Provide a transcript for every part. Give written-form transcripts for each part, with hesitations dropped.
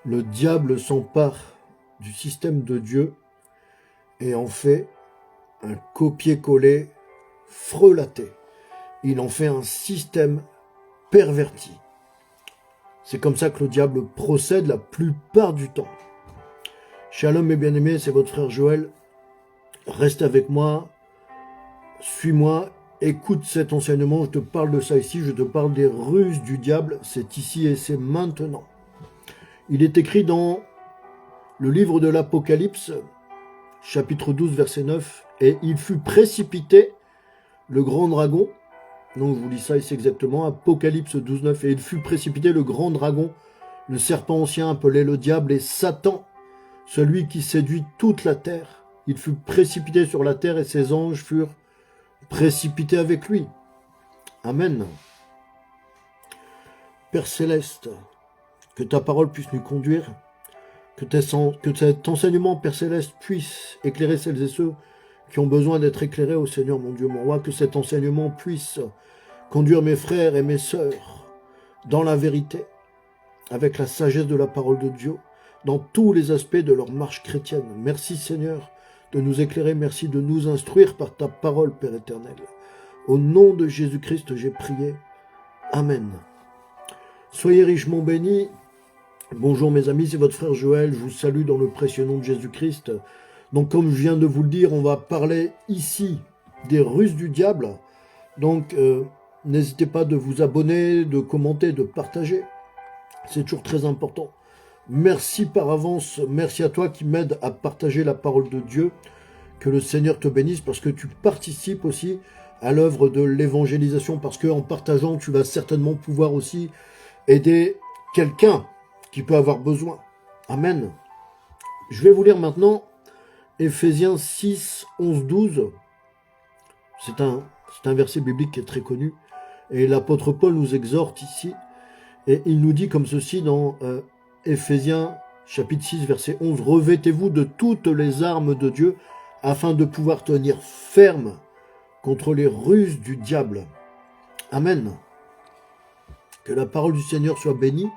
Le diable s'empare du système de Dieu et en fait un copier-coller frelaté. Il en fait un système perverti. C'est comme ça que le diable procède la plupart du temps. Shalom mes bien-aimés, c'est votre frère Joël. Reste avec moi, suis-moi, écoute cet enseignement, je te parle de ça ici, je te parle des ruses du diable, c'est ici et c'est maintenant. Il est écrit dans le livre de l'Apocalypse, chapitre 12, verset 9, « Et il fut précipité, le grand dragon », donc je vous lis ça ici exactement, Apocalypse 12, 9, « Et il fut précipité, le grand dragon, le serpent ancien appelé le diable et Satan, celui qui séduit toute la terre. Il fut précipité sur la terre et ses anges furent précipités avec lui. » Amen. Père Céleste, que ta parole puisse nous conduire, que cet enseignement, Père Céleste, puisse éclairer celles et ceux qui ont besoin d'être éclairés, au Seigneur, mon Dieu, mon roi, que cet enseignement puisse conduire mes frères et mes sœurs dans la vérité, avec la sagesse de la parole de Dieu, dans tous les aspects de leur marche chrétienne. Merci, Seigneur, de nous éclairer, merci de nous instruire par ta parole, Père éternel. Au nom de Jésus-Christ, j'ai prié. Amen. Soyez richement bénis. Bonjour mes amis, c'est votre frère Joël, je vous salue dans le précieux nom de Jésus-Christ. Donc comme je viens de vous le dire, on va parler ici des ruses du diable. Donc n'hésitez pas de vous abonner, de commenter, de partager. C'est toujours très important. Merci par avance, merci à toi qui m'aide à partager la parole de Dieu. Que le Seigneur te bénisse parce que tu participes aussi à l'œuvre de l'évangélisation. Parce qu'en partageant, tu vas certainement pouvoir aussi aider quelqu'un qui peut avoir besoin. Amen. Je vais vous lire maintenant Éphésiens 6, 11, 12. C'est un verset biblique qui est très connu. Et l'apôtre Paul nous exhorte ici. Et il nous dit comme ceci dans Éphésiens chapitre 6, verset 11. « Revêtez-vous de toutes les armes de Dieu afin de pouvoir tenir ferme contre les ruses du diable. » Amen. Que la parole du Seigneur soit bénie.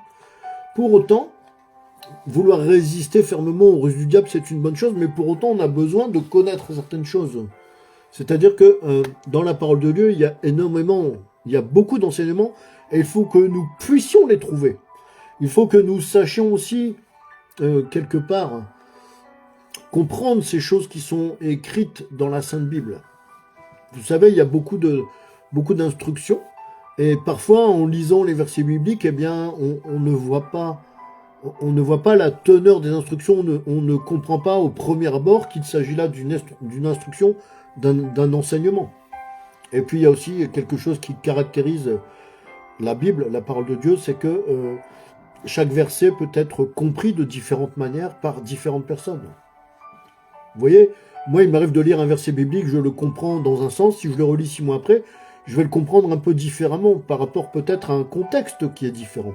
Pour autant, vouloir résister fermement aux ruses du diable, c'est une bonne chose, mais pour autant, on a besoin de connaître certaines choses. C'est-à-dire que dans la parole de Dieu, il y a beaucoup d'enseignements, et il faut que nous puissions les trouver. Il faut que nous sachions aussi, quelque part, comprendre ces choses qui sont écrites dans la Sainte Bible. Vous savez, il y a beaucoup d'instructions, et parfois, en lisant les versets bibliques, eh bien, on ne voit pas la teneur des instructions, on ne comprend pas au premier abord qu'il s'agit là d'une instruction, d'un enseignement. Et puis, il y a aussi quelque chose qui caractérise la Bible, la parole de Dieu, c'est que chaque verset peut être compris de différentes manières par différentes personnes. Vous voyez, moi, il m'arrive de lire un verset biblique, je le comprends dans un sens, si je le relis 6 mois après, je vais le comprendre un peu différemment, par rapport peut-être à un contexte qui est différent.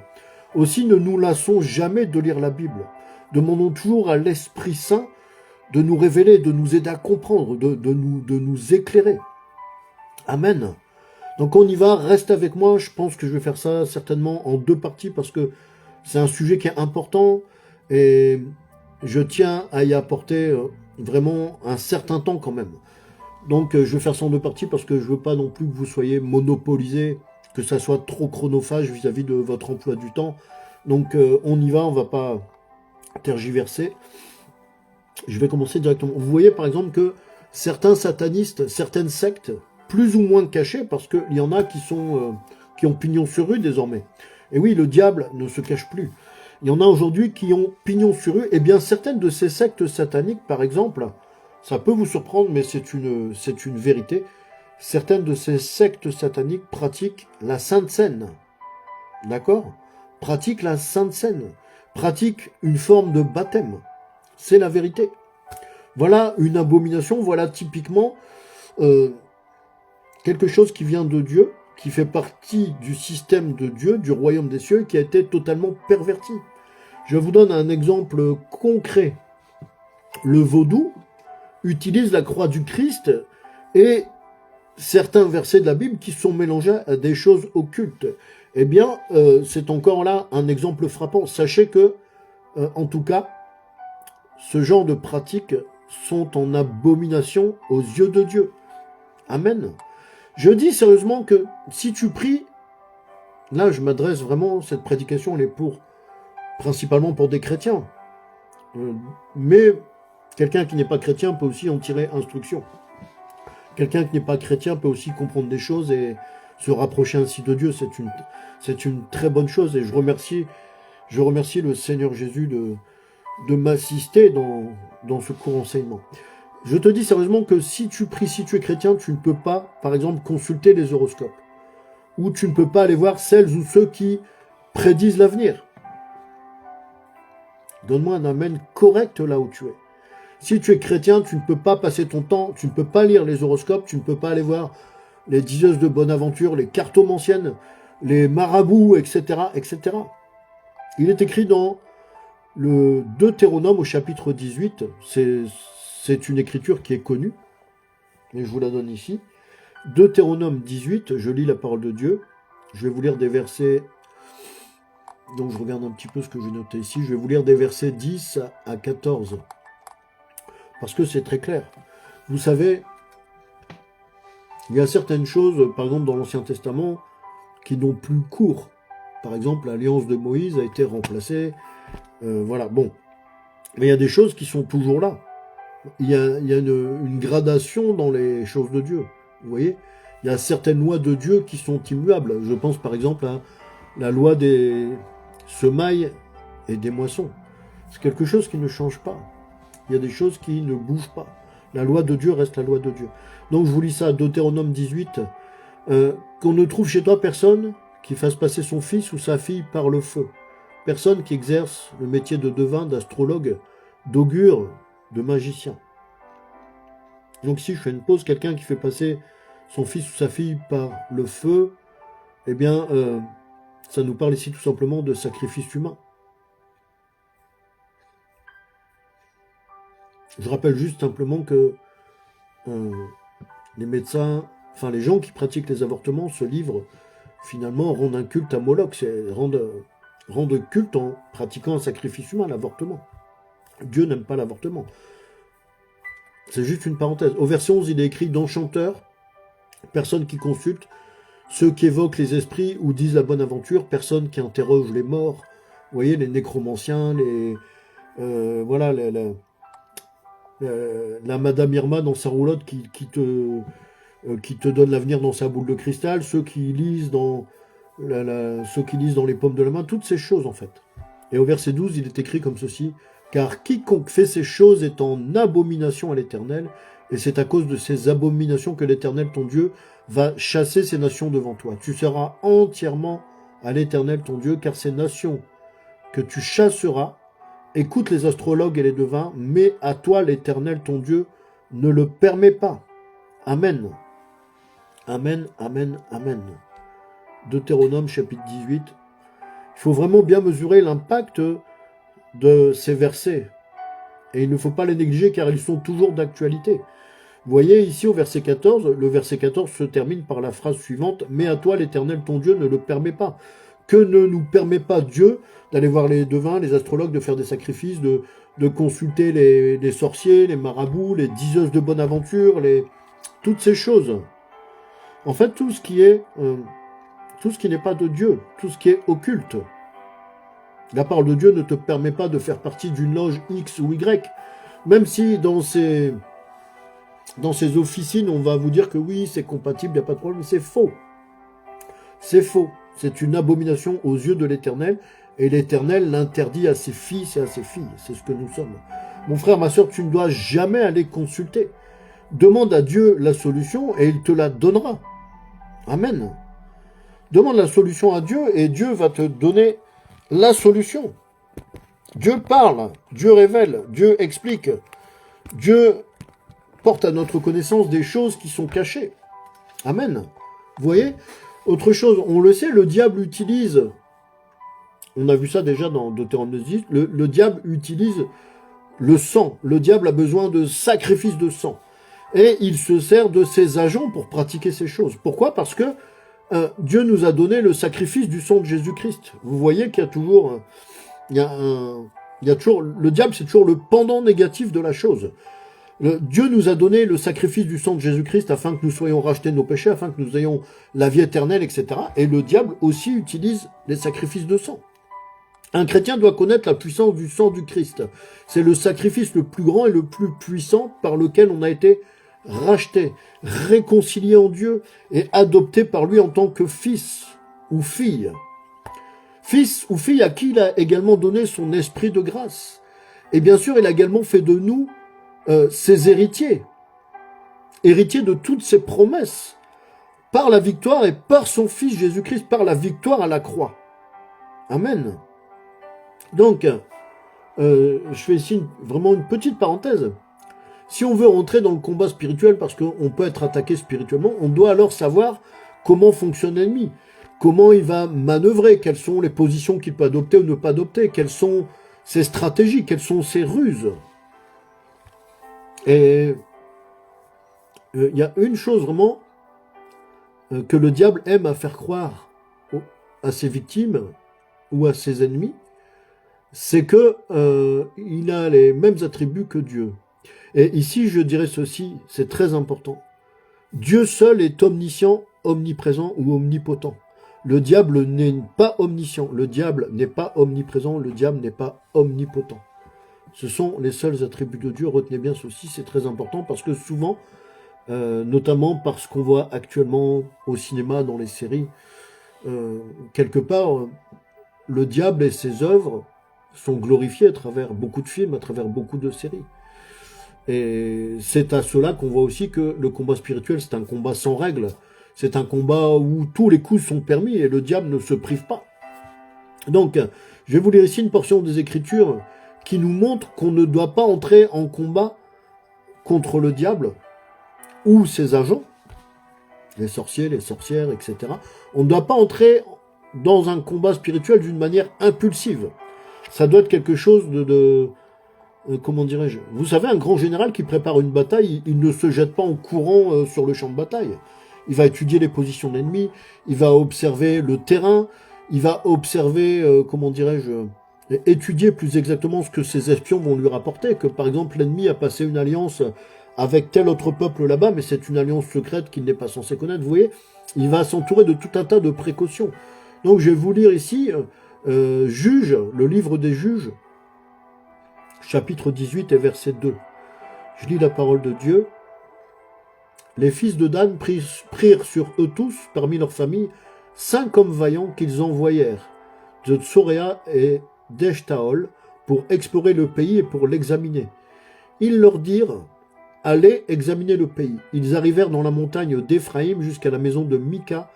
Aussi, ne nous lassons jamais de lire la Bible. Demandons toujours à l'Esprit Saint de nous révéler, de nous aider à comprendre, de nous éclairer. Amen. Donc on y va, reste avec moi, je pense que je vais faire ça certainement en 2 parties, parce que c'est un sujet qui est important, et je tiens à y apporter vraiment un certain temps quand même. Donc je vais faire ça en 2 parties parce que je veux pas non plus que vous soyez monopolisés, que ça soit trop chronophage vis-à-vis de votre emploi du temps. Donc on y va, on va pas tergiverser. Je vais commencer directement. Vous voyez par exemple que certains satanistes, certaines sectes, plus ou moins cachées, parce qu'il y en a qui ont pignon sur rue désormais. Et oui, le diable ne se cache plus. Il y en a aujourd'hui qui ont pignon sur rue. Et bien certaines de ces sectes sataniques, par exemple, ça peut vous surprendre, mais c'est une vérité. Certaines de ces sectes sataniques pratiquent la Sainte Seine. D'accord? Pratiquent la Sainte Seine. Pratiquent une forme de baptême. C'est la vérité. Voilà une abomination. Voilà typiquement quelque chose qui vient de Dieu, qui fait partie du système de Dieu, du royaume des cieux, qui a été totalement perverti. Je vous donne un exemple concret. Le vaudou utilise la croix du Christ et certains versets de la Bible qui sont mélangés à des choses occultes. Eh bien, c'est encore là un exemple frappant. Sachez que en tout cas, ce genre de pratiques sont en abomination aux yeux de Dieu. Amen. Je dis sérieusement que si tu pries, là je m'adresse vraiment, cette prédication elle est principalement pour des chrétiens. Mais quelqu'un qui n'est pas chrétien peut aussi en tirer instruction. Quelqu'un qui n'est pas chrétien peut aussi comprendre des choses et se rapprocher ainsi de Dieu. C'est une très bonne chose et je remercie le Seigneur Jésus de m'assister dans ce court enseignement. Je te dis sérieusement que si tu pries, si tu es chrétien, tu ne peux pas, par exemple, consulter les horoscopes. Ou tu ne peux pas aller voir celles ou ceux qui prédisent l'avenir. Donne-moi un amen correct là où tu es. Si tu es chrétien, tu ne peux pas passer ton temps, tu ne peux pas lire les horoscopes, tu ne peux pas aller voir les diseuses de bonne aventure, les cartomanciennes, les marabouts, etc., etc. Il est écrit dans le Deutéronome au chapitre 18, c'est une écriture qui est connue, mais je vous la donne ici. Deutéronome 18, je lis la parole de Dieu, je vais vous lire des versets, donc je regarde un petit peu ce que j'ai noté ici, je vais vous lire des versets 10 à 14, parce que c'est très clair. Vous savez, il y a certaines choses, par exemple dans l'Ancien Testament, qui n'ont plus cours. Par exemple, l'alliance de Moïse a été remplacée, voilà, bon. Mais il y a des choses qui sont toujours là. Il y a une gradation dans les choses de Dieu. Vous voyez, il y a certaines lois de Dieu qui sont immuables. Je pense par exemple à la loi des semailles et des moissons. C'est quelque chose qui ne change pas. Il y a des choses qui ne bougent pas. La loi de Dieu reste la loi de Dieu. Donc je vous lis ça, Deutéronome 18. Qu'on ne trouve chez toi personne qui fasse passer son fils ou sa fille par le feu. Personne qui exerce le métier de devin, d'astrologue, d'augure, de magicien. Donc si je fais une pause, quelqu'un qui fait passer son fils ou sa fille par le feu, eh bien, ça nous parle ici tout simplement de sacrifice humain. Je rappelle juste simplement que les médecins, enfin les gens qui pratiquent les avortements se livrent finalement, rendent un culte à Moloch, rendent culte en pratiquant un sacrifice humain, l'avortement. Dieu n'aime pas l'avortement. C'est juste une parenthèse. Au verset 11, il est écrit d'enchanteurs, personne qui consulte, ceux qui évoquent les esprits ou disent la bonne aventure, personne qui interroge les morts. Vous voyez, les nécromanciens, voilà, la Madame Irma dans sa roulotte qui te donne l'avenir dans sa boule de cristal, ceux qui lisent dans les paumes de la main, toutes ces choses en fait. Et au verset 12, il est écrit comme ceci, « Car quiconque fait ces choses est en abomination à l'Éternel, et c'est à cause de ces abominations que l'Éternel, ton Dieu, va chasser ces nations devant toi. Tu seras entièrement à l'Éternel, ton Dieu, car ces nations que tu chasseras, écoute les astrologues et les devins, mais à toi, l'Éternel, ton Dieu, ne le permet pas. » Amen. Amen, amen, amen. Deutéronome chapitre 18. Il faut vraiment bien mesurer l'impact de ces versets. Et il ne faut pas les négliger car ils sont toujours d'actualité. Vous voyez ici au verset 14, le verset 14 se termine par la phrase suivante, « Mais à toi l'Éternel ton Dieu ne le permet pas. » Que ne nous permet pas Dieu d'aller voir les devins, les astrologues, de faire des sacrifices, de consulter les sorciers, les marabouts, les diseuses de bonne aventure, toutes ces choses. En fait, tout ce qui n'est pas de Dieu, tout ce qui est occulte. La parole de Dieu ne te permet pas de faire partie d'une loge X ou Y, même si dans ces officines, on va vous dire que oui, c'est compatible, il n'y a pas de problème, c'est faux. C'est faux. C'est une abomination aux yeux de l'Éternel, et l'Éternel l'interdit à ses fils et à ses filles. C'est ce que nous sommes. Mon frère, ma soeur, tu ne dois jamais aller consulter. Demande à Dieu la solution, et il te la donnera. Amen. Demande la solution à Dieu, et Dieu va te donner la solution. Dieu parle, Dieu révèle, Dieu explique. Dieu porte à notre connaissance des choses qui sont cachées. Amen. Vous voyez ? Autre chose, on le sait, le diable utilise, on a vu ça déjà dans Deutéronome 10, le diable utilise le sang. Le diable a besoin de sacrifices de sang. Et il se sert de ses agents pour pratiquer ces choses. Pourquoi ? Parce que Dieu nous a donné le sacrifice du sang de Jésus-Christ. Vous voyez qu'il y a toujours Le diable, c'est toujours le pendant négatif de la chose. Dieu nous a donné le sacrifice du sang de Jésus-Christ afin que nous soyons rachetés de nos péchés, afin que nous ayons la vie éternelle, etc. Et le diable aussi utilise les sacrifices de sang. Un chrétien doit connaître la puissance du sang du Christ. C'est le sacrifice le plus grand et le plus puissant par lequel on a été racheté, réconcilié en Dieu et adopté par lui en tant que fils ou fille. Fils ou fille à qui il a également donné son esprit de grâce. Et bien sûr, il a également fait de nous ses héritiers. Héritiers de toutes ses promesses. Par la victoire et par son Fils Jésus-Christ, par la victoire à la croix. Amen. Donc, je fais ici vraiment une petite parenthèse. Si on veut rentrer dans le combat spirituel, parce qu'on peut être attaqué spirituellement, on doit alors savoir comment fonctionne l'ennemi, comment il va manœuvrer, quelles sont les positions qu'il peut adopter ou ne pas adopter, quelles sont ses stratégies, quelles sont ses ruses. Et il y a une chose vraiment que le diable aime à faire croire à ses victimes ou à ses ennemis, c'est que il a les mêmes attributs que Dieu. Et ici, je dirais ceci, c'est très important. Dieu seul est omniscient, omniprésent ou omnipotent. Le diable n'est pas omniscient, le diable n'est pas omniprésent, le diable n'est pas omnipotent. Ce sont les seuls attributs de Dieu, retenez bien ceci, c'est très important parce que souvent, notamment parce qu'on voit actuellement au cinéma, dans les séries, quelque part, le diable et ses œuvres sont glorifiés à travers beaucoup de films, à travers beaucoup de séries. Et c'est à cela qu'on voit aussi que le combat spirituel, c'est un combat sans règles. C'est un combat où tous les coups sont permis et le diable ne se prive pas. Donc, je vais vous lire ici une portion des Écritures qui nous montre qu'on ne doit pas entrer en combat contre le diable ou ses agents, les sorciers, les sorcières, etc. On ne doit pas entrer dans un combat spirituel d'une manière impulsive. Ça doit être quelque chose comment dirais-je? Vous savez, un grand général qui prépare une bataille, il ne se jette pas en courant sur le champ de bataille. Il va étudier les positions de l'ennemi, il va observer le terrain, il va observer, comment dirais-je, étudier plus exactement ce que ses espions vont lui rapporter, que par exemple l'ennemi a passé une alliance avec tel autre peuple là-bas, mais c'est une alliance secrète qu'il n'est pas censé connaître, vous voyez, il va s'entourer de tout un tas de précautions. Donc je vais vous lire ici, Juges, le livre des Juges, chapitre 18 et verset 2. Je lis la parole de Dieu. Les fils de Dan prirent sur eux tous, parmi leurs familles, 5 hommes vaillants qu'ils envoyèrent de Tsoréa et d'Eshtaol pour explorer le pays et pour l'examiner. Ils leur dirent, allez examiner le pays. Ils arrivèrent dans la montagne d'Éphraïm jusqu'à la maison de Mika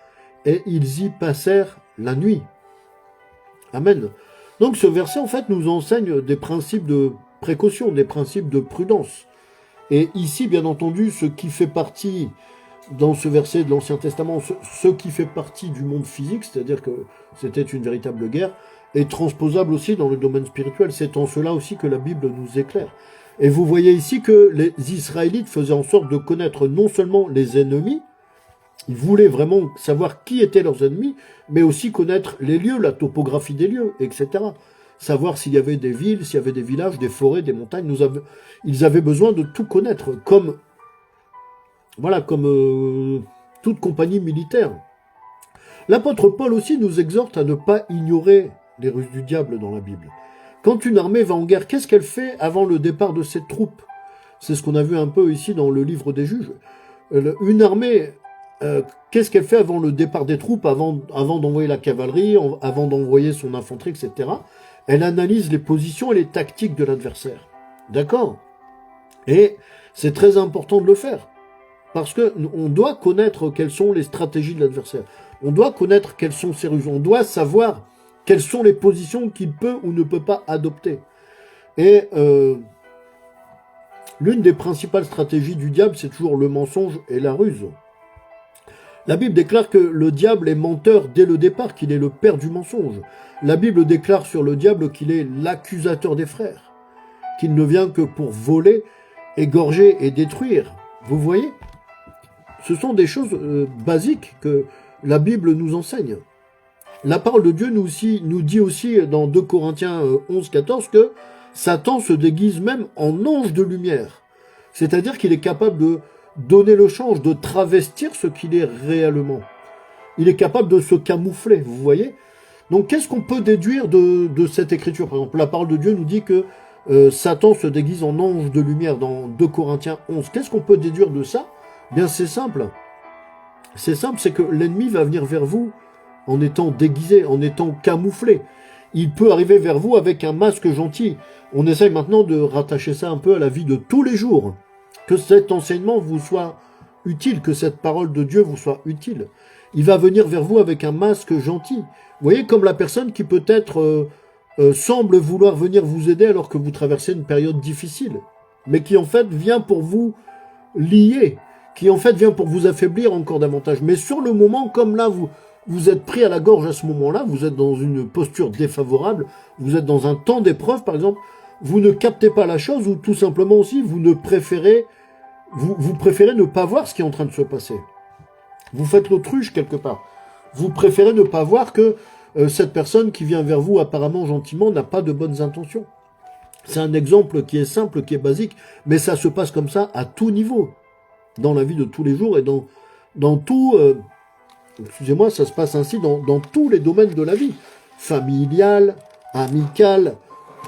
et ils y passèrent la nuit. Amen. Donc ce verset, en fait, nous enseigne des principes de précaution, des principes de prudence. Et ici, bien entendu, ce qui fait partie, dans ce verset de l'Ancien Testament, ce qui fait partie du monde physique, c'est-à-dire que c'était une véritable guerre, est transposable aussi dans le domaine spirituel. C'est en cela aussi que la Bible nous éclaire. Et vous voyez ici que les Israélites faisaient en sorte de connaître non seulement les ennemis, ils voulaient vraiment savoir qui étaient leurs ennemis, mais aussi connaître les lieux, la topographie des lieux, etc. Savoir s'il y avait des villes, s'il y avait des villages, des forêts, des montagnes. Ils avaient besoin de tout connaître, comme toute compagnie militaire. L'apôtre Paul aussi nous exhorte à ne pas ignorer les ruses du diable dans la Bible. Quand une armée va en guerre, qu'est-ce qu'elle fait avant le départ de ses troupes? C'est ce qu'on a vu un peu ici dans le livre des Juges. Une armée, qu'est-ce qu'elle fait avant le départ des troupes, avant d'envoyer la cavalerie, avant d'envoyer son infanterie, etc. Elle analyse les positions et les tactiques de l'adversaire. D'accord? Et c'est très important de le faire. Parce qu'on doit connaître quelles sont les stratégies de l'adversaire. On doit connaître quelles sont ses ruses. On doit savoir quelles sont les positions qu'il peut ou ne peut pas adopter. Et l'une des principales stratégies du diable, c'est toujours le mensonge et la ruse. La Bible déclare que le diable est menteur dès le départ, qu'il est le père du mensonge. La Bible déclare sur le diable qu'il est l'accusateur des frères, qu'il ne vient que pour voler, égorger et détruire. Vous voyez? Ce sont des choses basiques que la Bible nous enseigne. La parole de Dieu nous dit aussi dans 2 Corinthiens 11, 14 que Satan se déguise même en ange de lumière. C'est-à-dire qu'il est capable de donner le change, de travestir ce qu'il est réellement. Il est capable de se camoufler, vous voyez. Donc qu'est-ce qu'on peut déduire de cette écriture? Par exemple, la parole de Dieu nous dit que Satan se déguise en ange de lumière dans 2 Corinthiens 11. Qu'est-ce qu'on peut déduire de ça? Bien, c'est simple. C'est simple, c'est que l'ennemi va venir vers vous en étant déguisé, en étant camouflé. Il peut arriver vers vous avec un masque gentil. On essaye maintenant de rattacher ça un peu à la vie de tous les jours. Que cet enseignement vous soit utile, que cette parole de Dieu vous soit utile. Il va venir vers vous avec un masque gentil. Vous voyez, comme la personne qui peut-être semble vouloir venir vous aider alors que vous traversez une période difficile, mais qui en fait vient pour vous lier, qui en fait vient pour vous affaiblir encore davantage. Mais sur le moment, comme là, vous êtes pris à la gorge à ce moment-là, vous êtes dans une posture défavorable, vous êtes dans un temps d'épreuve, par exemple, vous ne captez pas la chose, ou tout simplement aussi, vous préférez ne pas voir ce qui est en train de se passer. Vous faites l'autruche quelque part. Vous préférez ne pas voir que cette personne qui vient vers vous apparemment gentiment n'a pas de bonnes intentions. C'est un exemple qui est simple, qui est basique, mais ça se passe comme ça à tout niveau, dans la vie de tous les jours et dans tout... excusez-moi, ça se passe ainsi dans tous les domaines de la vie. Familial, amical,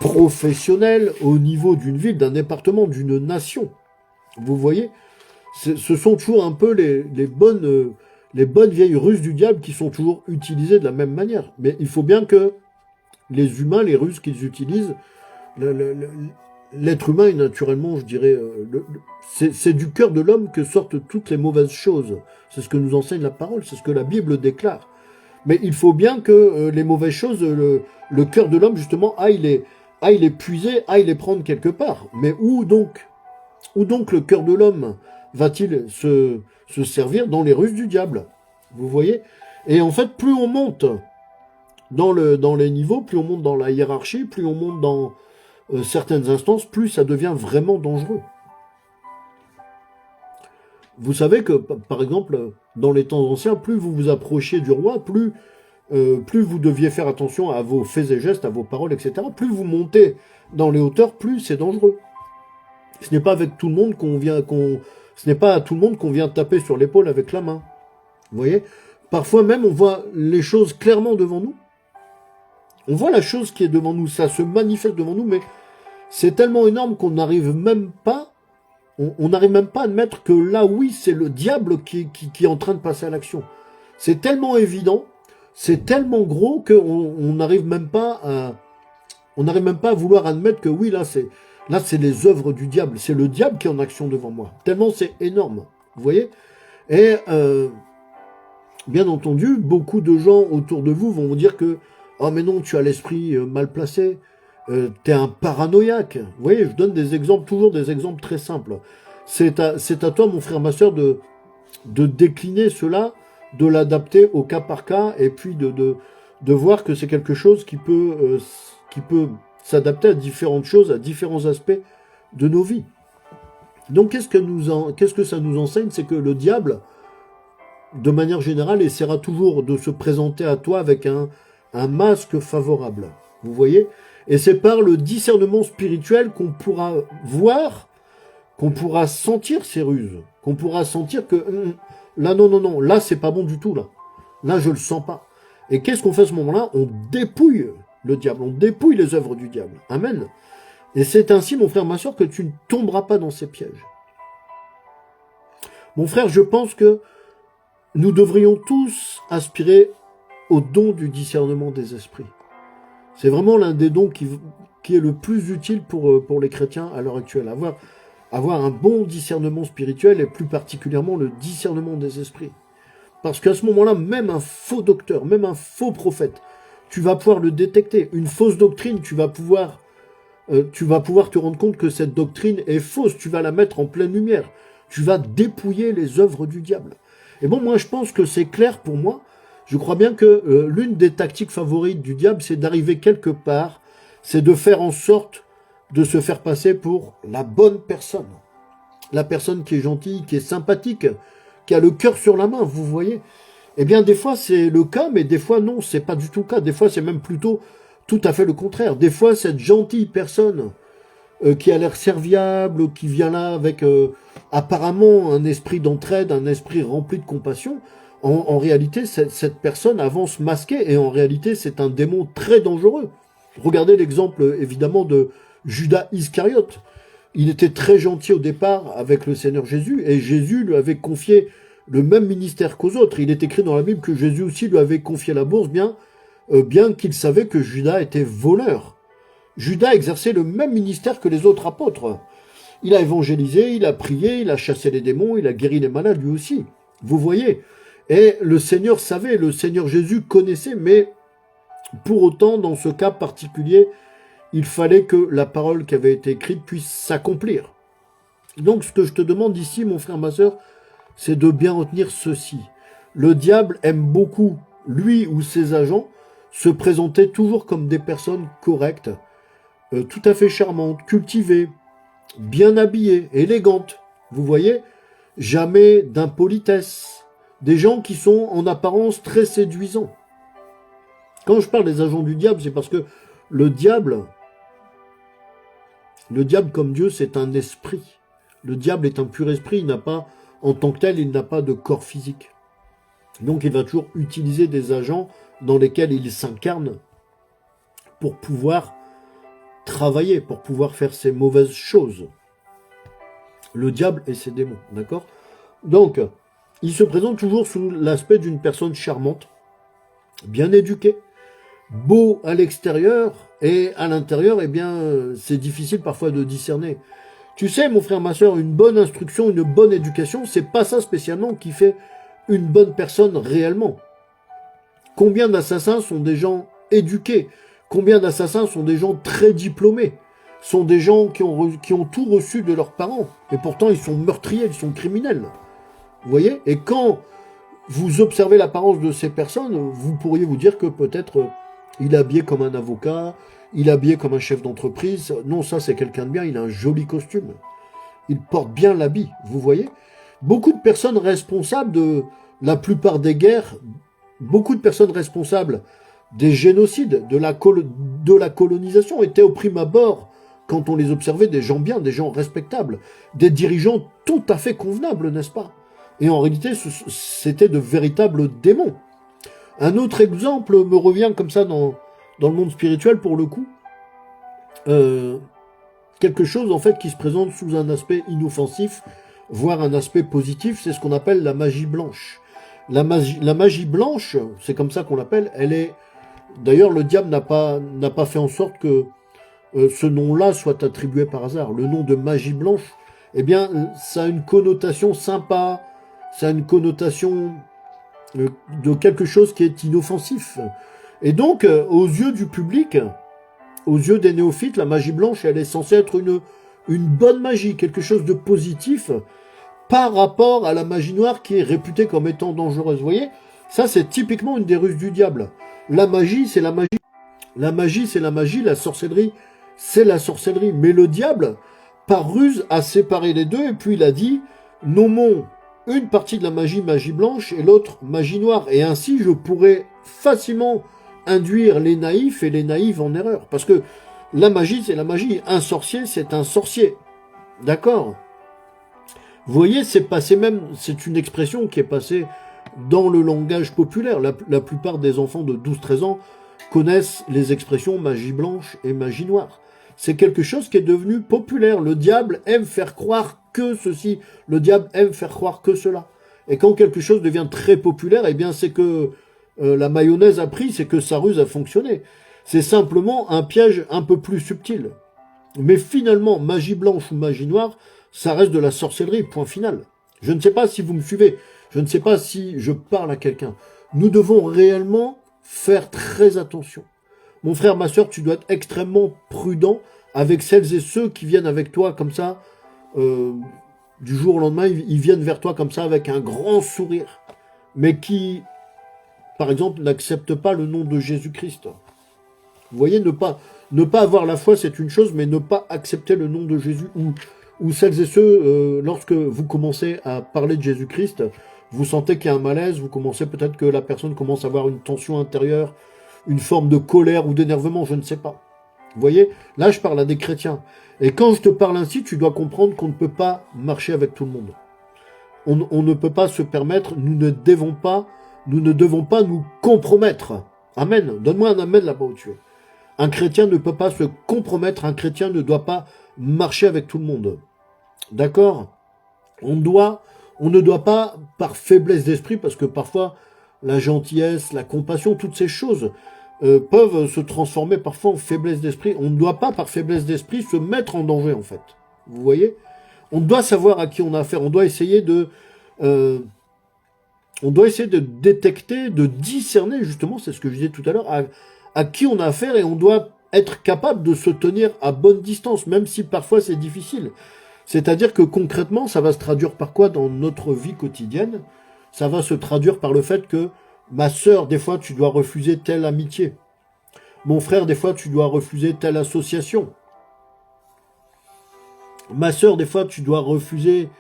professionnel, au niveau d'une ville, d'un département, d'une nation. Vous voyez, ce sont toujours un peu les bonnes vieilles ruses du diable qui sont toujours utilisées de la même manière. Mais il faut bien que les humains, les ruses qu'ils utilisent, l'être humain est naturellement, je dirais, c'est du cœur de l'homme que sortent toutes les mauvaises choses. C'est ce que nous enseigne la parole, c'est ce que la Bible déclare. Mais il faut bien que les mauvaises choses, le cœur de l'homme, justement, aille les puiser, aille les prendre quelque part. Mais où donc le cœur de l'homme va-t-il se servir? Dans les ruses du diable. Vous voyez? Et en fait, plus on monte dans les niveaux, plus on monte dans la hiérarchie, plus on monte dans certaines instances, plus ça devient vraiment dangereux. Vous savez que, par exemple, dans les temps anciens, plus vous vous approchiez du roi, plus vous deviez faire attention à vos faits et gestes, à vos paroles, etc. Plus vous montez dans les hauteurs, plus c'est dangereux. Ce n'est pas avec tout le monde ce n'est pas à tout le monde qu'on vient taper sur l'épaule avec la main. Vous voyez? Parfois même, on voit les choses clairement devant nous. On voit la chose qui est devant nous, ça se manifeste devant nous, mais c'est tellement énorme qu'on n'arrive même pas, on n'arrive même pas à admettre que là, oui, c'est le diable qui est en train de passer à l'action. C'est tellement évident, c'est tellement gros qu'on n'arrive même pas à vouloir admettre que oui, là, c'est les œuvres du diable. C'est le diable qui est en action devant moi. Tellement c'est énorme. Vous voyez? Et bien entendu, beaucoup de gens autour de vous vont vous dire que « Oh mais non, tu as l'esprit mal placé. T'es un paranoïaque. » Vous voyez, je donne des exemples, toujours des exemples très simples. C'est à toi, mon frère, ma soeur, de décliner cela, de l'adapter au cas par cas, et puis de voir que c'est quelque chose qui peut s'adapter à différentes choses, à différents aspects de nos vies. Donc qu'est-ce que ça nous enseigne? C'est que le diable, de manière générale, essaiera toujours de se présenter à toi avec un masque favorable. Vous voyez? Et c'est par le discernement spirituel qu'on pourra voir, qu'on pourra sentir ces ruses, qu'on pourra sentir que là, non, là, c'est pas bon du tout, là. Là, je le sens pas. Et qu'est-ce qu'on fait à ce moment-là? On dépouille le diable, on dépouille les œuvres du diable. Amen. Et c'est ainsi, mon frère, ma soeur, que tu ne tomberas pas dans ces pièges. Mon frère, je pense que nous devrions tous aspirer au don du discernement des esprits. C'est vraiment l'un des dons qui est le plus utile pour les chrétiens à l'heure actuelle. Avoir un bon discernement spirituel et plus particulièrement le discernement des esprits. Parce qu'à ce moment-là, même un faux docteur, même un faux prophète, tu vas pouvoir le détecter. Une fausse doctrine, tu vas pouvoir te rendre compte que cette doctrine est fausse. Tu vas la mettre en pleine lumière. Tu vas dépouiller les œuvres du diable. Et bon, moi, je pense que c'est clair pour moi. Je crois bien que l'une des tactiques favorites du diable, c'est d'arriver quelque part, c'est de faire en sorte de se faire passer pour la bonne personne. La personne qui est gentille, qui est sympathique, qui a le cœur sur la main, vous voyez. Eh bien, des fois, c'est le cas, mais des fois, non, c'est pas du tout le cas. Des fois, c'est même plutôt tout à fait le contraire. Des fois, cette gentille personne qui a l'air serviable, qui vient là avec apparemment un esprit d'entraide, un esprit rempli de compassion, en réalité, cette personne avance masquée, et en réalité, c'est un démon très dangereux. Regardez l'exemple, évidemment, de Judas Iscariote. Il était très gentil au départ avec le Seigneur Jésus, et Jésus lui avait confié le même ministère qu'aux autres. Il est écrit dans la Bible que Jésus aussi lui avait confié la bourse, bien qu'il savait que Judas était voleur. Judas exerçait le même ministère que les autres apôtres. Il a évangélisé, il a prié, il a chassé les démons, il a guéri les malades lui aussi. Vous voyez? Et le Seigneur savait, le Seigneur Jésus connaissait, mais pour autant, dans ce cas particulier, il fallait que la parole qui avait été écrite puisse s'accomplir. Donc, ce que je te demande ici, mon frère, ma sœur, c'est de bien retenir ceci. Le diable aime beaucoup, lui ou ses agents, se présenter toujours comme des personnes correctes, tout à fait charmantes, cultivées, bien habillées, élégantes. Vous voyez? Jamais d'impolitesse. Des gens qui sont en apparence très séduisants. Quand je parle des agents du diable, c'est parce que le diable comme Dieu, c'est un esprit. Le diable est un pur esprit, il n'a pas, en tant que tel, il n'a pas de corps physique. Donc il va toujours utiliser des agents dans lesquels il s'incarne pour pouvoir travailler, pour pouvoir faire ses mauvaises choses. Le diable et ses démons, d'accord? Donc, il se présente toujours sous l'aspect d'une personne charmante, bien éduquée, beau à l'extérieur, et à l'intérieur, eh bien, c'est difficile parfois de discerner. Tu sais, mon frère, ma soeur, une bonne instruction, une bonne éducation, c'est pas ça spécialement qui fait une bonne personne réellement. Combien d'assassins sont des gens éduqués? Combien d'assassins sont des gens très diplômés? Sont des gens qui ont tout reçu de leurs parents, et pourtant ils sont meurtriers, ils sont criminels. Vous voyez? Et quand vous observez l'apparence de ces personnes, vous pourriez vous dire que peut-être il est habillé comme un avocat, il est habillé comme un chef d'entreprise. Non, ça c'est quelqu'un de bien, il a un joli costume. Il porte bien l'habit, vous voyez? Beaucoup de personnes responsables de la plupart des guerres, beaucoup de personnes responsables des génocides, de la colonisation, étaient au prime abord, quand on les observait, des gens bien, des gens respectables, des dirigeants tout à fait convenables, n'est-ce pas? Et en réalité, c'était de véritables démons. Un autre exemple me revient comme ça dans le monde spirituel, pour le coup. Quelque chose, en fait, qui se présente sous un aspect inoffensif, voire un aspect positif, c'est ce qu'on appelle la magie blanche. La magie blanche, c'est comme ça qu'on l'appelle, elle est... D'ailleurs, le diable n'a pas fait en sorte que ce nom-là soit attribué par hasard. Le nom de magie blanche, eh bien, ça a une connotation sympa, ça a une connotation de quelque chose qui est inoffensif. Et donc, aux yeux du public, aux yeux des néophytes, la magie blanche, elle est censée être une bonne magie, quelque chose de positif, par rapport à la magie noire qui est réputée comme étant dangereuse. Vous voyez? Ça, c'est typiquement une des ruses du diable. La magie, c'est la magie. La magie, c'est la magie. La sorcellerie, c'est la sorcellerie. Mais le diable, par ruse, a séparé les deux, et puis il a dit, nommons une partie de la magie blanche et l'autre magie noire. Et ainsi, je pourrais facilement induire les naïfs et les naïves en erreur. Parce que la magie, c'est la magie. Un sorcier, c'est un sorcier. D'accord? Vous voyez, c'est passé même, c'est une expression qui est passée dans le langage populaire. La plupart des enfants de 12-13 ans connaissent les expressions magie blanche et magie noire. C'est quelque chose qui est devenu populaire. Le diable aime faire croire que ceci. Le diable aime faire croire que cela. Et quand quelque chose devient très populaire, eh bien c'est que la mayonnaise a pris, c'est que sa ruse a fonctionné. C'est simplement un piège un peu plus subtil. Mais finalement, magie blanche ou magie noire, ça reste de la sorcellerie, point final. Je ne sais pas si vous me suivez. Je ne sais pas si je parle à quelqu'un. Nous devons réellement faire très attention. Mon frère, ma soeur, tu dois être extrêmement prudent avec celles et ceux qui viennent avec toi comme ça, du jour au lendemain, ils viennent vers toi comme ça avec un grand sourire, mais qui, par exemple, n'acceptent pas le nom de Jésus-Christ. Vous voyez, ne pas avoir la foi, c'est une chose, mais ne pas accepter le nom de Jésus, ou celles et ceux, lorsque vous commencez à parler de Jésus-Christ, vous sentez qu'il y a un malaise, vous commencez peut-être que la personne commence à avoir une tension intérieure, une forme de colère ou d'énervement, je ne sais pas. Vous voyez, là je parle à des chrétiens. Et quand je te parle ainsi, tu dois comprendre qu'on ne peut pas marcher avec tout le monde. On ne peut pas se permettre, nous ne devons pas nous compromettre. Amen. Donne-moi un amen là-bas où tu es. Un chrétien ne peut pas se compromettre, un chrétien ne doit pas marcher avec tout le monde. D'accord ? On ne doit pas, par faiblesse d'esprit, parce que parfois la gentillesse, la compassion, toutes ces choses peuvent se transformer parfois en faiblesse d'esprit. On ne doit pas, par faiblesse d'esprit, se mettre en danger, en fait. Vous voyez ? On doit savoir à qui on a affaire. On doit essayer de détecter, de discerner, justement, c'est ce que je disais tout à l'heure, à qui on a affaire, et on doit être capable de se tenir à bonne distance, même si parfois c'est difficile. C'est-à-dire que concrètement, ça va se traduire par quoi dans notre vie quotidienne? Ça va se traduire par le fait que, ma sœur, des fois, tu dois refuser telle amitié. Mon frère, des fois, tu dois refuser telle association. Ma sœur, des fois, tu dois refuser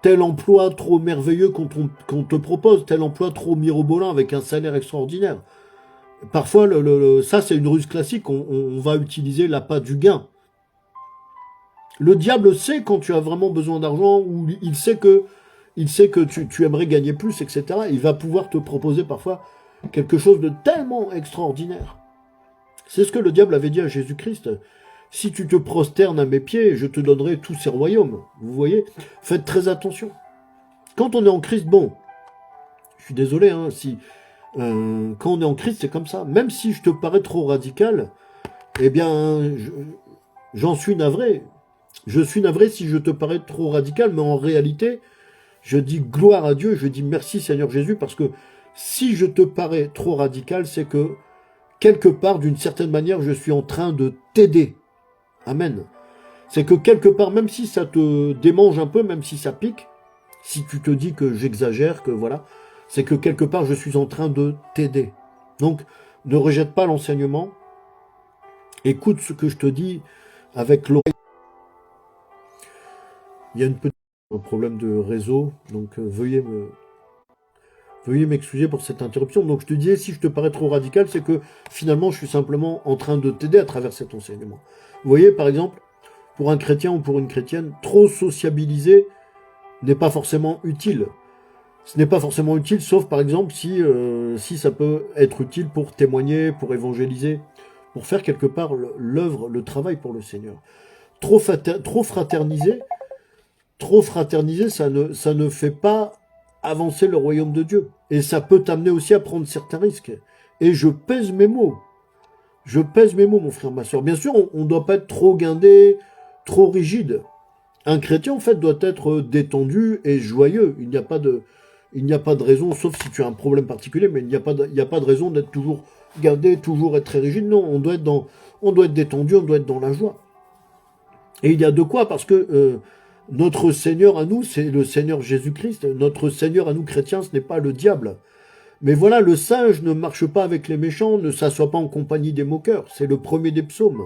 tel emploi trop merveilleux qu'on te propose, tel emploi trop mirobolant avec un salaire extraordinaire. Parfois, ça, c'est une ruse classique. On va utiliser l'appât du gain. Le diable sait quand tu as vraiment besoin d'argent, ou il sait que tu aimerais gagner plus, etc. Il va pouvoir te proposer parfois quelque chose de tellement extraordinaire. C'est ce que le diable avait dit à Jésus-Christ. Si tu te prosternes à mes pieds, je te donnerai tous ces royaumes. Vous voyez? Faites très attention. Quand on est en Christ, bon, je suis désolé, hein, quand on est en Christ, c'est comme ça. Même si je te parais trop radical, eh bien, j'en suis navré. Je suis navré si je te parais trop radical, mais en réalité, je dis gloire à Dieu, je dis merci Seigneur Jésus, parce que si je te parais trop radical, c'est que quelque part, d'une certaine manière, je suis en train de t'aider. Amen. C'est que quelque part, même si ça te démange un peu, même si ça pique, si tu te dis que j'exagère, que voilà, c'est que quelque part, je suis en train de t'aider. Donc, ne rejette pas l'enseignement. Écoute ce que je te dis avec l'oreille. Il y a un problème de réseau, donc veuillez m'excuser pour cette interruption. Donc je te disais, si je te parais trop radical, c'est que finalement je suis simplement en train de t'aider à travers cet enseignement. Vous voyez, par exemple, pour un chrétien ou pour une chrétienne, trop sociabiliser n'est pas forcément utile. Ce n'est pas forcément utile, sauf par exemple si ça peut être utile pour témoigner, pour évangéliser, pour faire quelque part l'œuvre, le travail pour le Seigneur. Trop fraterniser, ça ne fait pas avancer le royaume de Dieu. Et ça peut t'amener aussi à prendre certains risques. Et je pèse mes mots. Je pèse mes mots, mon frère, ma soeur. Bien sûr, on ne doit pas être trop guindé, trop rigide. Un chrétien, en fait, doit être détendu et joyeux. Il n'y a pas de raison, sauf si tu as un problème particulier, mais il n'y a pas de raison d'être toujours guindé, toujours être très rigide. Non, on doit être détendu, on doit être dans la joie. Et il y a de quoi, parce que notre Seigneur à nous, c'est le Seigneur Jésus-Christ. Notre Seigneur à nous, chrétiens, ce n'est pas le diable. Mais voilà, le sage ne marche pas avec les méchants, ne s'assoit pas en compagnie des moqueurs. C'est le premier des psaumes.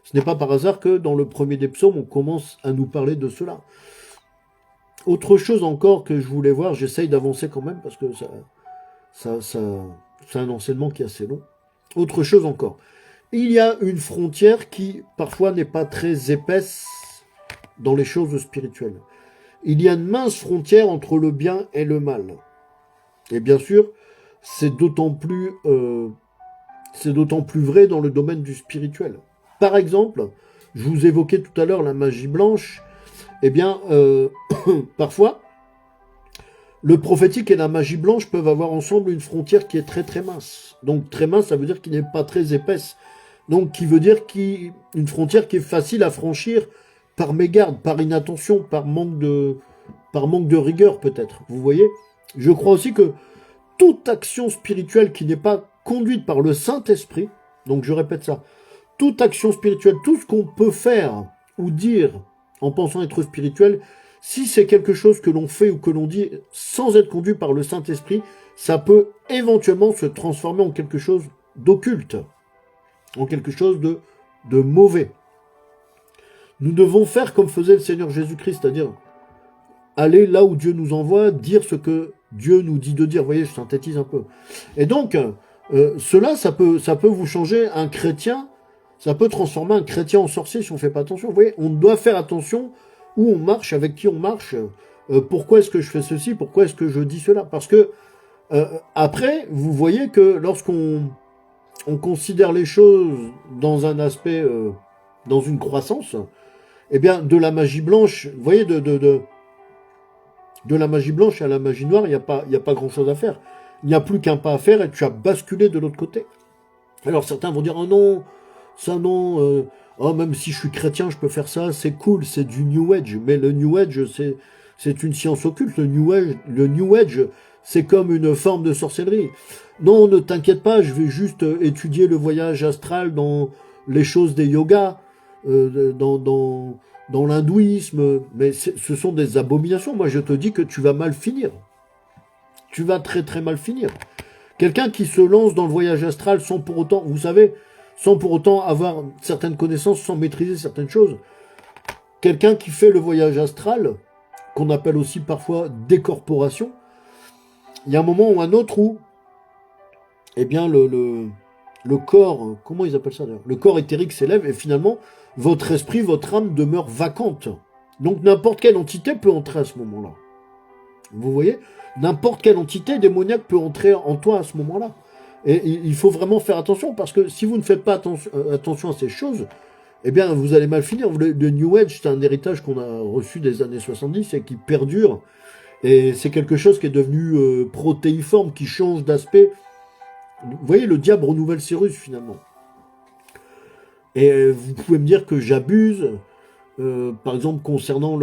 Ce n'est pas par hasard que dans le premier des psaumes, on commence à nous parler de cela. Autre chose encore que je voulais voir, j'essaye d'avancer quand même, parce que c'est un enseignement qui est assez long. Autre chose encore. Il y a une frontière qui, parfois, n'est pas très épaisse dans les choses spirituelles. Il y a une mince frontière entre le bien et le mal. Et bien sûr, c'est d'autant plus vrai dans le domaine du spirituel. Par exemple, je vous évoquais tout à l'heure la magie blanche. Eh bien, parfois, le prophétique et la magie blanche peuvent avoir ensemble une frontière qui est très très mince. Donc très mince, ça veut dire qu'il n'est pas très épaisse. Donc qui veut dire une frontière qui est facile à franchir par mégarde, par inattention, par manque de rigueur peut-être. Vous voyez ? Je crois aussi que toute action spirituelle qui n'est pas conduite par le Saint-Esprit, donc je répète ça, toute action spirituelle, tout ce qu'on peut faire ou dire en pensant être spirituel, si c'est quelque chose que l'on fait ou que l'on dit sans être conduit par le Saint-Esprit, ça peut éventuellement se transformer en quelque chose d'occulte, en quelque chose de mauvais. Nous devons faire comme faisait le Seigneur Jésus-Christ, c'est-à-dire aller là où Dieu nous envoie, dire ce que Dieu nous dit de dire. Vous voyez, je synthétise un peu. Et donc, Cela, ça peut vous changer un chrétien, ça peut transformer un chrétien en sorcier si on fait pas attention. Vous voyez, on doit faire attention où on marche, avec qui on marche. Pourquoi est-ce que je fais ceci? Pourquoi est-ce que je dis cela? Parce que après, vous voyez que lorsqu'on considère les choses dans un aspect, dans une croissance, eh bien, de la magie blanche, vous voyez, de la magie blanche à la magie noire, il y a pas grand-chose à faire. Il n'y a plus qu'un pas à faire et tu as basculé de l'autre côté. Alors certains vont dire, oh non, ça non, oh, même si je suis chrétien, je peux faire ça, c'est cool, c'est du New Age. Mais le New Age, c'est une science occulte. Le New Age, c'est comme une forme de sorcellerie. Non, ne t'inquiète pas, je vais juste étudier le voyage astral dans les choses des yogas, dans l'hindouisme, mais ce sont des abominations. Moi, je te dis que tu vas mal finir. Tu vas très très mal finir. Quelqu'un qui se lance dans le voyage astral sans pour autant, vous savez, sans pour autant avoir certaines connaissances, sans maîtriser certaines choses. Quelqu'un qui fait le voyage astral, qu'on appelle aussi parfois décorporation, il y a un moment ou un autre où, eh bien, le corps, comment ils appellent ça d'ailleurs? Le corps éthérique s'élève et finalement, votre esprit, votre âme demeure vacante. Donc n'importe quelle entité peut entrer à ce moment-là. Vous voyez? N'importe quelle entité démoniaque peut entrer en toi à ce moment-là. Et il faut vraiment faire attention, parce que si vous ne faites pas attention à ces choses, eh bien, vous allez mal finir. Le New Age, c'est un héritage qu'on a reçu des années 70 et qui perdure. Et c'est quelque chose qui est devenu protéiforme, qui change d'aspect. Vous voyez, le diable renouvelle ses ruses, finalement. Et vous pouvez me dire que j'abuse, par exemple, concernant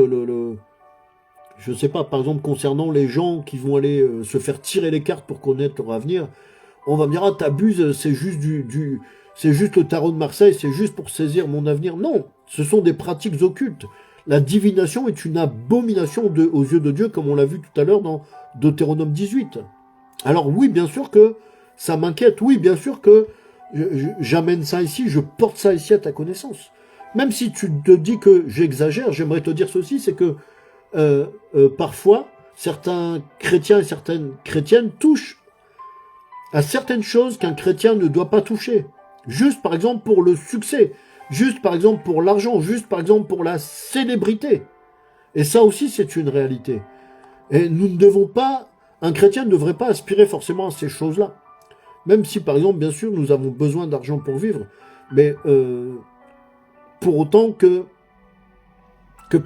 je sais pas, par exemple, concernant les gens qui vont aller se faire tirer les cartes pour connaître leur avenir. On va me dire, ah, t'abuses, c'est juste c'est juste le tarot de Marseille, c'est juste pour saisir mon avenir. Non, ce sont des pratiques occultes. La divination est une abomination aux yeux de Dieu, comme on l'a vu tout à l'heure dans Deutéronome 18. Alors oui, bien sûr que ça m'inquiète. Oui, bien sûr que j'amène ça ici, je porte ça ici à ta connaissance. Même si tu te dis que j'exagère, j'aimerais te dire ceci, c'est que parfois, certains chrétiens et certaines chrétiennes touchent à certaines choses qu'un chrétien ne doit pas toucher. Juste par exemple pour le succès, juste par exemple pour l'argent, juste par exemple pour la célébrité. Et ça aussi c'est une réalité. Et nous ne devons pas, un chrétien ne devrait pas aspirer forcément à ces choses-là. Même si par exemple, bien sûr, nous avons besoin d'argent pour vivre, mais pour autant que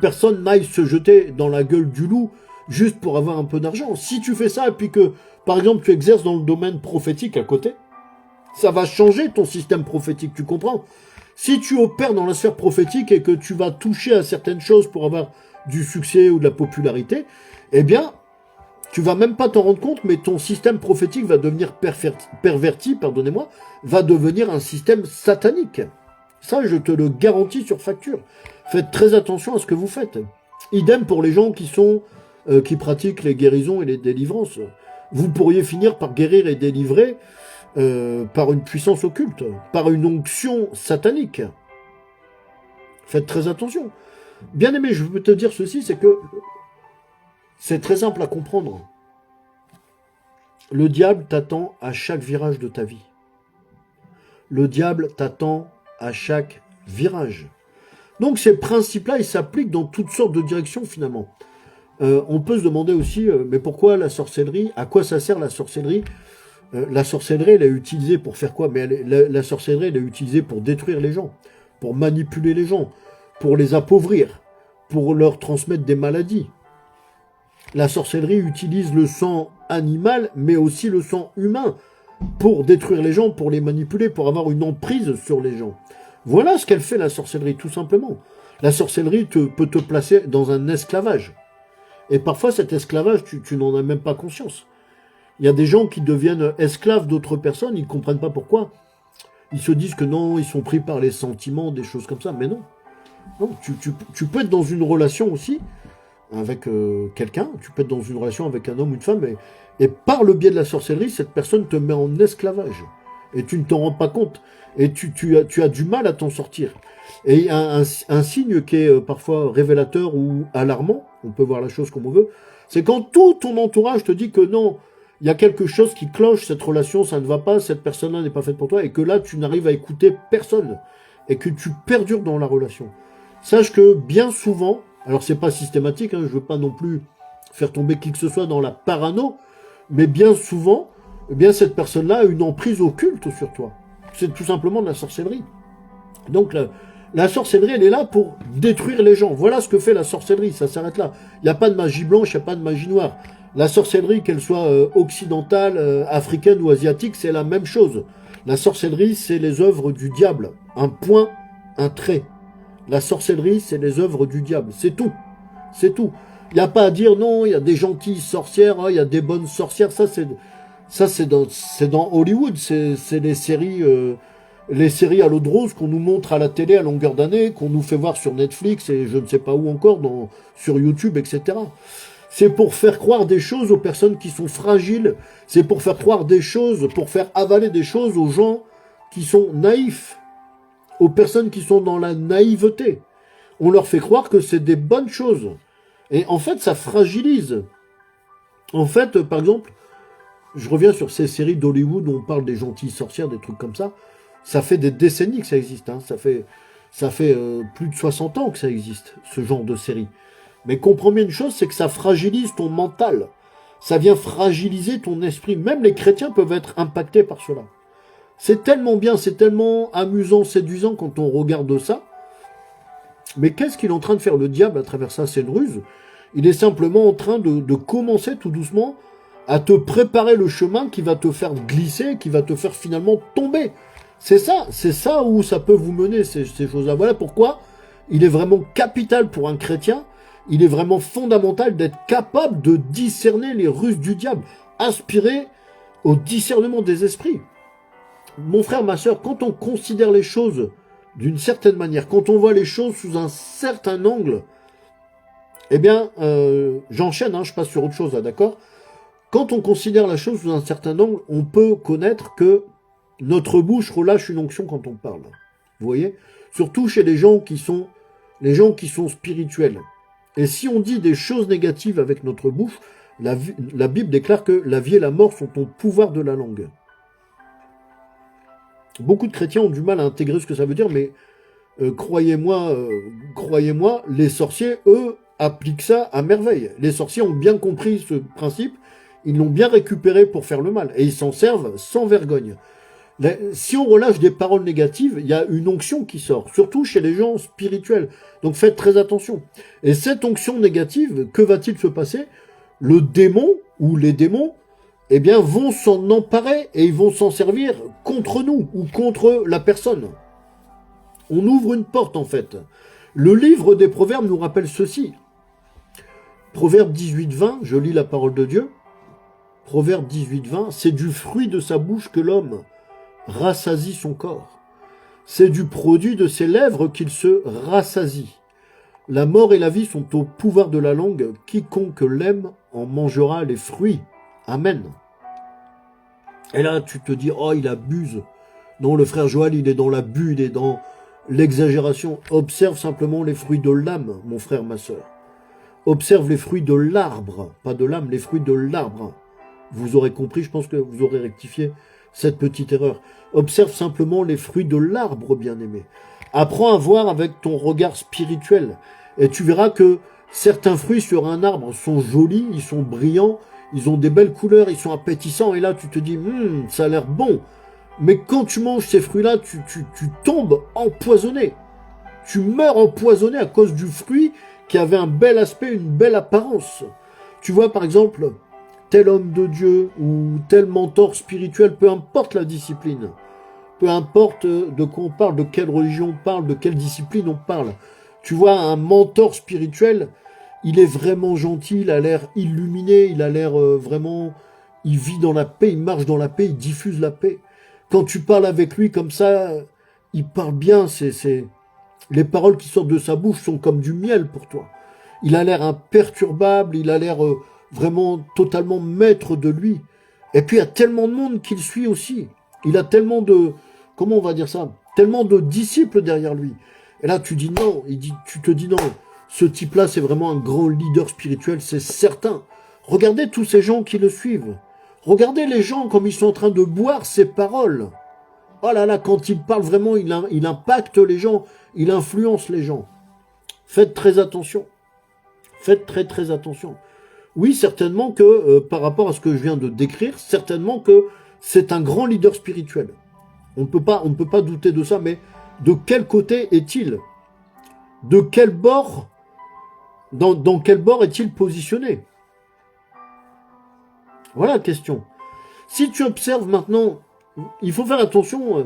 personne n'aille se jeter dans la gueule du loup juste pour avoir un peu d'argent. Si tu fais ça et puis que, par exemple, tu exerces dans le domaine prophétique à côté, ça va changer ton système prophétique, tu comprends? Si tu opères dans la sphère prophétique et que tu vas toucher à certaines choses pour avoir du succès ou de la popularité, eh bien, tu vas même pas t'en rendre compte, mais ton système prophétique va devenir perverti, pardonnez-moi, va devenir un système satanique. Ça, je te le garantis sur facture. Faites très attention à ce que vous faites. Idem pour les gens qui pratiquent les guérisons et les délivrances. Vous pourriez finir par guérir et délivrer par une puissance occulte, par une onction satanique. Faites très attention. Bien aimé, je veux te dire ceci, c'est que c'est très simple à comprendre. Le diable t'attend à chaque virage de ta vie. Le diable t'attend à chaque virage. Donc ces principes-là, ils s'appliquent dans toutes sortes de directions finalement. On peut se demander aussi, mais pourquoi la sorcellerie? À quoi ça sert la sorcellerie? La sorcellerie, elle est utilisée pour faire quoi? Mais la sorcellerie, elle est utilisée pour détruire les gens, pour manipuler les gens, pour les appauvrir, pour leur transmettre des maladies. La sorcellerie utilise le sang animal, mais aussi le sang humain, pour détruire les gens, pour les manipuler, pour avoir une emprise sur les gens. Voilà ce qu'elle fait, la sorcellerie, tout simplement. La sorcellerie peut te placer dans un esclavage. Et parfois, cet esclavage, tu n'en as même pas conscience. Il y a des gens qui deviennent esclaves d'autres personnes, ils ne comprennent pas pourquoi. Ils se disent que non, ils sont pris par les sentiments, des choses comme ça. Mais non. Non, tu peux être dans une relation aussi avec quelqu'un, tu peux être dans une relation avec un homme ou une femme, et par le biais de la sorcellerie, cette personne te met en esclavage. Et tu ne t'en rends pas compte. Et tu as du mal à t'en sortir. Et un signe qui est parfois révélateur ou alarmant, on peut voir la chose comme on veut, c'est quand tout ton entourage te dit que non, il y a quelque chose qui cloche, cette relation, ça ne va pas, cette personne-là n'est pas faite pour toi, et que là, tu n'arrives à écouter personne, et que tu perdures dans la relation. Sache que bien souvent, alors c'est pas systématique, hein, je veux pas non plus faire tomber qui que ce soit dans la parano, mais bien souvent, eh bien cette personne-là a une emprise occulte sur toi. C'est tout simplement de la sorcellerie. Donc la sorcellerie, elle est là pour détruire les gens. Voilà ce que fait la sorcellerie, ça s'arrête là. Il n'y a pas de magie blanche, il n'y a pas de magie noire. La sorcellerie, qu'elle soit occidentale, africaine ou asiatique, c'est la même chose. La sorcellerie, c'est les œuvres du diable. Un point, un trait. La sorcellerie, c'est les œuvres du diable. C'est tout. C'est tout. Il n'y a pas à dire non, il y a des gentilles sorcières, il y a des bonnes sorcières. Ça, c'est dans Hollywood. C'est les séries à l'eau de rose qu'on nous montre à la télé à longueur d'année, qu'on nous fait voir sur Netflix et je ne sais pas où encore, sur YouTube, etc. C'est pour faire croire des choses aux personnes qui sont fragiles. C'est pour faire croire des choses, pour faire avaler des choses aux gens qui sont naïfs, aux personnes qui sont dans la naïveté. On leur fait croire que c'est des bonnes choses. Et en fait, ça fragilise. En fait, par exemple, je reviens sur ces séries d'Hollywood où on parle des gentilles sorcières, des trucs comme ça. Ça fait des décennies que ça existe. Hein. Ça fait plus de 60 ans que ça existe, ce genre de série. Mais comprends bien une chose, c'est que ça fragilise ton mental. Ça vient fragiliser ton esprit. Même les chrétiens peuvent être impactés par cela. C'est tellement bien, c'est tellement amusant, séduisant quand on regarde ça. Mais qu'est-ce qu'il est en train de faire le diable à travers ça? C'est une ruse. Il est simplement en train de commencer tout doucement à te préparer le chemin qui va te faire glisser, qui va te faire finalement tomber. C'est ça où ça peut vous mener, ces choses-là. Voilà pourquoi il est vraiment capital pour un chrétien, il est vraiment fondamental d'être capable de discerner les ruses du diable, aspirer au discernement des esprits. Mon frère, ma sœur, quand on considère les choses d'une certaine manière, quand on voit les choses sous un certain angle, eh bien, j'enchaîne, hein, je passe sur autre chose, là, d'accord? Quand on considère la chose sous un certain angle, on peut connaître que notre bouche relâche une onction quand on parle. Vous voyez? Surtout chez les gens qui sont spirituels. Et si on dit des choses négatives avec notre bouche, la Bible déclare que la vie et la mort sont au pouvoir de la langue. Beaucoup de chrétiens ont du mal à intégrer ce que ça veut dire, mais croyez-moi, les sorciers, eux, appliquent ça à merveille. Les sorciers ont bien compris ce principe, ils l'ont bien récupéré pour faire le mal, et ils s'en servent sans vergogne. Si on relâche des paroles négatives, il y a une onction qui sort, surtout chez les gens spirituels. Donc faites très attention. Et cette onction négative, que va-t-il se passer? Le démon, ou les démons, eh bien, vont s'en emparer et ils vont s'en servir contre nous ou contre la personne. On ouvre une porte, en fait. Le livre des Proverbes nous rappelle ceci. Proverbe 18-20, je lis la parole de Dieu. Proverbe 18-20, c'est du fruit de sa bouche que l'homme rassasie son corps. C'est du produit de ses lèvres qu'il se rassasie. La mort et la vie sont au pouvoir de la langue. Quiconque l'aime en mangera les fruits. Amen. Et là, tu te dis, oh, il abuse. Non, le frère Joël, il est dans l'abus, il est dans l'exagération. Observe simplement les fruits de l'âme, mon frère, ma sœur. Observe les fruits de l'arbre, pas de l'âme, les fruits de l'arbre. Vous aurez compris, je pense que vous aurez rectifié cette petite erreur. Observe simplement les fruits de l'arbre, bien-aimé. Apprends à voir avec ton regard spirituel. Et tu verras que certains fruits sur un arbre sont jolis, ils sont brillants, ils ont des belles couleurs, ils sont appétissants. Et là, tu te dis, ça a l'air bon. Mais quand tu manges ces fruits-là, tu tombes empoisonné. Tu meurs empoisonné à cause du fruit qui avait un bel aspect, une belle apparence. Tu vois, par exemple, tel homme de Dieu ou tel mentor spirituel, peu importe la discipline, peu importe de quoi on parle, de quelle religion on parle, de quelle discipline on parle. Tu vois, un mentor spirituel, il est vraiment gentil, il a l'air illuminé, il a l'air vraiment... Il vit dans la paix, il marche dans la paix, il diffuse la paix. Quand tu parles avec lui comme ça, il parle bien, les paroles qui sortent de sa bouche sont comme du miel pour toi. Il a l'air imperturbable, il a l'air vraiment totalement maître de lui. Et puis il y a tellement de monde qui le suit aussi. Il a tellement de... Comment on va dire ça? Tellement de disciples derrière lui. Et là tu dis non, tu te dis non. Ce type-là c'est vraiment un grand leader spirituel, c'est certain. Regardez tous ces gens qui le suivent. Regardez les gens comme ils sont en train de boire ces paroles. Oh là là, quand il parle vraiment, il impacte les gens, il influence les gens. Faites très attention. Faites très très attention. Oui, certainement que, par rapport à ce que je viens de décrire, certainement que c'est un grand leader spirituel. On ne peut pas douter de ça, mais de quel côté est-il? De quel bord, dans quel bord est-il positionné? Voilà la question. Si tu observes maintenant, il faut faire attention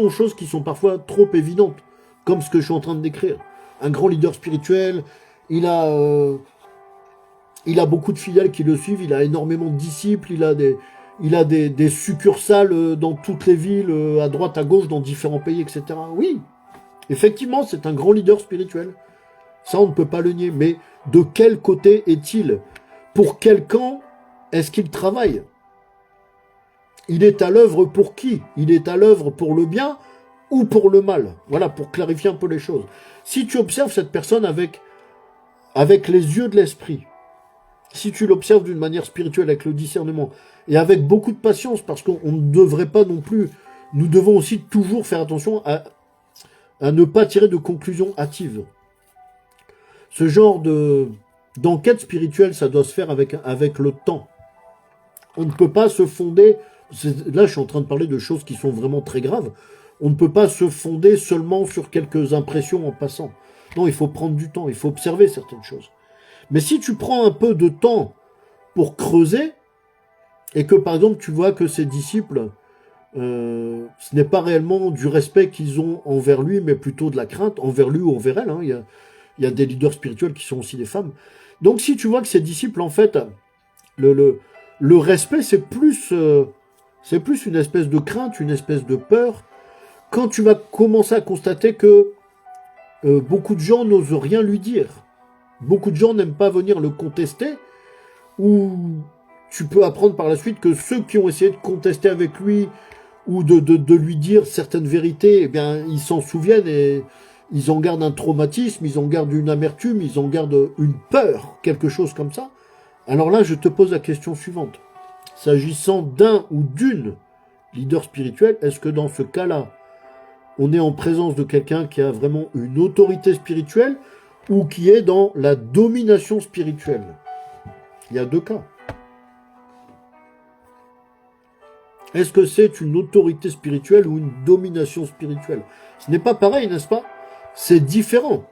aux choses qui sont parfois trop évidentes, comme ce que je suis en train de décrire. Un grand leader spirituel, il a beaucoup de fidèles qui le suivent, il a énormément de disciples, il a des succursales dans toutes les villes, à droite, à gauche, dans différents pays, etc. Oui, effectivement, c'est un grand leader spirituel. Ça, on ne peut pas le nier. Mais de quel côté est-il? Pour quel camp est-ce qu'il travaille? Il est à l'œuvre pour qui? Il est à l'œuvre pour le bien ou pour le mal? Voilà, pour clarifier un peu les choses. Si tu observes cette personne avec les yeux de l'esprit, si tu l'observes d'une manière spirituelle, avec le discernement, et avec beaucoup de patience, parce qu'on ne devrait pas non plus, nous devons aussi toujours faire attention à ne pas tirer de conclusions hâtives. Ce genre d'enquête spirituelle, ça doit se faire avec le temps. On ne peut pas se fonder, là je suis en train de parler de choses qui sont vraiment très graves, on ne peut pas se fonder seulement sur quelques impressions en passant. Non, il faut prendre du temps, il faut observer certaines choses. Mais si tu prends un peu de temps pour creuser, et que par exemple tu vois que ces disciples, ce n'est pas réellement du respect qu'ils ont envers lui, mais plutôt de la crainte, envers lui ou envers elle, hein. Il y a des leaders spirituels qui sont aussi des femmes. Donc si tu vois que ces disciples, en fait, le respect, c'est plus une espèce de crainte, une espèce de peur. Quand tu vas commencer à constater que beaucoup de gens n'osent rien lui dire, beaucoup de gens n'aiment pas venir le contester, ou tu peux apprendre par la suite que ceux qui ont essayé de contester avec lui, ou de lui dire certaines vérités, eh bien, ils s'en souviennent et ils en gardent un traumatisme, ils en gardent une amertume, ils en gardent une peur, quelque chose comme ça. Alors là, je te pose la question suivante. S'agissant d'un ou d'une leader spirituel, est-ce que dans ce cas-là, on est en présence de quelqu'un qui a vraiment une autorité spirituelle ou qui est dans la domination spirituelle? Il y a deux cas. Est-ce que c'est une autorité spirituelle ou une domination spirituelle? Ce n'est pas pareil, n'est-ce pas? C'est différent.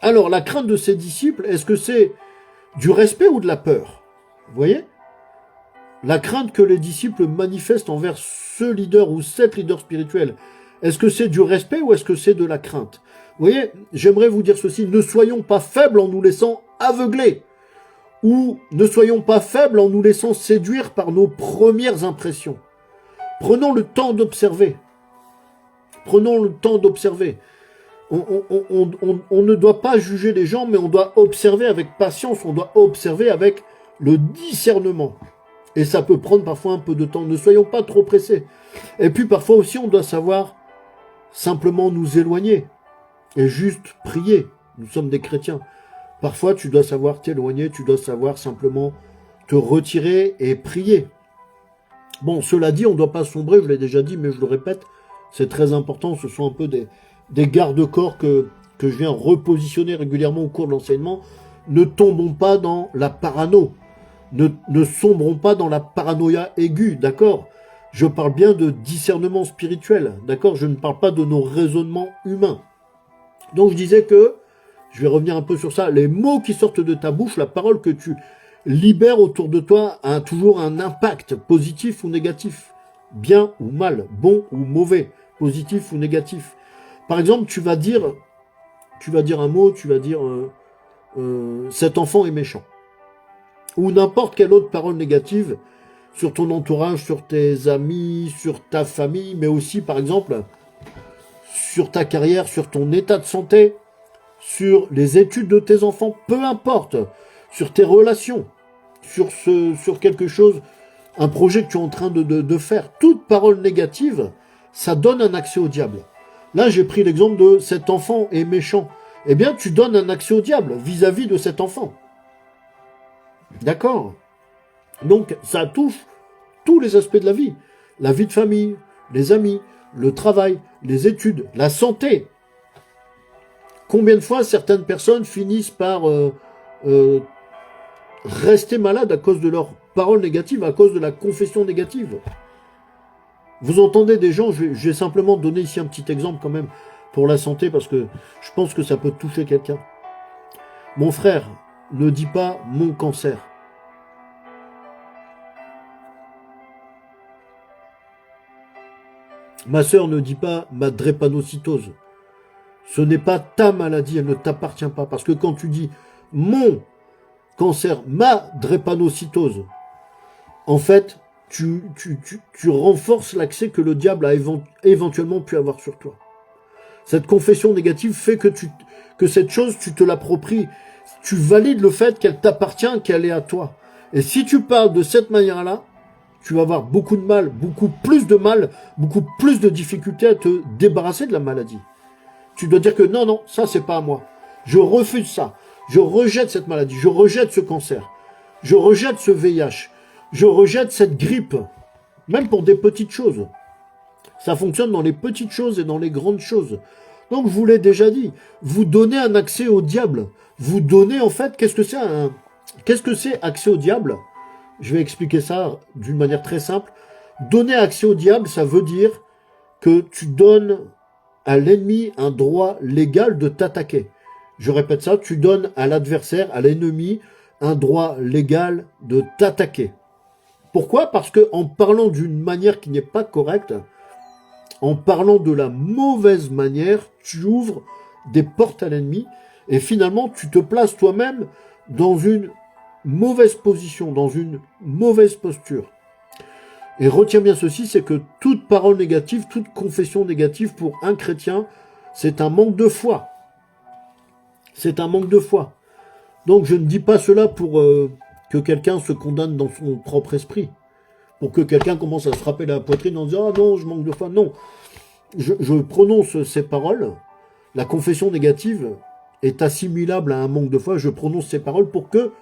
Alors, la crainte de ses disciples, est-ce que c'est du respect ou de la peur? Vous voyez? La crainte que les disciples manifestent envers ce leader ou cette leader spirituelle, est-ce que c'est du respect ou est-ce que c'est de la crainte? Vous voyez, j'aimerais vous dire ceci, ne soyons pas faibles en nous laissant aveugler, ou ne soyons pas faibles en nous laissant séduire par nos premières impressions. Prenons le temps d'observer. Prenons le temps d'observer. On ne doit pas juger les gens, mais on doit observer avec patience, on doit observer avec le discernement. Et ça peut prendre parfois un peu de temps. Ne soyons pas trop pressés. Et puis parfois aussi, on doit savoir simplement nous éloigner et juste prier. Nous sommes des chrétiens. Parfois, tu dois savoir t'éloigner, tu dois savoir simplement te retirer et prier. Bon, cela dit, on ne doit pas sombrer, je l'ai déjà dit, mais je le répète, c'est très important, ce sont un peu des garde-corps que je viens repositionner régulièrement au cours de l'enseignement. Ne tombons pas dans la parano, ne sombrons pas dans la paranoïa aiguë, d'accord? Je parle bien de discernement spirituel, d'accord? Je ne parle pas de nos raisonnements humains. Donc je disais que, je vais revenir un peu sur ça, les mots qui sortent de ta bouche, la parole que tu libères autour de toi a toujours un impact, positif ou négatif, bien ou mal, bon ou mauvais, positif ou négatif. Par exemple, tu vas dire un mot, tu vas dire cet enfant est méchant. Ou n'importe quelle autre parole négative sur ton entourage, sur tes amis, sur ta famille, mais aussi, par exemple, sur ta carrière, sur ton état de santé, sur les études de tes enfants, peu importe, sur tes relations, sur quelque chose, un projet que tu es en train de faire. Toute parole négative, ça donne un accès au diable. Là, j'ai pris l'exemple de cet enfant est méchant. Eh bien, tu donnes un accès au diable vis-à-vis de cet enfant. D'accord? Donc, ça touche tous les aspects de la vie de famille, les amis, le travail, les études, la santé. Combien de fois certaines personnes finissent par rester malades à cause de leurs paroles négatives, à cause de la confession négative. Vous entendez des gens, je vais simplement donner ici un petit exemple quand même pour la santé, parce que je pense que ça peut toucher quelqu'un. Mon frère, ne dis pas mon cancer. Ma sœur, ne dit pas ma drépanocytose. Ce n'est pas ta maladie, elle ne t'appartient pas. Parce que quand tu dis mon cancer, ma drépanocytose, en fait, tu renforces l'accès que le diable a éventuellement pu avoir sur toi. Cette confession négative fait que cette chose, tu te l'appropries. Tu valides le fait qu'elle t'appartient, qu'elle est à toi. Et si tu parles de cette manière-là, tu vas avoir beaucoup de mal, beaucoup plus de difficultés à te débarrasser de la maladie. Tu dois dire que non, ça c'est pas à moi. Je refuse ça. Je rejette cette maladie. Je rejette ce cancer. Je rejette ce VIH. Je rejette cette grippe. Même pour des petites choses. Ça fonctionne dans les petites choses et dans les grandes choses. Donc je vous l'ai déjà dit. Vous donnez un accès au diable. Vous donnez en fait, qu'est-ce que c'est accès au diable? Je vais expliquer ça d'une manière très simple. Donner accès au diable, ça veut dire que tu donnes à l'ennemi un droit légal de t'attaquer. Je répète ça, tu donnes à l'adversaire, à l'ennemi, un droit légal de t'attaquer. Pourquoi? Parce que en parlant d'une manière qui n'est pas correcte, en parlant de la mauvaise manière, tu ouvres des portes à l'ennemi et finalement tu te places toi-même dans une mauvaise position, dans une mauvaise posture. Et retiens bien ceci, c'est que toute parole négative, toute confession négative pour un chrétien, c'est un manque de foi. C'est un manque de foi. Donc je ne dis pas cela pour que quelqu'un se condamne dans son propre esprit. Pour que quelqu'un commence à se frapper la poitrine en disant « Ah non, je manque de foi ». Non. Je prononce ces paroles. La confession négative est assimilable à un manque de foi. Je prononce ces paroles pour que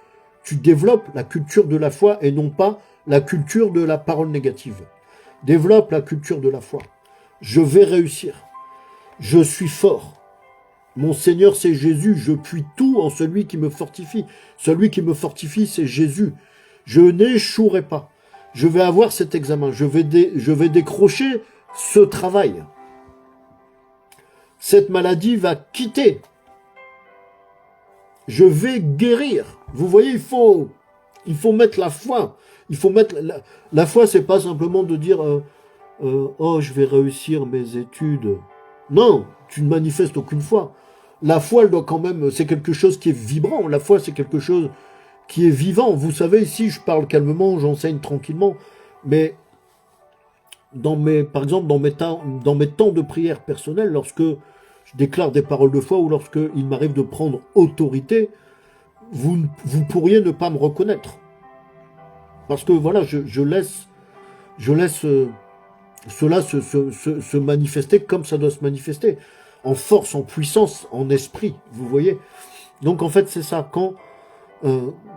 tu développes la culture de la foi et non pas la culture de la parole négative. Développe la culture de la foi. Je vais réussir. Je suis fort. Mon Seigneur, c'est Jésus. Je puis tout en celui qui me fortifie. Celui qui me fortifie, c'est Jésus. Je n'échouerai pas. Je vais avoir cet examen. Je vais décrocher ce travail. Cette maladie va quitter. Je vais guérir. Vous voyez, il faut mettre la foi. Il faut mettre la foi, c'est pas simplement de dire oh, je vais réussir mes études. Non, tu ne manifestes aucune foi. La foi, elle doit quand même, c'est quelque chose qui est vibrant. La foi, c'est quelque chose qui est vivant. Vous savez, ici, je parle calmement, j'enseigne tranquillement, mais par exemple, dans mes temps de prière personnelle, lorsque je déclare des paroles de foi ou lorsque il m'arrive de prendre autorité, vous pourriez ne pas me reconnaître. Parce que voilà, je laisse cela se manifester comme ça doit se manifester. En force, en puissance, en esprit, vous voyez. Donc en fait, c'est ça.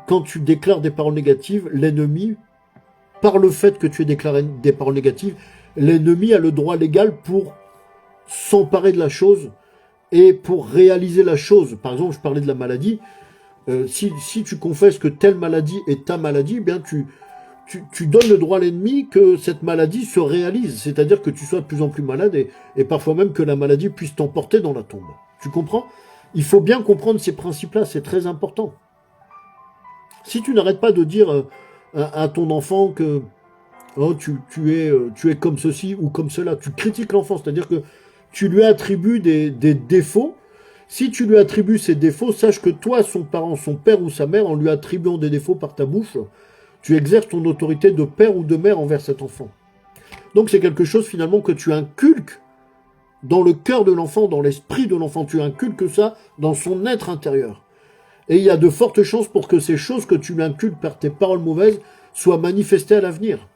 Quand tu déclares des paroles négatives, l'ennemi, par le fait que tu aies déclaré des paroles négatives, l'ennemi a le droit légal pour s'emparer de la chose et pour réaliser la chose. Par exemple, je parlais de la maladie. Si tu confesses que telle maladie est ta maladie, eh bien tu donnes le droit à l'ennemi que cette maladie se réalise. C'est-à-dire que tu sois de plus en plus malade et parfois même que la maladie puisse t'emporter dans la tombe. Tu comprends? Il faut bien comprendre ces principes-là, c'est très important. Si tu n'arrêtes pas de dire à ton enfant que oh, tu es comme ceci ou comme cela, tu critiques l'enfant, c'est-à-dire que tu lui attribues des défauts. Si tu lui attribues ces défauts, sache que toi, son parent, son père ou sa mère, en lui attribuant des défauts par ta bouche, tu exerces ton autorité de père ou de mère envers cet enfant. Donc c'est quelque chose finalement que tu inculques dans le cœur de l'enfant, dans l'esprit de l'enfant. Tu inculques ça dans son être intérieur. Et il y a de fortes chances pour que ces choses que tu lui inculques par tes paroles mauvaises soient manifestées à l'avenir.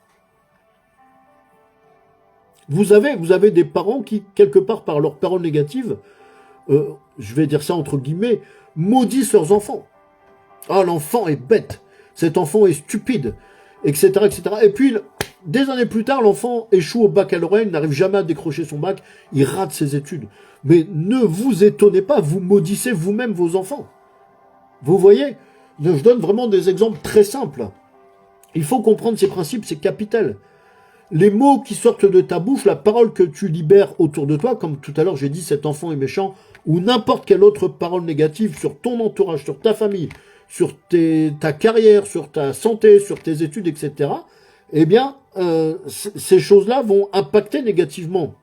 Vous avez des parents qui, quelque part par leurs paroles négatives, je vais dire ça entre guillemets, maudissent leurs enfants. Ah, l'enfant est bête. Cet enfant est stupide. etc., etc. Et puis, des années plus tard, l'enfant échoue au baccalauréat, il n'arrive jamais à décrocher son bac, il rate ses études. Mais ne vous étonnez pas, vous maudissez vous-même vos enfants. Vous voyez? Je donne vraiment des exemples très simples. Il faut comprendre ces principes, c'est capital. Les mots qui sortent de ta bouche, la parole que tu libères autour de toi, comme tout à l'heure j'ai dit cet enfant est méchant, ou n'importe quelle autre parole négative sur ton entourage, sur ta famille, sur ta carrière, sur ta santé, sur tes études, etc., eh bien, ces choses-là vont impacter négativement.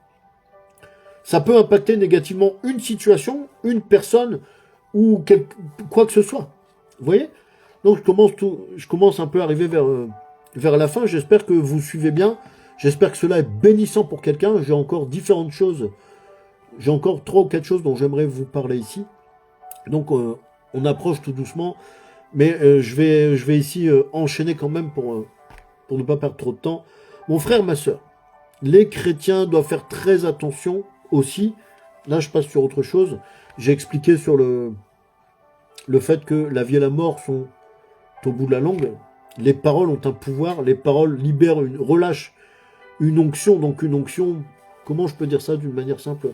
Ça peut impacter négativement une situation, une personne, ou quoi que ce soit. Vous voyez? Donc je commence un peu à arriver vers la fin. J'espère que vous suivez bien. J'espère que cela est bénissant pour quelqu'un. J'ai encore différentes choses. J'ai encore 3 ou 4 choses dont j'aimerais vous parler ici. Donc on approche tout doucement. Mais je vais ici enchaîner quand même pour ne pas perdre trop de temps. Mon frère, ma soeur, les chrétiens doivent faire très attention aussi. Là, je passe sur autre chose. J'ai expliqué sur le fait que la vie et la mort sont au bout de la langue. Les paroles ont un pouvoir. Les paroles libèrent, relâchent une onction. Donc une onction, comment je peux dire ça d'une manière simple,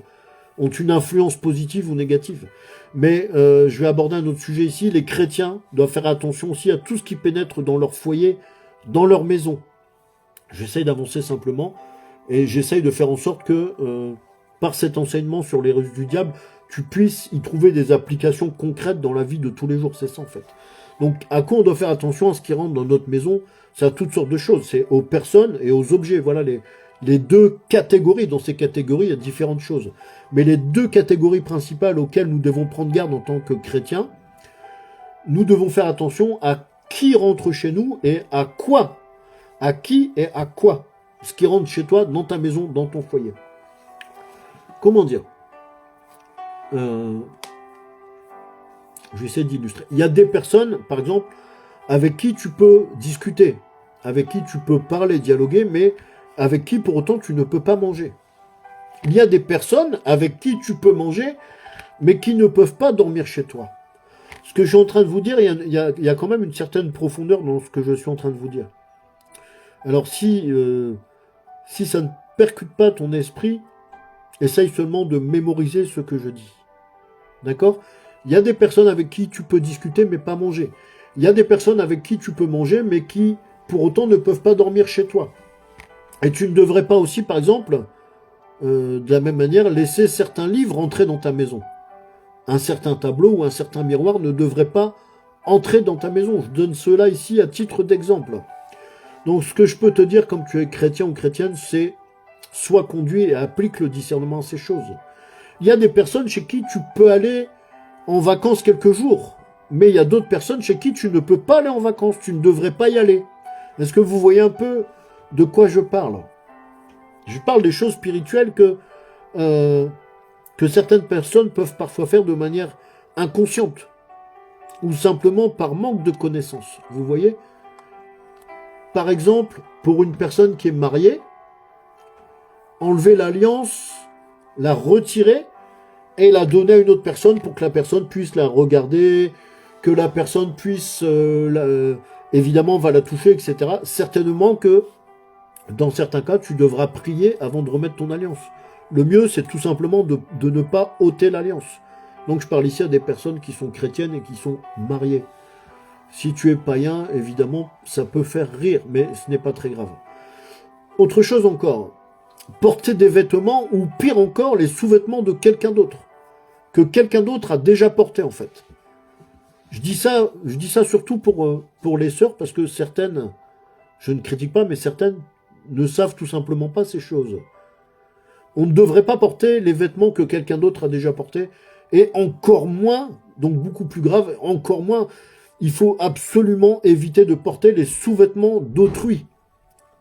ont une influence positive ou négative. Mais je vais aborder un autre sujet ici. Les chrétiens doivent faire attention aussi à tout ce qui pénètre dans leur foyer, dans leur maison. J'essaye d'avancer simplement et j'essaye de faire en sorte que par cet enseignement sur les ruses du diable, tu puisses y trouver des applications concrètes dans la vie de tous les jours. C'est ça en fait. Donc à quoi on doit faire attention à ce qui rentre dans notre maison? C'est à toutes sortes de choses. C'est aux personnes et aux objets. Voilà les 2 catégories. Dans ces catégories, il y a différentes choses. Mais les 2 catégories principales auxquelles nous devons prendre garde en tant que chrétiens, nous devons faire attention à qui rentre chez nous et à quoi. À qui et à quoi. Ce qui rentre chez toi, dans ta maison, dans ton foyer. Comment dire? J'essaie d'illustrer. Il y a des personnes, par exemple, avec qui tu peux discuter, avec qui tu peux parler, dialoguer, mais avec qui pour autant tu ne peux pas manger. Il y a des personnes avec qui tu peux manger, mais qui ne peuvent pas dormir chez toi. Ce que je suis en train de vous dire, il y a quand même une certaine profondeur dans ce que je suis en train de vous dire. Alors si ça ne percute pas ton esprit, essaye seulement de mémoriser ce que je dis. D'accord? Il y a des personnes avec qui tu peux discuter mais pas manger. Il y a des personnes avec qui tu peux manger mais qui pour autant ne peuvent pas dormir chez toi. Et tu ne devrais pas aussi, par exemple, de la même manière, laisser certains livres entrer dans ta maison. Un certain tableau ou un certain miroir ne devrait pas entrer dans ta maison. Je donne cela ici à titre d'exemple. Donc ce que je peux te dire, comme tu es chrétien ou chrétienne, c'est sois conduit et applique le discernement à ces choses. Il y a des personnes chez qui tu peux aller en vacances quelques jours, mais il y a d'autres personnes chez qui tu ne peux pas aller en vacances, tu ne devrais pas y aller. Est-ce que vous voyez un peu de quoi je parle? Je parle des choses spirituelles que certaines personnes peuvent parfois faire de manière inconsciente, ou simplement par manque de connaissances. Vous voyez? Par exemple, pour une personne qui est mariée, enlever l'alliance, la retirer et la donner à une autre personne pour que la personne puisse la regarder, que la personne puisse, évidemment, va la toucher, etc. Certainement que, dans certains cas, tu devras prier avant de remettre ton alliance. Le mieux, c'est tout simplement de ne pas ôter l'alliance. Donc je parle ici à des personnes qui sont chrétiennes et qui sont mariées. Si tu es païen, évidemment, ça peut faire rire, mais ce n'est pas très grave. Autre chose encore, porter des vêtements ou pire encore, les sous-vêtements de quelqu'un d'autre. Que quelqu'un d'autre a déjà porté en fait. Je dis ça surtout pour les sœurs parce que certaines, je ne critique pas, mais certaines ne savent tout simplement pas ces choses. On ne devrait pas porter les vêtements que quelqu'un d'autre a déjà portés et encore moins, donc beaucoup plus grave, encore moins, il faut absolument éviter de porter les sous-vêtements d'autrui.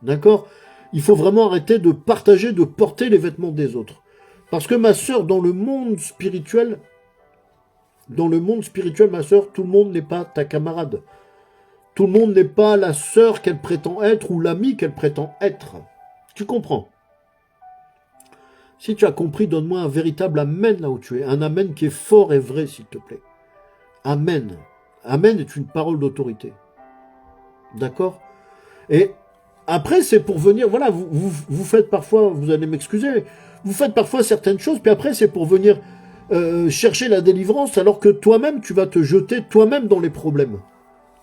D'accord ? Il faut vraiment arrêter de partager, de porter les vêtements des autres. Parce que ma sœur, dans le monde spirituel, ma sœur, tout le monde n'est pas ta camarade. Tout le monde n'est pas la sœur qu'elle prétend être ou l'ami qu'elle prétend être. Tu comprends? Si tu as compris, donne-moi un véritable amen là où tu es. Un amen qui est fort et vrai, s'il te plaît. Amen. Amen est une parole d'autorité. D'accord? Et après, c'est pour venir, voilà, vous faites parfois, vous allez m'excuser, vous faites parfois certaines choses, puis après, c'est pour venir chercher la délivrance, alors que toi-même, tu vas te jeter toi-même dans les problèmes.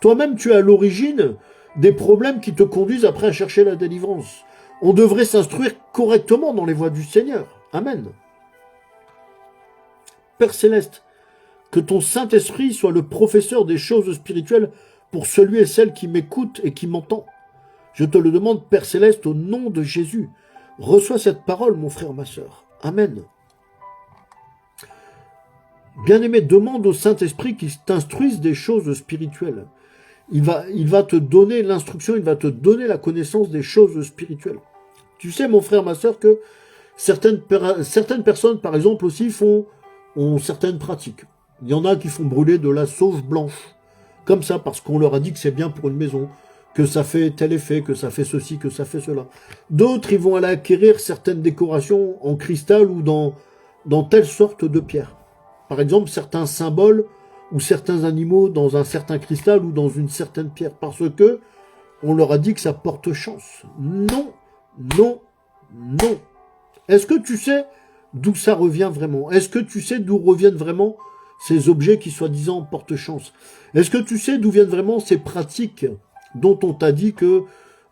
Toi-même, tu es à l'origine des problèmes qui te conduisent après à chercher la délivrance. On devrait s'instruire correctement dans les voies du Seigneur. Amen. Père Céleste, que ton Saint-Esprit soit le professeur des choses spirituelles pour celui et celle qui m'écoute et qui m'entend. Je te le demande, Père Céleste, au nom de Jésus. Reçois cette parole, mon frère, ma sœur. Amen. Bien-aimé, demande au Saint-Esprit qu'il t'instruise des choses spirituelles. Il va te donner l'instruction, il va te donner la connaissance des choses spirituelles. Tu sais, mon frère, ma sœur, que certaines personnes, par exemple, aussi ont certaines pratiques. Il y en a qui font brûler de la sauge blanche, comme ça, parce qu'on leur a dit que c'est bien pour une maison, que ça fait tel effet, que ça fait ceci, que ça fait cela. D'autres, ils vont aller acquérir certaines décorations en cristal ou dans telle sorte de pierre. Par exemple, certains symboles ou certains animaux dans un certain cristal ou dans une certaine pierre, parce que on leur a dit que ça porte chance. Non, non, non. Est-ce que tu sais d'où ça revient vraiment? Est-ce que tu sais d'où reviennent vraiment ces objets qui soi-disant portent chance? Est-ce que tu sais d'où viennent vraiment ces pratiques dont on t'a dit que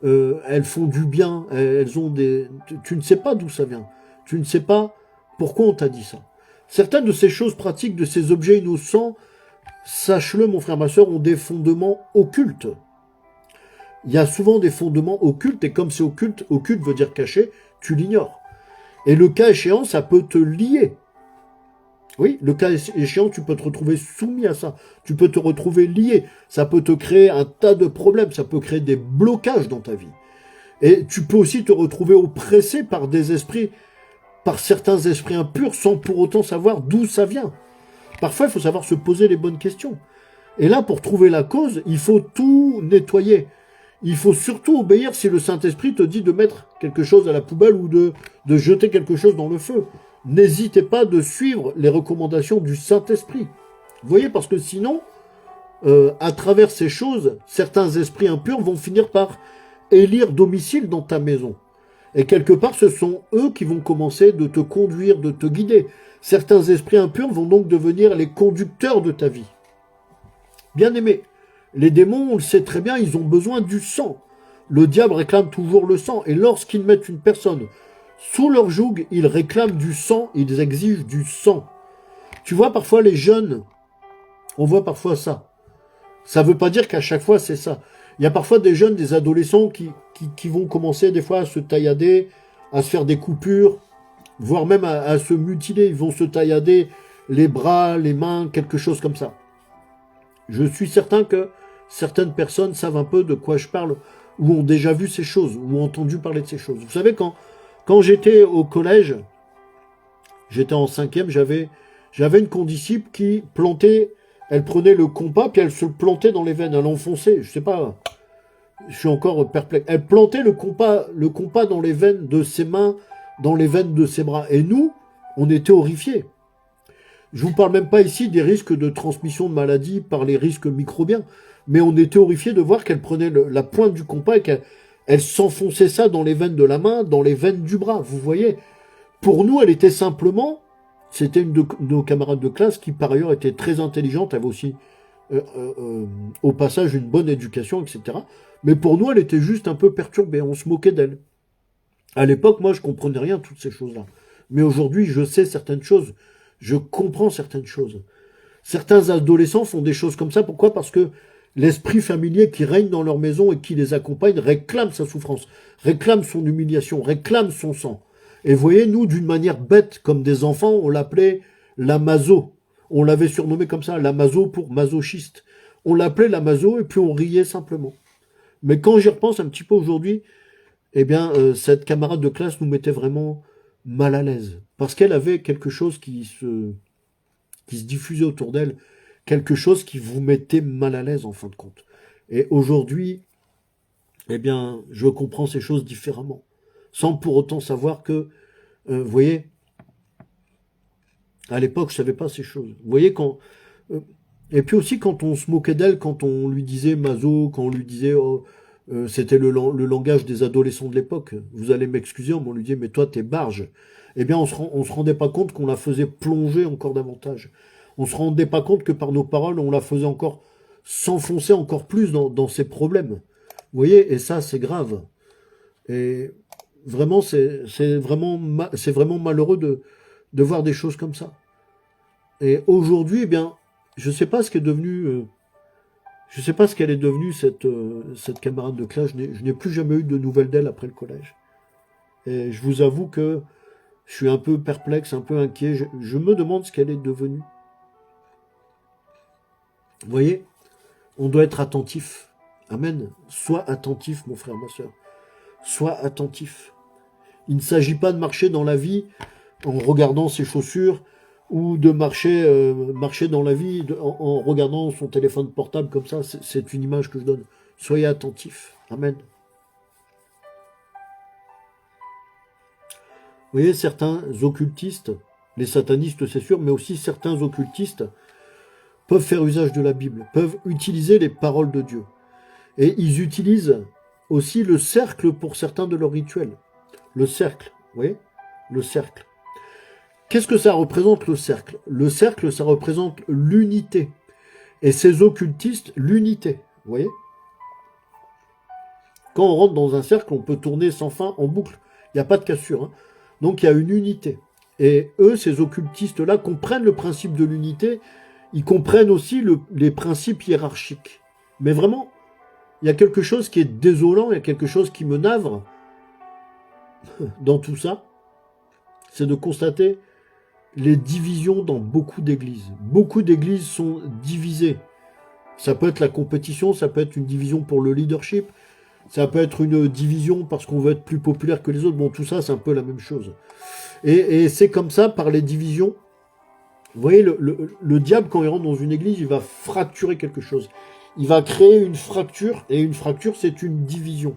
elles font du bien, elles ont des... Tu ne sais pas d'où ça vient. Tu ne sais pas pourquoi on t'a dit ça. Certaines de ces choses pratiques, de ces objets innocents, sache-le, mon frère, ma soeur, ont des fondements occultes. Il y a souvent des fondements occultes, et comme c'est occulte, occulte veut dire caché, tu l'ignores. Et le cas échéant, ça peut te lier. Oui, le cas échéant, tu peux te retrouver soumis à ça. Tu peux te retrouver lié. Ça peut te créer un tas de problèmes. Ça peut créer des blocages dans ta vie. Et tu peux aussi te retrouver oppressé par des esprits, par certains esprits impurs, sans pour autant savoir d'où ça vient. Parfois, il faut savoir se poser les bonnes questions. Et là, pour trouver la cause, il faut tout nettoyer. Il faut surtout obéir si le Saint-Esprit te dit de mettre quelque chose à la poubelle ou de jeter quelque chose dans le feu. N'hésitez pas de suivre les recommandations du Saint-Esprit. Vous voyez, parce que sinon, à travers ces choses, certains esprits impurs vont finir par élire domicile dans ta maison. Et quelque part, ce sont eux qui vont commencer de te conduire, de te guider. Certains esprits impurs vont donc devenir les conducteurs de ta vie. Bien-aimé, les démons, on le sait très bien, ils ont besoin du sang. Le diable réclame toujours le sang. Et lorsqu'ils mettent une personne sous leur joug, ils réclament du sang, ils exigent du sang. Tu vois, parfois les jeunes, on voit parfois ça. Ça ne veut pas dire qu'à chaque fois c'est ça. Il y a parfois des jeunes, des adolescents qui vont commencer des fois à se taillader, à se faire des coupures, voire même à se mutiler. Ils vont se taillader les bras, les mains, quelque chose comme ça. Je suis certain que certaines personnes savent un peu de quoi je parle, ou ont déjà vu ces choses, ou ont entendu parler de ces choses. Vous savez, quand j'étais au collège, j'étais en 5e, j'avais une condisciple qui plantait, elle prenait le compas, puis elle se le plantait dans les veines, elle enfonçait, je sais pas, je suis encore perplexe. Elle plantait le compas dans les veines de ses mains, dans les veines de ses bras. Et nous, on était horrifiés. Je vous parle même pas ici des risques de transmission de maladies par les risques microbiens, mais on était horrifiés de voir qu'elle prenait la pointe du compas et qu'elle s'enfonçait ça dans les veines de la main, dans les veines du bras. Vous voyez, pour nous, elle était simplement, c'était une de nos camarades de classe qui par ailleurs était très intelligente, avait aussi au passage une bonne éducation, etc. Mais pour nous, elle était juste un peu perturbée, on se moquait d'elle. À l'époque, moi, je comprenais rien de toutes ces choses-là. Mais aujourd'hui, je sais certaines choses. Je comprends certaines choses. Certains adolescents font des choses comme ça. Pourquoi? Parce que l'esprit familier qui règne dans leur maison et qui les accompagne réclame sa souffrance, réclame son humiliation, réclame son sang. Et voyez, nous, d'une manière bête, comme des enfants, on l'appelait la maso. On l'avait surnommé comme ça, la maso pour masochiste. On l'appelait la maso et puis on riait simplement. Mais quand j'y repense un petit peu aujourd'hui, eh bien, cette camarade de classe nous mettait vraiment mal à l'aise. Parce qu'elle avait quelque chose qui se diffusait autour d'elle, quelque chose qui vous mettait mal à l'aise en fin de compte. Et aujourd'hui, eh bien, je comprends ces choses différemment. Sans pour autant savoir que, vous voyez, à l'époque, je savais pas ces choses. Vous voyez, et puis aussi quand on se moquait d'elle, quand on lui disait maso, quand on lui disait C'était le langage des adolescents de l'époque. Vous allez m'excuser, on lui dit, mais toi, t'es barge. Eh bien, on se rendait pas compte qu'on la faisait plonger encore davantage. On se rendait pas compte que par nos paroles, on la faisait encore s'enfoncer encore plus dans ses problèmes. Vous voyez, et ça, c'est grave. Et vraiment, c'est vraiment malheureux de voir des choses comme ça. Et aujourd'hui, eh bien, je sais pas ce qu'est devenu, je sais pas ce qu'elle est devenue, cette camarade de classe. Je n'ai plus jamais eu de nouvelles d'elle après le collège. Et je vous avoue que je suis un peu perplexe, un peu inquiet. Je me demande ce qu'elle est devenue. Vous voyez, on doit être attentif. Amen. Sois attentif, mon frère, ma soeur. Sois attentif. Il ne s'agit pas de marcher dans la vie en regardant ses chaussures ou de marcher dans la vie en regardant son téléphone portable comme ça. C'est une image que je donne. Soyez attentifs. Amen. Vous voyez, certains occultistes, les satanistes c'est sûr, mais aussi certains occultistes peuvent faire usage de la Bible, peuvent utiliser les paroles de Dieu. Et ils utilisent aussi le cercle pour certains de leurs rituels. Le cercle, vous voyez, le cercle. Qu'est-ce que ça représente, le cercle? Le cercle, ça représente l'unité. Et ces occultistes, l'unité, vous voyez. Quand on rentre dans un cercle, on peut tourner sans fin en boucle. Il n'y a pas de cassure. Donc il y a une unité. Et eux, ces occultistes-là, comprennent le principe de l'unité. Ils comprennent aussi les principes hiérarchiques. Mais vraiment, il y a quelque chose qui est désolant, il y a quelque chose qui me navre dans tout ça. C'est de constater les divisions dans beaucoup d'églises. Beaucoup d'églises sont divisées. Ça peut être la compétition, ça peut être une division pour le leadership, ça peut être une division parce qu'on veut être plus populaire que les autres. Bon, tout ça, c'est un peu la même chose. Et c'est comme ça, par les divisions. Vous voyez, le diable, quand il rentre dans une église, il va fracturer quelque chose. Il va créer une fracture, et une fracture, c'est une division.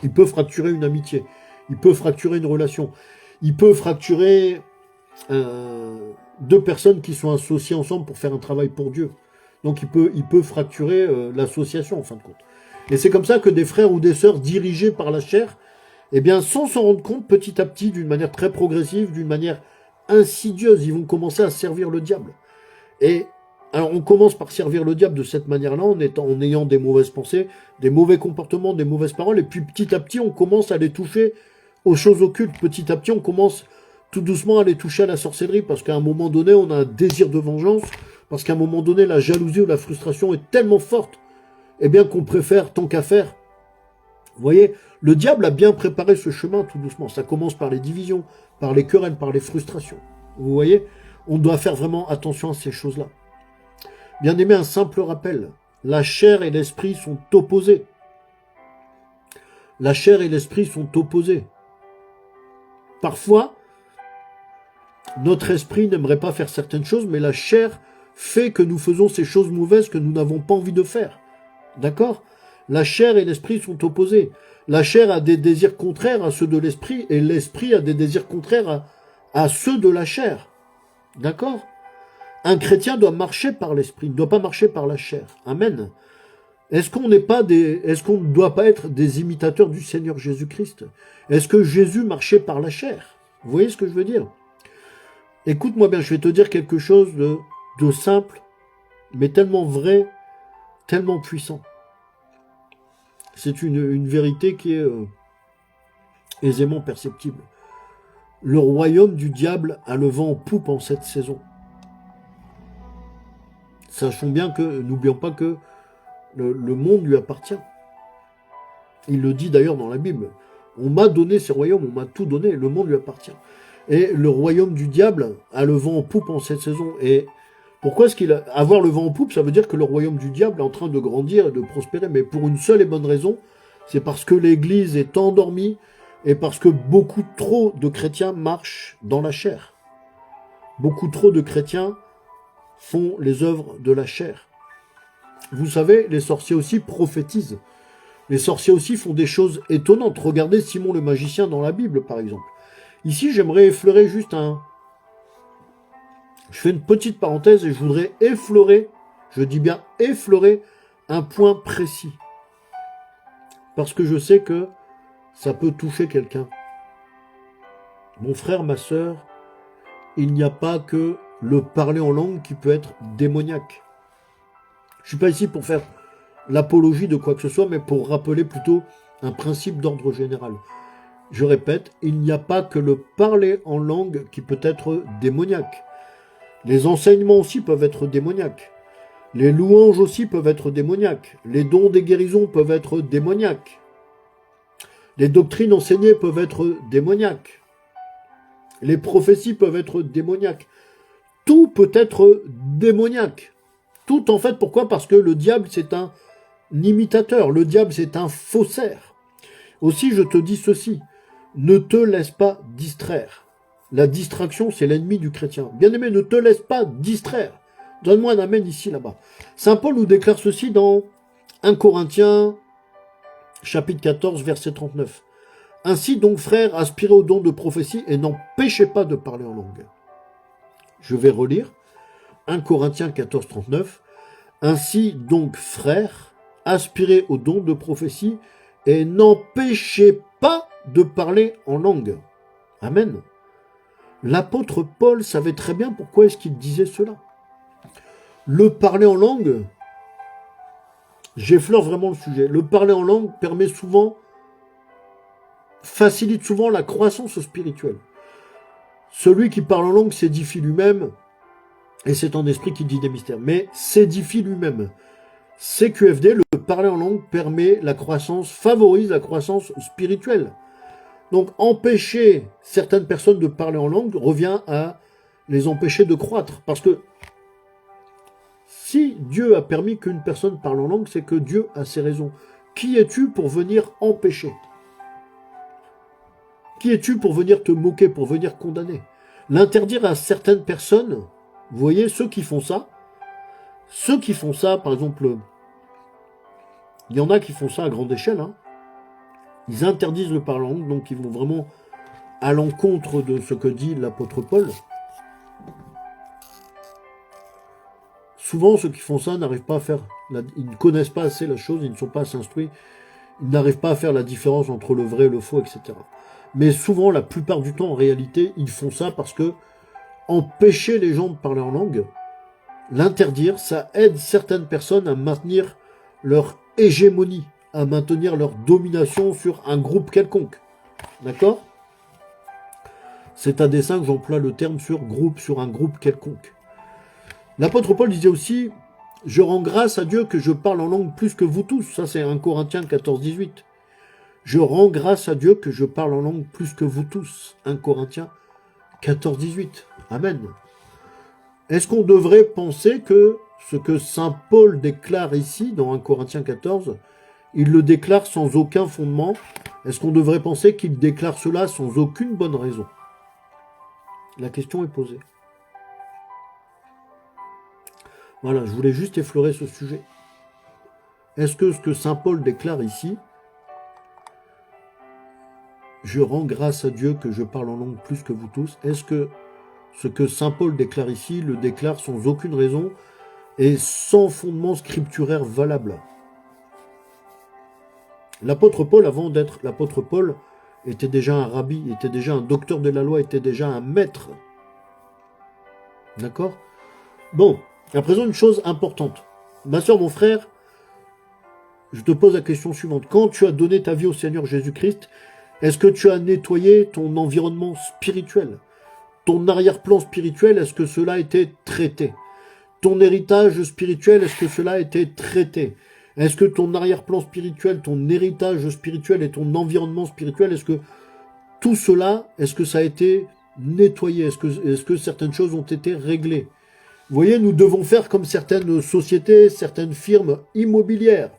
Il peut fracturer une amitié. Il peut fracturer une relation. Il peut fracturer deux personnes qui sont associées ensemble pour faire un travail pour Dieu. Donc il peut fracturer l'association, en fin de compte. Et c'est comme ça que des frères ou des sœurs dirigés par la chair, eh bien, sans s'en rendre compte, petit à petit, d'une manière très progressive, d'une manière insidieuse, ils vont commencer à servir le diable. Et alors on commence par servir le diable de cette manière-là, en ayant des mauvaises pensées, des mauvais comportements, des mauvaises paroles, et puis petit à petit, on commence à les toucher aux choses occultes. Petit à petit, on commence tout doucement à les toucher à la sorcellerie, parce qu'à un moment donné, on a un désir de vengeance, parce qu'à un moment donné, la jalousie ou la frustration est tellement forte, eh bien qu'on préfère, tant qu'à faire. Vous voyez, le diable a bien préparé ce chemin tout doucement. Ça commence par les divisions, par les querelles, par les frustrations. Vous voyez, on doit faire vraiment attention à ces choses-là. Bien aimé, un simple rappel. La chair et l'esprit sont opposés. La chair et l'esprit sont opposés. Parfois, notre esprit n'aimerait pas faire certaines choses, mais la chair fait que nous faisons ces choses mauvaises que nous n'avons pas envie de faire. D'accord ? La chair et l'esprit sont opposés. La chair a des désirs contraires à ceux de l'esprit, et l'esprit a des désirs contraires à ceux de la chair. D'accord ? Un chrétien doit marcher par l'esprit, ne doit pas marcher par la chair. Amen. Est-ce qu'on ne doit pas être des imitateurs du Seigneur Jésus-Christ? Est-ce que Jésus marchait par la chair? Vous voyez ce que je veux dire? Écoute-moi bien, je vais te dire quelque chose de simple, mais tellement vrai, tellement puissant. C'est une vérité qui est aisément perceptible. Le royaume du diable a le vent en poupe en cette saison. Sachons bien que, n'oublions pas que le monde lui appartient. Il le dit d'ailleurs dans la Bible. On m'a donné ces royaumes, on m'a tout donné, le monde lui appartient. Et le royaume du diable a le vent en poupe en cette saison. Et pourquoi est-ce qu'il a... Avoir le vent en poupe, ça veut dire que le royaume du diable est en train de grandir et de prospérer. Mais pour une seule et bonne raison, c'est parce que l'Église est endormie et parce que beaucoup trop de chrétiens marchent dans la chair. Beaucoup trop de chrétiens font les œuvres de la chair. Vous savez, les sorciers aussi prophétisent. Les sorciers aussi font des choses étonnantes. Regardez Simon le magicien dans la Bible, par exemple. Ici, j'aimerais effleurer juste un... Je fais une petite parenthèse et je voudrais effleurer, je dis bien effleurer, un point précis. parce que je sais que ça peut toucher quelqu'un. Mon frère, ma sœur, il n'y a pas que le parler en langue qui peut être démoniaque. Je ne suis pas ici pour faire l'apologie de quoi que ce soit, mais pour rappeler plutôt un principe d'ordre général. Je répète, il n'y a pas que le parler en langue qui peut être démoniaque. Les enseignements aussi peuvent être démoniaques. Les louanges aussi peuvent être démoniaques. Les dons des guérisons peuvent être démoniaques. Les doctrines enseignées peuvent être démoniaques. Les prophéties peuvent être démoniaques. Tout peut être démoniaque. Tout en fait, pourquoi? Parce que le diable c'est un imitateur, le diable c'est un faussaire. Aussi je te dis ceci, ne te laisse pas distraire. La distraction c'est l'ennemi du chrétien. Bien-aimé, ne te laisse pas distraire. Donne-moi un amen ici, là-bas. Saint Paul nous déclare ceci dans 1 Corinthiens, chapitre 14, verset 39. Ainsi donc, frères, aspirez au don de prophétie et n'empêchez pas de parler en langue. Je vais relire. 1 Corinthiens 14, 39. Ainsi donc, frères, aspirez au don de prophétie et n'empêchez pas de parler en langue. Amen. L'apôtre Paul savait très bien pourquoi est-ce qu'il disait cela. Le parler en langue, j'effleure vraiment le sujet, le parler en langue permet souvent, facilite souvent la croissance spirituelle. Celui qui parle en langue s'édifie lui-même, et c'est en esprit qui dit des mystères, mais s'édifie lui-même. CQFD, le parler en langue permet la croissance, favorise la croissance spirituelle. Donc empêcher certaines personnes de parler en langue revient à les empêcher de croître, parce que si Dieu a permis qu'une personne parle en langue, c'est que Dieu a ses raisons. Qui es-tu pour venir empêcher? Qui es-tu pour venir te moquer, pour venir condamner? L'interdire à certaines personnes, vous voyez, ceux qui font ça, par exemple, il y en a qui font ça à grande échelle, hein. Ils interdisent le parler en langue, donc ils vont vraiment à l'encontre de ce que dit l'apôtre Paul. Souvent, ceux qui font ça n'arrivent pas à faire... Ils ne connaissent pas assez la chose, ils ne sont pas assez instruits, ils n'arrivent pas à faire la différence entre le vrai et le faux, etc. Mais souvent, la plupart du temps, en réalité, ils font ça parce que empêcher les gens de parler en langue, l'interdire, ça aide certaines personnes à maintenir leur hégémonie, à maintenir leur domination sur un groupe quelconque. D'accord? C'est à dessein que j'emploie le terme sur un groupe quelconque. L'apôtre Paul disait aussi, « Je rends grâce à Dieu que je parle en langue plus que vous tous. » Ça, c'est 1 Corinthiens 14, 18. « Je rends grâce à Dieu que je parle en langue plus que vous tous. » 1 Corinthiens 14, 18. Amen. Est-ce qu'on devrait penser que ce que saint Paul déclare ici, dans 1 Corinthiens 14, il le déclare sans aucun fondement? Est-ce qu'on devrait penser qu'il déclare cela sans aucune bonne raison? La question est posée. Voilà, je voulais juste effleurer ce sujet. Est-ce que ce que saint Paul déclare ici, je rends grâce à Dieu que je parle en langue plus que vous tous, est-ce que ce que saint Paul déclare ici le déclare sans aucune raison et sans fondement scripturaire valable? L'apôtre Paul, avant d'être l'apôtre Paul, était déjà un rabbi, était déjà un docteur de la loi, était déjà un maître. D'accord? Bon. À présent, une chose importante. Ma soeur, mon frère, je te pose la question suivante. Quand tu as donné ta vie au Seigneur Jésus-Christ, est-ce que tu as nettoyé ton environnement spirituel? Ton arrière-plan spirituel, est-ce que cela a été traité? Ton héritage spirituel, est-ce que cela a été traité? Est-ce que ton arrière-plan spirituel, ton héritage spirituel et ton environnement spirituel, est-ce que tout cela, est-ce que ça a été nettoyé? Est-ce que certaines choses ont été réglées? Vous voyez, nous devons faire comme certaines sociétés, certaines firmes immobilières.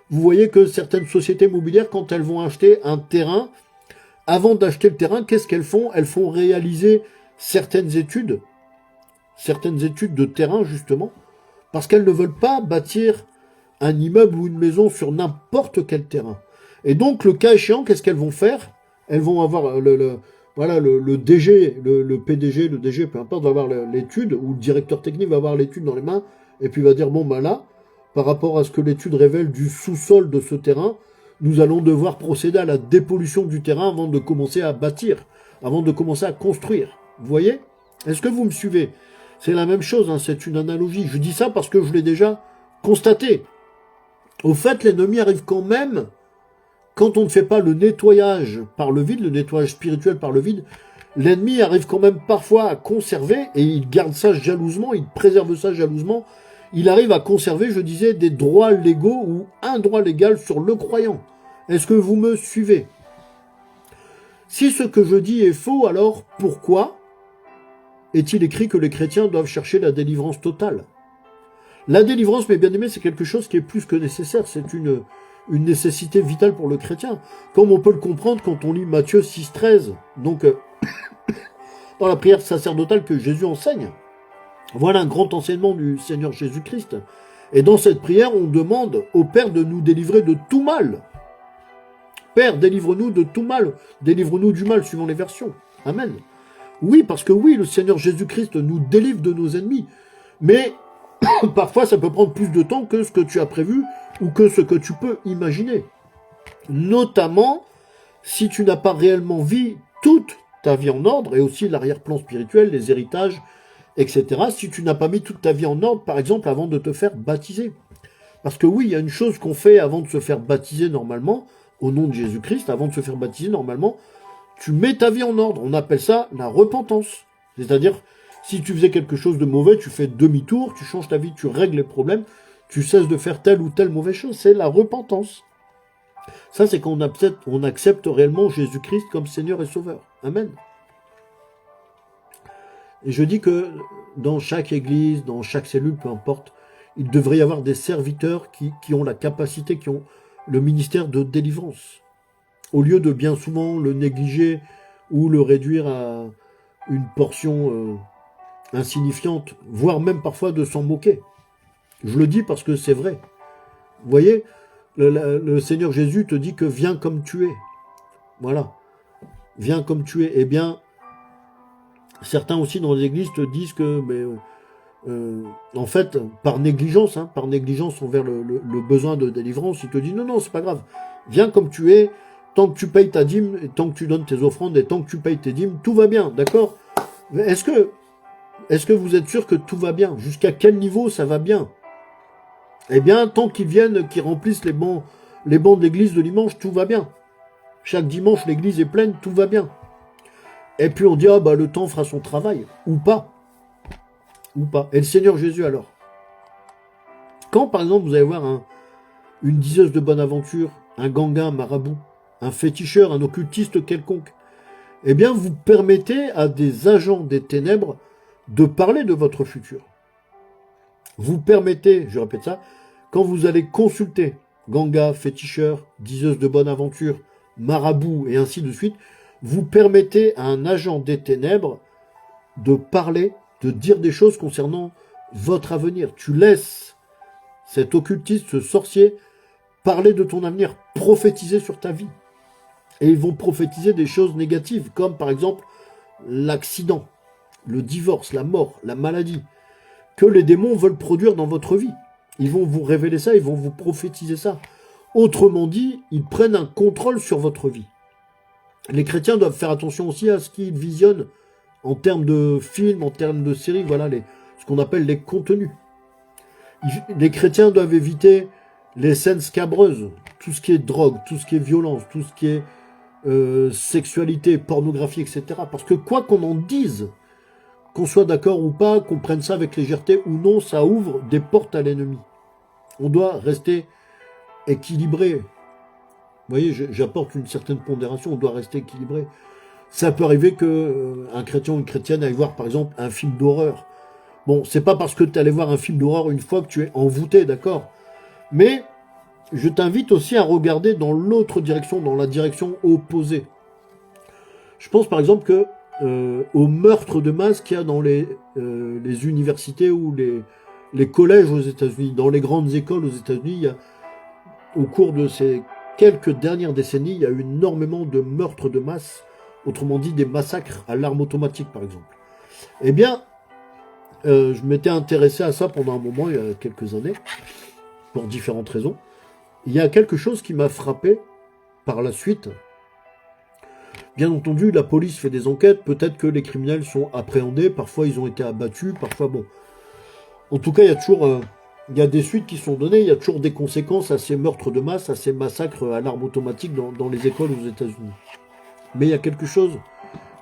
Vous voyez que certaines sociétés immobilières, quand elles vont acheter un terrain, avant d'acheter le terrain, qu'est-ce qu'elles font? Elles font réaliser certaines études de terrain, justement, parce qu'elles ne veulent pas bâtir un immeuble ou une maison sur n'importe quel terrain. Et donc, le cas échéant, qu'est-ce qu'elles vont faire? Elles vont avoir le DG, le PDG, le DG, peu importe, va avoir l'étude, ou le directeur technique va avoir l'étude dans les mains, et puis va dire, bon, ben là, par rapport à ce que l'étude révèle du sous-sol de ce terrain, nous allons devoir procéder à la dépollution du terrain avant de commencer à bâtir, avant de commencer à construire. Vous voyez? Est-ce que vous me suivez? C'est la même chose, hein, c'est une analogie. Je dis ça parce que je l'ai déjà constaté. Au fait, l'ennemi arrive quand même, quand on ne fait pas le nettoyage par le vide, le nettoyage spirituel par le vide, l'ennemi arrive quand même parfois à conserver, et il garde ça jalousement, il préserve ça jalousement, il arrive à conserver, je disais, des droits légaux ou un droit légal sur le croyant. Est-ce que vous me suivez? Si ce que je dis est faux, alors pourquoi est-il écrit que les chrétiens doivent chercher la délivrance totale? La délivrance, mes bien-aimés, c'est quelque chose qui est plus que nécessaire, c'est une nécessité vitale pour le chrétien, comme on peut le comprendre quand on lit Matthieu 6,13, donc dans la prière sacerdotale que Jésus enseigne. Voilà un grand enseignement du Seigneur Jésus-Christ. Et dans cette prière, on demande au Père de nous délivrer de tout mal. Père, délivre-nous de tout mal, délivre-nous du mal, suivant les versions. Amen. Oui, parce que oui, le Seigneur Jésus-Christ nous délivre de nos ennemis, mais parfois ça peut prendre plus de temps que ce que tu as prévu ou que ce que tu peux imaginer. Notamment, si tu n'as pas réellement vu toute ta vie en ordre, et aussi l'arrière-plan spirituel, les héritages, etc. Si tu n'as pas mis toute ta vie en ordre, par exemple, avant de te faire baptiser. Parce que oui, il y a une chose qu'on fait avant de se faire baptiser normalement, au nom de Jésus-Christ, avant de se faire baptiser normalement, tu mets ta vie en ordre. On appelle ça la repentance. C'est-à-dire, si tu faisais quelque chose de mauvais, tu fais demi-tour, tu changes ta vie, tu règles les problèmes, tu cesses de faire telle ou telle mauvaise chose. C'est la repentance. Ça, c'est quand on accepte réellement Jésus-Christ comme Seigneur et Sauveur. Amen. Et je dis que dans chaque église, dans chaque cellule, peu importe, il devrait y avoir des serviteurs qui ont la capacité, qui ont le ministère de délivrance. Au lieu de bien souvent le négliger ou le réduire à une portion insignifiante, voire même parfois de s'en moquer. Je le dis parce que c'est vrai. Vous voyez, le Seigneur Jésus te dit que viens comme tu es. Voilà. Viens comme tu es. Eh bien, certains aussi dans les églises te disent que, en fait, par négligence envers le besoin de délivrance, ils te disent non, c'est pas grave. Viens comme tu es, tant que tu payes ta dîme, et tant que tu donnes tes offrandes, et tant que tu payes tes dîmes, tout va bien, d'accord? Est-ce que vous êtes sûr que tout va bien? Jusqu'à quel niveau ça va bien? Eh bien, tant qu'ils viennent, qu'ils remplissent les bancs de l'église de dimanche, tout va bien. Chaque dimanche, l'église est pleine, tout va bien. Et puis on dit, le temps fera son travail. Ou pas. Ou pas. Et le Seigneur Jésus alors? Quand, par exemple, vous allez voir une diseuse de bonne aventure, un ganga, un marabout, un féticheur, un occultiste quelconque, eh bien, vous permettez à des agents des ténèbres de parler de votre futur. Vous permettez, je répète ça, quand vous allez consulter ganga, féticheur, diseuse de bonne aventure, marabout et ainsi de suite, vous permettez à un agent des ténèbres de parler, de dire des choses concernant votre avenir. Tu laisses cet occultiste, ce sorcier, parler de ton avenir, prophétiser sur ta vie. Et ils vont prophétiser des choses négatives, comme par exemple l'accident, le divorce, la mort, la maladie, que les démons veulent produire dans votre vie. Ils vont vous révéler ça, ils vont vous prophétiser ça. Autrement dit, ils prennent un contrôle sur votre vie. Les chrétiens doivent faire attention aussi à ce qu'ils visionnent en termes de films, en termes de séries, voilà ce qu'on appelle les contenus. Les chrétiens doivent éviter les scènes scabreuses, tout ce qui est drogue, tout ce qui est violence, tout ce qui est sexualité, pornographie, etc. Parce que quoi qu'on en dise, qu'on soit d'accord ou pas, qu'on prenne ça avec légèreté ou non, ça ouvre des portes à l'ennemi. On doit rester équilibré. Vous voyez, j'apporte une certaine pondération, on doit rester équilibré. Ça peut arriver qu'un chrétien ou une chrétienne aille voir, par exemple, un film d'horreur. Bon, c'est pas parce que tu es allé voir un film d'horreur une fois que tu es envoûté, d'accord? Mais je t'invite aussi à regarder dans l'autre direction, dans la direction opposée. Je pense par exemple que au meurtre de masse qu'il y a dans les universités ou les collèges aux États-Unis, dans les grandes écoles aux États-Unis, au cours de ces quelques dernières décennies, il y a eu énormément de meurtres de masse, autrement dit des massacres à l'arme automatique par exemple. Eh bien, je m'étais intéressé à ça pendant un moment, il y a quelques années, pour différentes raisons. Il y a quelque chose qui m'a frappé, par la suite, bien entendu, la police fait des enquêtes, peut-être que les criminels sont appréhendés, parfois ils ont été abattus, parfois bon. En tout cas, il y a des suites qui sont données, il y a toujours des conséquences à ces meurtres de masse, à ces massacres à l'arme automatique dans les écoles aux États-Unis. Mais il y a quelque chose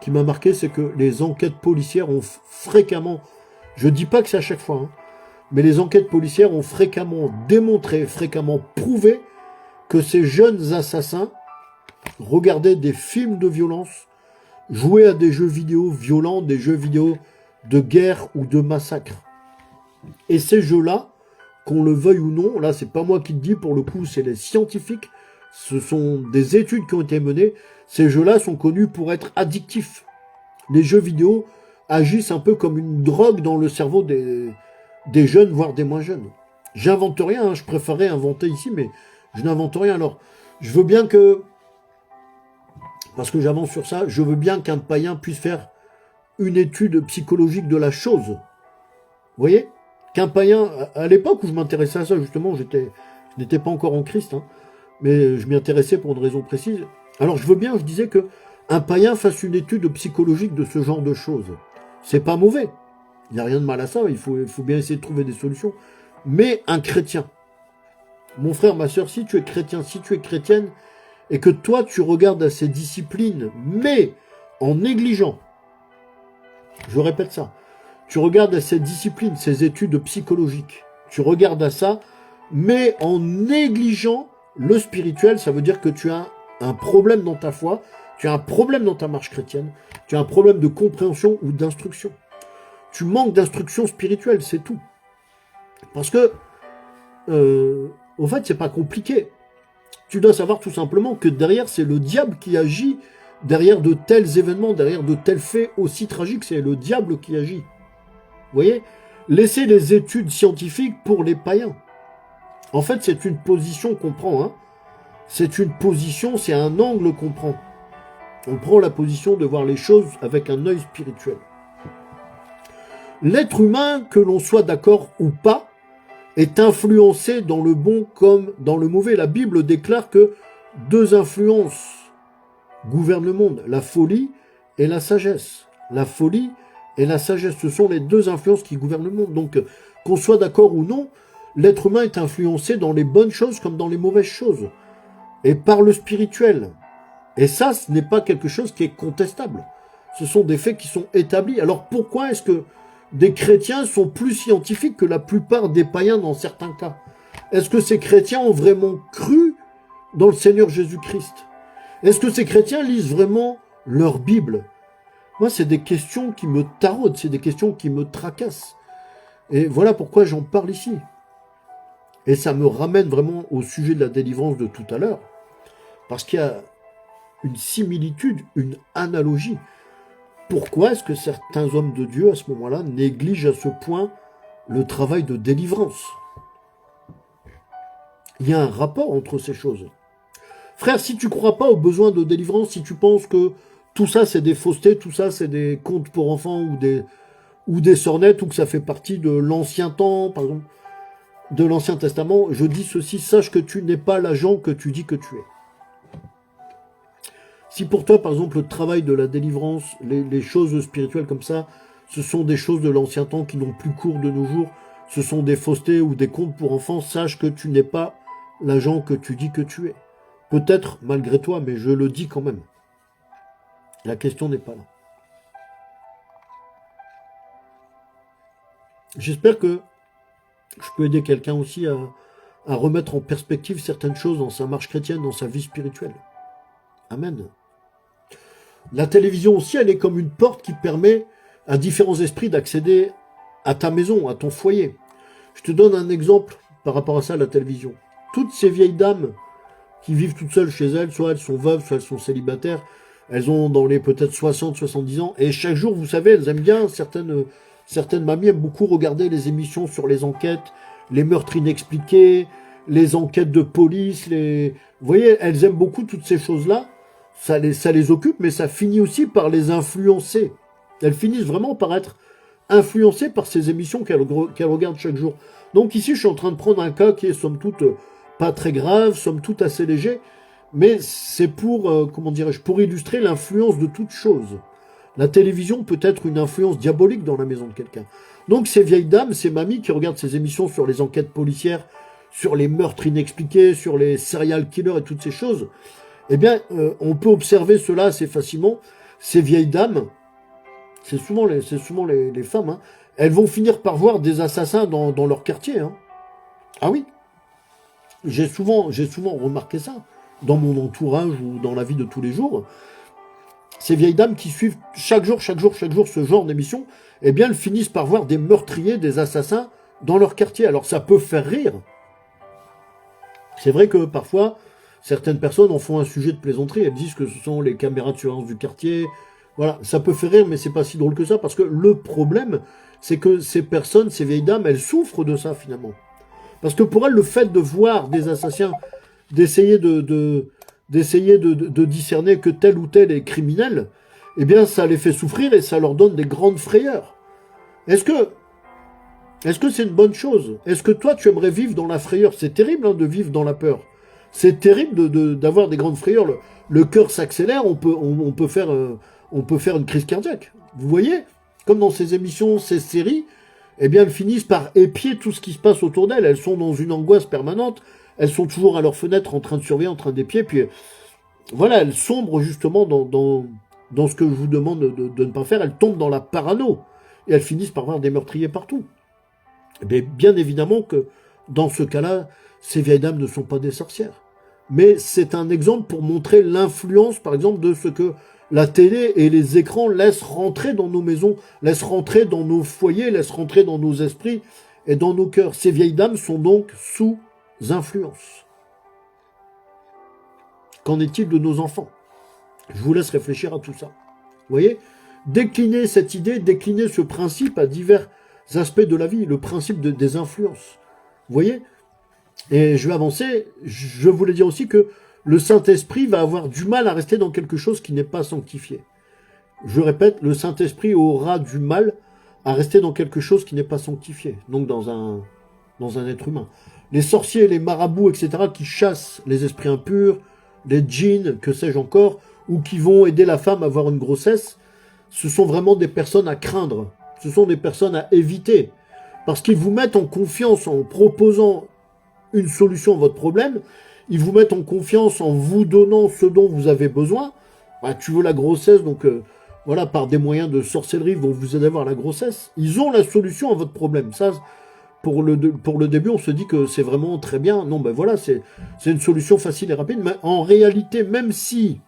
qui m'a marqué, c'est que les enquêtes policières ont fréquemment, je dis pas que c'est à chaque fois, hein, mais les enquêtes policières ont fréquemment démontré, fréquemment prouvé que ces jeunes assassins regardaient des films de violence, jouaient à des jeux vidéo violents, des jeux vidéo de guerre ou de massacre. Et ces jeux-là, qu'on le veuille ou non, là c'est pas moi qui le dis, pour le coup c'est les scientifiques, ce sont des études qui ont été menées, ces jeux-là sont connus pour être addictifs. Les jeux vidéo agissent un peu comme une drogue dans le cerveau des jeunes, voire des moins jeunes. J'invente rien, hein, je préférerais inventer ici, mais je n'invente rien. Alors, je veux bien que, parce que j'avance sur ça, je veux bien qu'un païen puisse faire une étude psychologique de la chose. Vous voyez ? Qu'un païen, à l'époque où je m'intéressais à ça, justement, je n'étais pas encore en Christ, hein, mais je m'y intéressais pour une raison précise. Alors je veux bien, je disais que un païen fasse une étude psychologique de ce genre de choses. C'est pas mauvais. Il n'y a rien de mal à ça, il faut bien essayer de trouver des solutions. Mais un chrétien, mon frère, ma soeur, si tu es chrétien, si tu es chrétienne, et que toi tu regardes à ces disciplines, mais en négligeant, je répète ça, tu regardes à ces disciplines, ces études psychologiques, tu regardes à ça, mais en négligeant le spirituel, ça veut dire que tu as un problème dans ta foi, tu as un problème dans ta marche chrétienne, tu as un problème de compréhension ou d'instruction. Tu manques d'instruction spirituelle, c'est tout. Parce que, au fait, c'est pas compliqué. Tu dois savoir tout simplement que derrière, c'est le diable qui agit, derrière de tels événements, derrière de tels faits aussi tragiques, c'est le diable qui agit. Vous voyez ? Laissez les études scientifiques pour les païens. En fait, c'est une position qu'on prend, hein. C'est une position, c'est un angle qu'on prend. On prend la position de voir les choses avec un œil spirituel. L'être humain, que l'on soit d'accord ou pas, est influencé dans le bon comme dans le mauvais. La Bible déclare que deux influences gouvernent le monde, la folie et la sagesse. La folie et la sagesse, ce sont les deux influences qui gouvernent le monde. Donc, qu'on soit d'accord ou non, l'être humain est influencé dans les bonnes choses comme dans les mauvaises choses. Et par le spirituel. Et ça, ce n'est pas quelque chose qui est contestable. Ce sont des faits qui sont établis. Alors pourquoi est-ce que des chrétiens sont plus scientifiques que la plupart des païens dans certains cas? Est-ce que ces chrétiens ont vraiment cru dans le Seigneur Jésus-Christ? Est-ce que ces chrétiens lisent vraiment leur Bible? Moi, c'est des questions qui me taraudent, c'est des questions qui me tracassent. Et voilà pourquoi j'en parle ici. Et ça me ramène vraiment au sujet de la délivrance de tout à l'heure. Parce qu'il y a une similitude, une analogie. Pourquoi est-ce que certains hommes de Dieu, à ce moment-là, négligent à ce point le travail de délivrance? Il y a un rapport entre ces choses. Frère, si tu ne crois pas aux besoins de délivrance, si tu penses que tout ça c'est des faussetés, tout ça c'est des contes pour enfants ou des sornettes, ou que ça fait partie de l'ancien temps, par exemple, de l'Ancien Testament, je dis ceci, sache que tu n'es pas l'agent que tu dis que tu es. Si pour toi, par exemple, le travail de la délivrance, les choses spirituelles comme ça, ce sont des choses de l'ancien temps qui n'ont plus cours de nos jours, ce sont des faussetés ou des contes pour enfants, sache que tu n'es pas l'agent que tu dis que tu es. Peut-être malgré toi, mais je le dis quand même. La question n'est pas là. J'espère que je peux aider quelqu'un aussi à remettre en perspective certaines choses dans sa marche chrétienne, dans sa vie spirituelle. Amen. La télévision aussi, elle est comme une porte qui permet à différents esprits d'accéder à ta maison, à ton foyer. Je te donne un exemple par rapport à ça, la télévision. Toutes ces vieilles dames qui vivent toutes seules chez elles, soit elles sont veuves, soit elles sont célibataires, elles ont dans les peut-être 60, 70 ans, et chaque jour, vous savez, elles aiment bien, certaines mamies aiment beaucoup regarder les émissions sur les enquêtes, les meurtres inexpliqués, les enquêtes de police, vous voyez, elles aiment beaucoup toutes ces choses-là, ça les occupe, mais ça finit aussi par les influencer. Elles finissent vraiment par être influencées par ces émissions qu'elles regardent chaque jour. Donc ici, je suis en train de prendre un cas qui est somme toute pas très grave, somme toute assez léger, mais c'est pour, comment dirais-je, pour illustrer l'influence de toute chose. La télévision peut être une influence diabolique dans la maison de quelqu'un. Donc ces vieilles dames, ces mamies qui regardent ces émissions sur les enquêtes policières, sur les meurtres inexpliqués, sur les serial killers et toutes ces choses, eh bien, on peut observer cela assez facilement. Ces vieilles dames, c'est souvent les femmes, hein, elles vont finir par voir des assassins dans leur quartier. Hein. Ah oui, j'ai souvent remarqué ça dans mon entourage ou dans la vie de tous les jours. Ces vieilles dames qui suivent chaque jour ce genre d'émission, eh bien, elles finissent par voir des meurtriers, des assassins dans leur quartier. Alors ça peut faire rire. C'est vrai que parfois, certaines personnes en font un sujet de plaisanterie. Elles disent que ce sont les caméras de surveillance du quartier. Voilà, ça peut faire rire, mais c'est pas si drôle que ça, parce que le problème, c'est que ces personnes, ces vieilles dames, elles souffrent de ça finalement. Parce que pour elles, le fait de voir des assassins, d'essayer de discerner que tel ou tel est criminel, eh bien, ça les fait souffrir et ça leur donne des grandes frayeurs. Est-ce que c'est une bonne chose? Est-ce que toi, tu aimerais vivre dans la frayeur? C'est terrible hein, de vivre dans la peur. C'est terrible d'avoir des grandes frayeurs. Le cœur s'accélère, on peut faire une crise cardiaque. Vous voyez? Comme dans ces émissions, ces séries, eh bien, elles finissent par épier tout ce qui se passe autour d'elles. Elles sont dans une angoisse permanente. Elles sont toujours à leur fenêtre en train de surveiller, en train d'épier. Puis, voilà, elles sombrent justement dans ce que je vous demande de ne pas faire. Elles tombent dans la parano. Et elles finissent par voir des meurtriers partout. Mais bien évidemment que, dans ce cas-là, ces vieilles dames ne sont pas des sorcières. Mais c'est un exemple pour montrer l'influence, par exemple, de ce que la télé et les écrans laissent rentrer dans nos maisons, laissent rentrer dans nos foyers, laissent rentrer dans nos esprits et dans nos cœurs. Ces vieilles dames sont donc sous influence. Qu'en est-il de nos enfants? Je vous laisse réfléchir à tout ça. Vous voyez? Décliner cette idée, décliner ce principe à divers aspects de la vie, le principe des influences. Vous voyez? Et je vais avancer, je voulais dire aussi que le Saint-Esprit va avoir du mal à rester dans quelque chose qui n'est pas sanctifié. Je répète, le Saint-Esprit aura du mal à rester dans quelque chose qui n'est pas sanctifié, donc dans un être humain. Les sorciers, les marabouts, etc., qui chassent les esprits impurs, les djinns, que sais-je encore, ou qui vont aider la femme à avoir une grossesse, ce sont vraiment des personnes à craindre. Ce sont des personnes à éviter. Parce qu'ils vous mettent en confiance en proposant une solution à votre problème. Ils vous mettent en confiance en vous donnant ce dont vous avez besoin. Bah, tu veux la grossesse, donc voilà, par des moyens de sorcellerie, ils vont vous aider à avoir la grossesse. Ils ont la solution à votre problème. Ça, pour le début, on se dit que c'est vraiment très bien. Non, ben voilà, c'est une solution facile et rapide. Mais en réalité, même si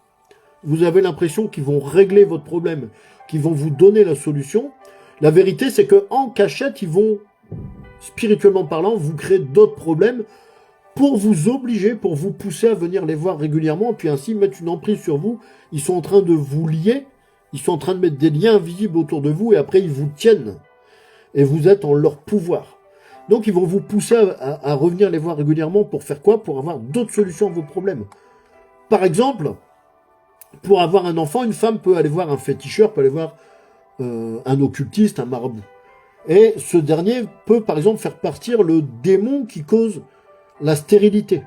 vous avez l'impression qu'ils vont régler votre problème, qu'ils vont vous donner la solution, la vérité, c'est qu'en cachette, ils vont, spirituellement parlant, vous créer d'autres problèmes pour vous obliger, pour vous pousser à venir les voir régulièrement, puis ainsi mettre une emprise sur vous. Ils sont en train de vous lier, ils sont en train de mettre des liens invisibles autour de vous, et après ils vous tiennent. Et vous êtes en leur pouvoir. Donc ils vont vous pousser à revenir les voir régulièrement pour faire quoi? Pour avoir d'autres solutions à vos problèmes. Par exemple, pour avoir un enfant, une femme peut aller voir un féticheur, peut aller voir un occultiste, un marabout. Et ce dernier peut par exemple faire partir le démon qui cause la stérilité.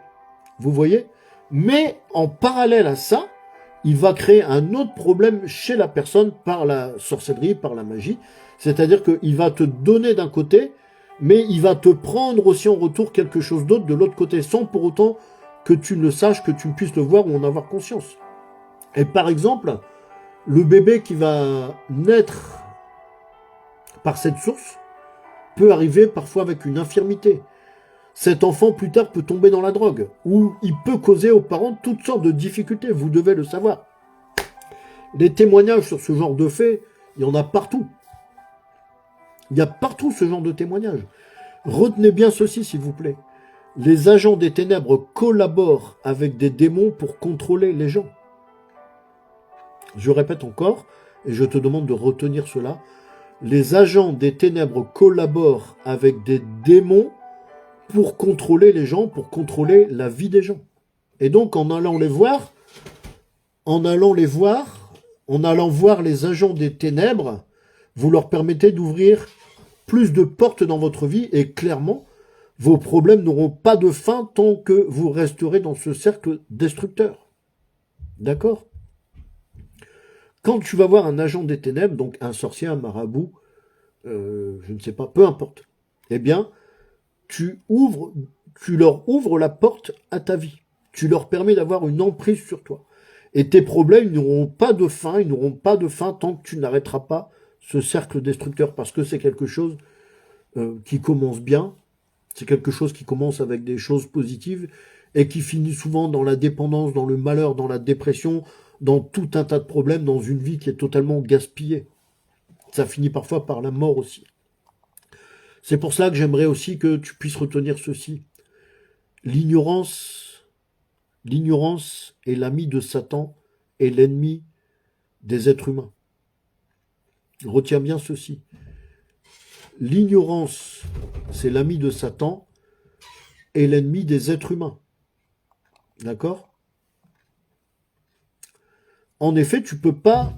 Vous voyez? Mais en parallèle à ça, il va créer un autre problème chez la personne par la sorcellerie, par la magie. C'est-à-dire qu'il va te donner d'un côté, mais il va te prendre aussi en retour quelque chose d'autre de l'autre côté, sans pour autant que tu ne le saches, que tu ne puisses le voir ou en avoir conscience. Et par exemple, le bébé qui va naître par cette source peut arriver parfois avec une infirmité. Cet enfant, plus tard, peut tomber dans la drogue, ou il peut causer aux parents toutes sortes de difficultés, vous devez le savoir. Les témoignages sur ce genre de faits, il y en a partout. Il y a partout ce genre de témoignages. Retenez bien ceci, s'il vous plaît. Les agents des ténèbres collaborent avec des démons pour contrôler les gens. Je répète encore, et je te demande de retenir cela. Les agents des ténèbres collaborent avec des démons pour contrôler les gens, pour contrôler la vie des gens. Et donc, en allant voir les agents des ténèbres, vous leur permettez d'ouvrir plus de portes dans votre vie et clairement, vos problèmes n'auront pas de fin tant que vous resterez dans ce cercle destructeur. D'accord? Quand tu vas voir un agent des ténèbres, donc un sorcier, un marabout, je ne sais pas, peu importe, eh bien, tu ouvres, tu leur ouvres la porte à ta vie. Tu leur permets d'avoir une emprise sur toi. Et tes problèmes n'auront pas de fin, ils n'auront pas de fin tant que tu n'arrêteras pas ce cercle destructeur, parce que c'est quelque chose qui commence bien, c'est quelque chose qui commence avec des choses positives et qui finit souvent dans la dépendance, dans le malheur, dans la dépression, dans tout un tas de problèmes, dans une vie qui est totalement gaspillée. Ça finit parfois par la mort aussi. C'est pour cela que j'aimerais aussi que tu puisses retenir ceci. L'ignorance, l'ignorance est l'ami de Satan et l'ennemi des êtres humains. Retiens bien ceci. L'ignorance, c'est l'ami de Satan et l'ennemi des êtres humains. D'accord? En effet, tu peux pas,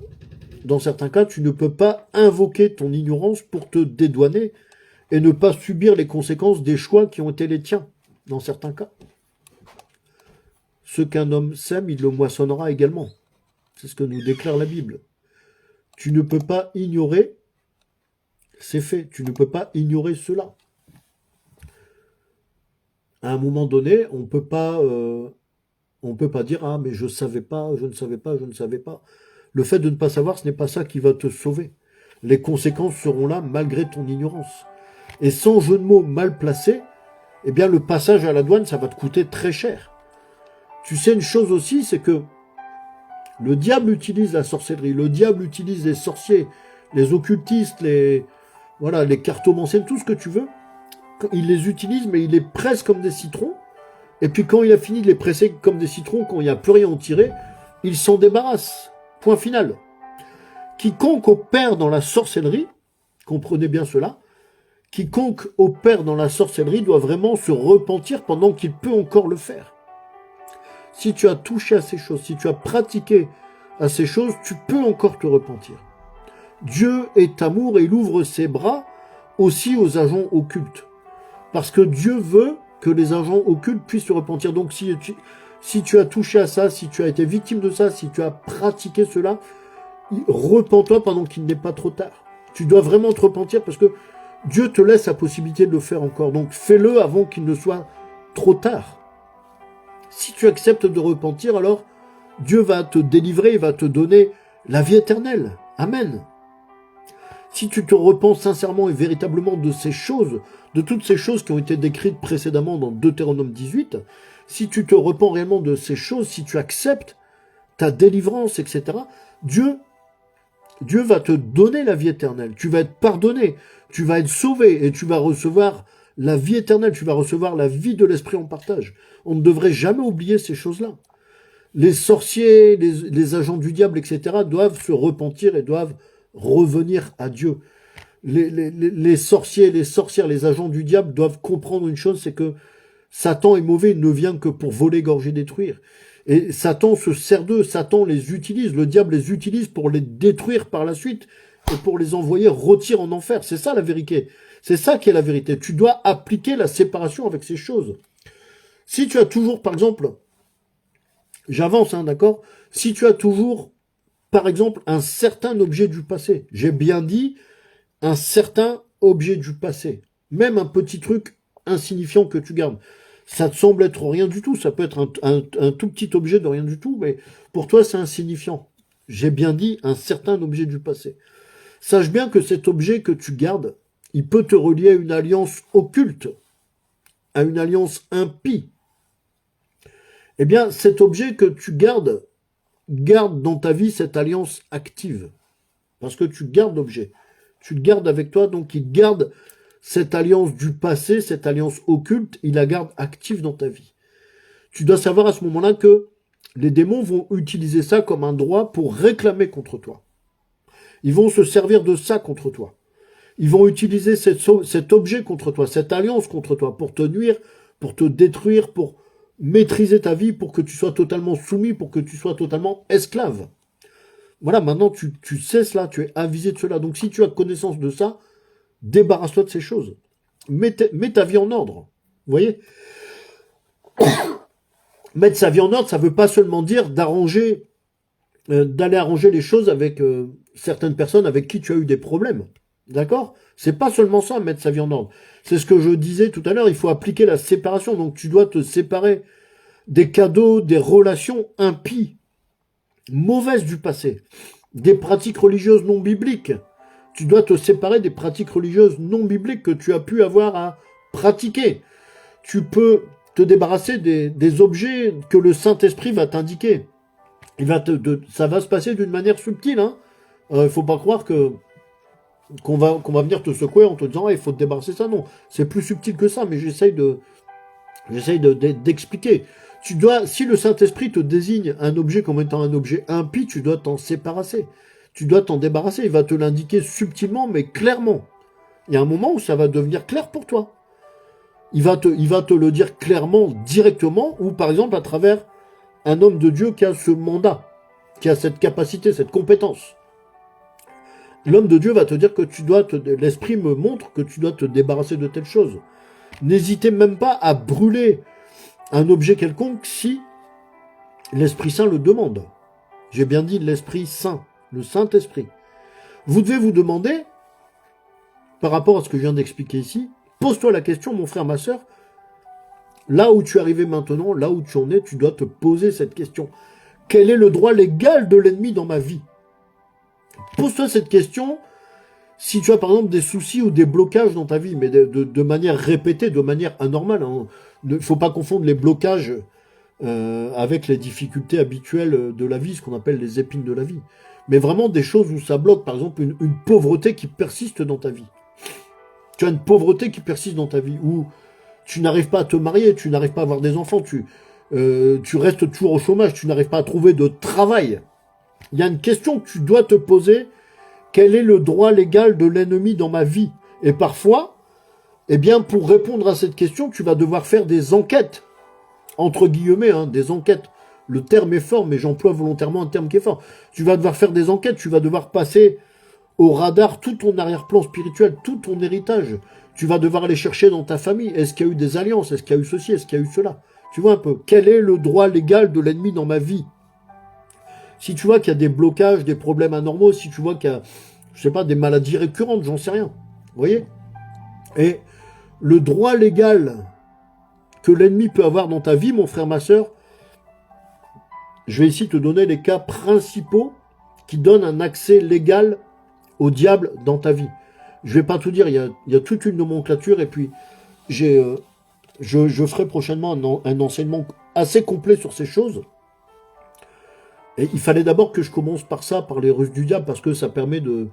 dans certains cas, tu ne peux pas invoquer ton ignorance pour te dédouaner et ne pas subir les conséquences des choix qui ont été les tiens, dans certains cas. Ce qu'un homme sème, il le moissonnera également. C'est ce que nous déclare la Bible. Tu ne peux pas ignorer, c'est fait, tu ne peux pas ignorer cela. À un moment donné, on peut pas dire ah mais je savais pas, je ne savais pas, je ne savais pas. Le fait de ne pas savoir, ce n'est pas ça qui va te sauver. Les conséquences seront là malgré ton ignorance. Et sans jeu de mots mal placé, eh bien le passage à la douane, ça va te coûter très cher. Tu sais une chose aussi, c'est que le diable utilise la sorcellerie, le diable utilise les sorciers, les occultistes, les cartomanciens, tout ce que tu veux. Il les utilise, mais il les presse comme des citrons. Et puis quand il a fini de les presser comme des citrons, quand il n'y a plus rien à en tirer, il s'en débarrasse. Point final. Quiconque opère dans la sorcellerie, comprenez bien cela, quiconque opère dans la sorcellerie doit vraiment se repentir pendant qu'il peut encore le faire. Si tu as touché à ces choses, si tu as pratiqué à ces choses, tu peux encore te repentir. Dieu est amour et il ouvre ses bras aussi aux agents occultes. Parce que Dieu veut que les agents occultes puissent se repentir. Donc si tu as touché à ça, si tu as été victime de ça, si tu as pratiqué cela, repens-toi pendant qu'il n'est pas trop tard. Tu dois vraiment te repentir parce que Dieu te laisse la possibilité de le faire encore. Donc fais-le avant qu'il ne soit trop tard. Si tu acceptes de repentir, alors Dieu va te délivrer, il va te donner la vie éternelle. Amen. Si tu te repens sincèrement et véritablement de ces choses, de toutes ces choses qui ont été décrites précédemment dans Deutéronome 18, si tu te repens réellement de ces choses, si tu acceptes ta délivrance, etc., Dieu va te donner la vie éternelle. Tu vas être pardonné, tu vas être sauvé et tu vas recevoir la vie éternelle, tu vas recevoir la vie de l'esprit en partage. On ne devrait jamais oublier ces choses-là. Les sorciers, les agents du diable, etc., doivent se repentir et doivent revenir à Dieu. Les sorciers, les sorcières, les agents du diable doivent comprendre une chose, c'est que Satan est mauvais, il ne vient que pour voler, égorger, détruire. Et Satan se sert d'eux, Satan les utilise, le diable les utilise pour les détruire par la suite et pour les envoyer rôtir en enfer. C'est ça la vérité. C'est ça qui est la vérité. Tu dois appliquer la séparation avec ces choses. Si tu as toujours, par exemple, j'avance, d'accord? Si tu as toujours, par exemple, un certain objet du passé, j'ai bien dit un certain objet du passé, même un petit truc insignifiant que tu gardes, ça te semble être rien du tout, ça peut être un tout petit objet de rien du tout, mais pour toi c'est insignifiant. J'ai bien dit un certain objet du passé. Sache bien que cet objet que tu gardes, il peut te relier à une alliance occulte, à une alliance impie. Eh bien, cet objet que tu garde dans ta vie cette alliance active. Parce que tu gardes l'objet. Tu le gardes avec toi, donc il garde cette alliance du passé, cette alliance occulte, il la garde active dans ta vie. Tu dois savoir à ce moment-là que les démons vont utiliser ça comme un droit pour réclamer contre toi. Ils vont se servir de ça contre toi. Ils vont utiliser cet objet contre toi, cette alliance contre toi, pour te nuire, pour te détruire, pour maîtriser ta vie, pour que tu sois totalement soumis, pour que tu sois totalement esclave. Voilà, maintenant tu sais cela, tu es avisé de cela. Donc si tu as connaissance de ça, débarrasse-toi de ces choses. Mets ta vie en ordre. Vous voyez? Mettre sa vie en ordre, ça ne veut pas seulement dire d'arranger d'aller arranger les choses avec certaines personnes avec qui tu as eu des problèmes. D'accord? C'est pas seulement ça, mettre sa vie en ordre. C'est ce que je disais tout à l'heure, il faut appliquer la séparation. Donc tu dois te séparer des cadeaux, des relations impies, mauvaises du passé, des pratiques religieuses non bibliques. Tu dois te séparer des pratiques religieuses non bibliques que tu as pu avoir à pratiquer. Tu peux te débarrasser des objets que le Saint-Esprit va t'indiquer. Ça va se passer d'une manière subtile. Hein. Faut pas croire qu'on va venir te secouer en te disant il faut te débarrasser ça. Non, c'est plus subtil que ça, mais j'essaye d'expliquer. Si le Saint-Esprit te désigne un objet comme étant un objet impie, tu dois t'en séparer. Tu dois t'en débarrasser. Il va te l'indiquer subtilement, mais clairement. Il y a un moment où ça va devenir clair pour toi. Il va te le dire clairement, directement, ou par exemple à travers un homme de Dieu qui a ce mandat, qui a cette capacité, cette compétence. L'homme de Dieu va te dire que l'Esprit me montre que tu dois te débarrasser de telle chose. N'hésitez même pas à brûler un objet quelconque si l'Esprit Saint le demande. J'ai bien dit l'Esprit Saint, le Saint-Esprit. Vous devez vous demander, par rapport à ce que je viens d'expliquer ici, pose-toi la question, mon frère, ma sœur, là où tu es arrivé maintenant, là où tu en es, tu dois te poser cette question. Quel est le droit légal de l'ennemi dans ma vie? Pose-toi cette question si tu as par exemple des soucis ou des blocages dans ta vie, mais de manière répétée, de manière anormale. Il ne faut pas confondre les blocages avec les difficultés habituelles de la vie, ce qu'on appelle les épines de la vie. Mais vraiment des choses où ça bloque, par exemple une pauvreté qui persiste dans ta vie. Tu as une pauvreté qui persiste dans ta vie, où tu n'arrives pas à te marier, tu n'arrives pas à avoir des enfants, tu restes toujours au chômage, tu n'arrives pas à trouver de travail. Il y a une question que tu dois te poser. Quel est le droit légal de l'ennemi dans ma vie? Et parfois, eh bien, pour répondre à cette question, tu vas devoir faire des enquêtes. Entre guillemets, hein, des enquêtes. Le terme est fort, mais j'emploie volontairement un terme qui est fort. Tu vas devoir faire des enquêtes, tu vas devoir passer au radar tout ton arrière-plan spirituel, tout ton héritage. Tu vas devoir aller chercher dans ta famille. Est-ce qu'il y a eu des alliances? Est-ce qu'il y a eu ceci? Est-ce qu'il y a eu cela? Tu vois un peu. Quel est le droit légal de l'ennemi dans ma vie? Si tu vois qu'il y a des blocages, des problèmes anormaux, si tu vois qu'il y a, je sais pas, des maladies récurrentes, j'en sais rien. Vous voyez? Et le droit légal que l'ennemi peut avoir dans ta vie, mon frère, ma sœur, je vais ici te donner les cas principaux qui donnent un accès légal au diable dans ta vie. Je vais pas tout dire, il y a toute une nomenclature, et puis je ferai prochainement un enseignement assez complet sur ces choses. Et il fallait d'abord que je commence par ça, par les ruses du diable, parce que ça permet de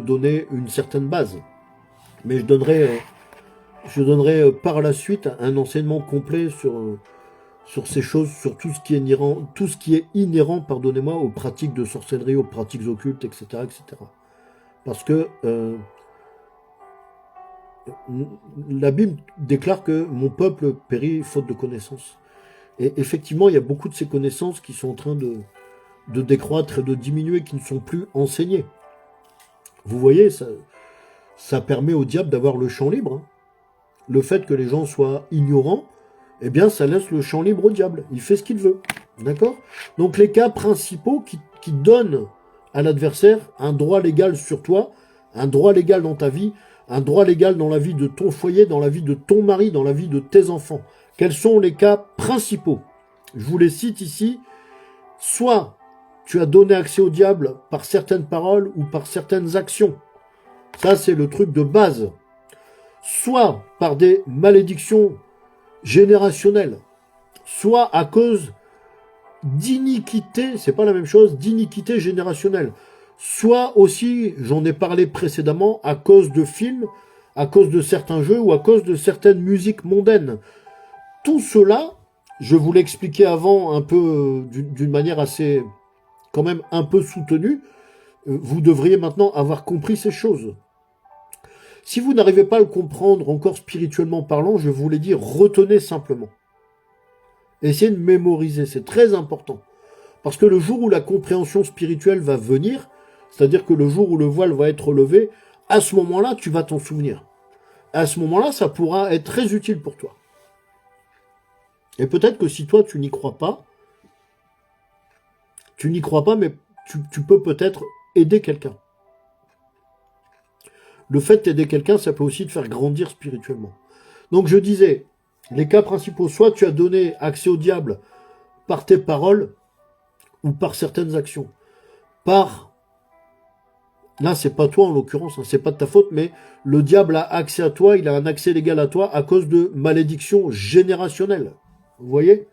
donner une certaine base. Mais je donnerai par la suite un enseignement complet sur ces choses, sur tout ce qui est inhérent, pardonnez-moi, aux pratiques de sorcellerie, aux pratiques occultes, etc., etc. Parce que la Bible déclare que mon peuple périt faute de connaissance. Et effectivement, il y a beaucoup de ces connaissances qui sont en train de décroître et de diminuer, qui ne sont plus enseignées. Vous voyez, ça permet au diable d'avoir le champ libre. Hein. Le fait que les gens soient ignorants, eh bien, ça laisse le champ libre au diable. Il fait ce qu'il veut. D'accord? Donc, les cas principaux qui donnent à l'adversaire un droit légal sur toi, un droit légal dans ta vie, un droit légal dans la vie de ton foyer, dans la vie de ton mari, dans la vie de tes enfants. Quels sont les cas principaux? Je vous les cite ici. Soit tu as donné accès au diable par certaines paroles ou par certaines actions. Ça, c'est le truc de base. Soit par des malédictions générationnelles. Soit à cause d'iniquité, c'est pas la même chose, d'iniquité générationnelle. Soit aussi, j'en ai parlé précédemment, à cause de films, à cause de certains jeux ou à cause de certaines musiques mondaines. Tout cela, je vous l'ai expliqué avant un peu d'une manière assez, quand même un peu soutenue, vous devriez maintenant avoir compris ces choses. Si vous n'arrivez pas à le comprendre encore spirituellement parlant, je vous l'ai dit, retenez simplement. Essayez de mémoriser, c'est très important. Parce que le jour où la compréhension spirituelle va venir, c'est-à-dire que le jour où le voile va être levé, à ce moment-là, tu vas t'en souvenir. À ce moment-là, ça pourra être très utile pour toi. Et peut-être que si toi, tu n'y crois pas, Tu n'y crois pas, mais tu peux peut-être aider quelqu'un. Le fait d'aider quelqu'un, ça peut aussi te faire grandir spirituellement. Donc je disais, les cas principaux, soit tu as donné accès au diable par tes paroles ou par certaines actions. Là, c'est pas toi en l'occurrence, hein, c'est pas de ta faute, mais le diable a accès à toi, il a un accès légal à toi à cause de malédictions générationnelles. Vous voyez?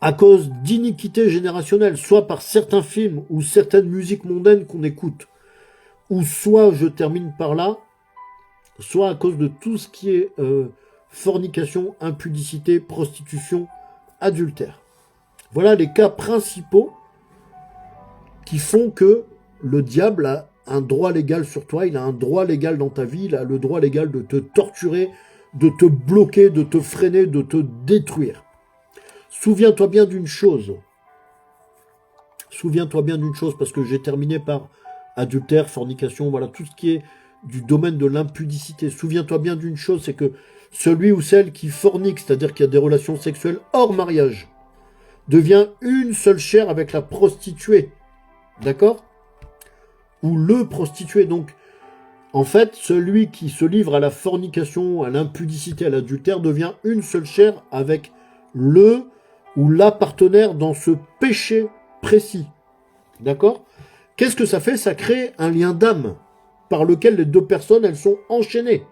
À cause d'iniquités générationnelles, soit par certains films ou certaines musiques mondaines qu'on écoute, ou soit, je termine par là, soit à cause de tout ce qui est fornication, impudicité, prostitution, adultère. Voilà les cas principaux qui font que le diable a un droit légal sur toi, il a un droit légal dans ta vie, il a le droit légal de te torturer, de te bloquer, de te freiner, de te détruire. Souviens-toi bien d'une chose. Souviens-toi bien d'une chose, parce que j'ai terminé par adultère, fornication, voilà, tout ce qui est du domaine de l'impudicité. Souviens-toi bien d'une chose, c'est que celui ou celle qui fornique, c'est-à-dire qui a des relations sexuelles hors mariage, devient une seule chair avec la prostituée. D'accord? Ou le prostitué. Donc, en fait, celui qui se livre à la fornication, à l'impudicité, à l'adultère, devient une seule chair avec le ou la partenaire dans ce péché précis. D'accord? Qu'est-ce que ça fait? Ça crée un lien d'âme par lequel les deux personnes, elles sont enchaînées.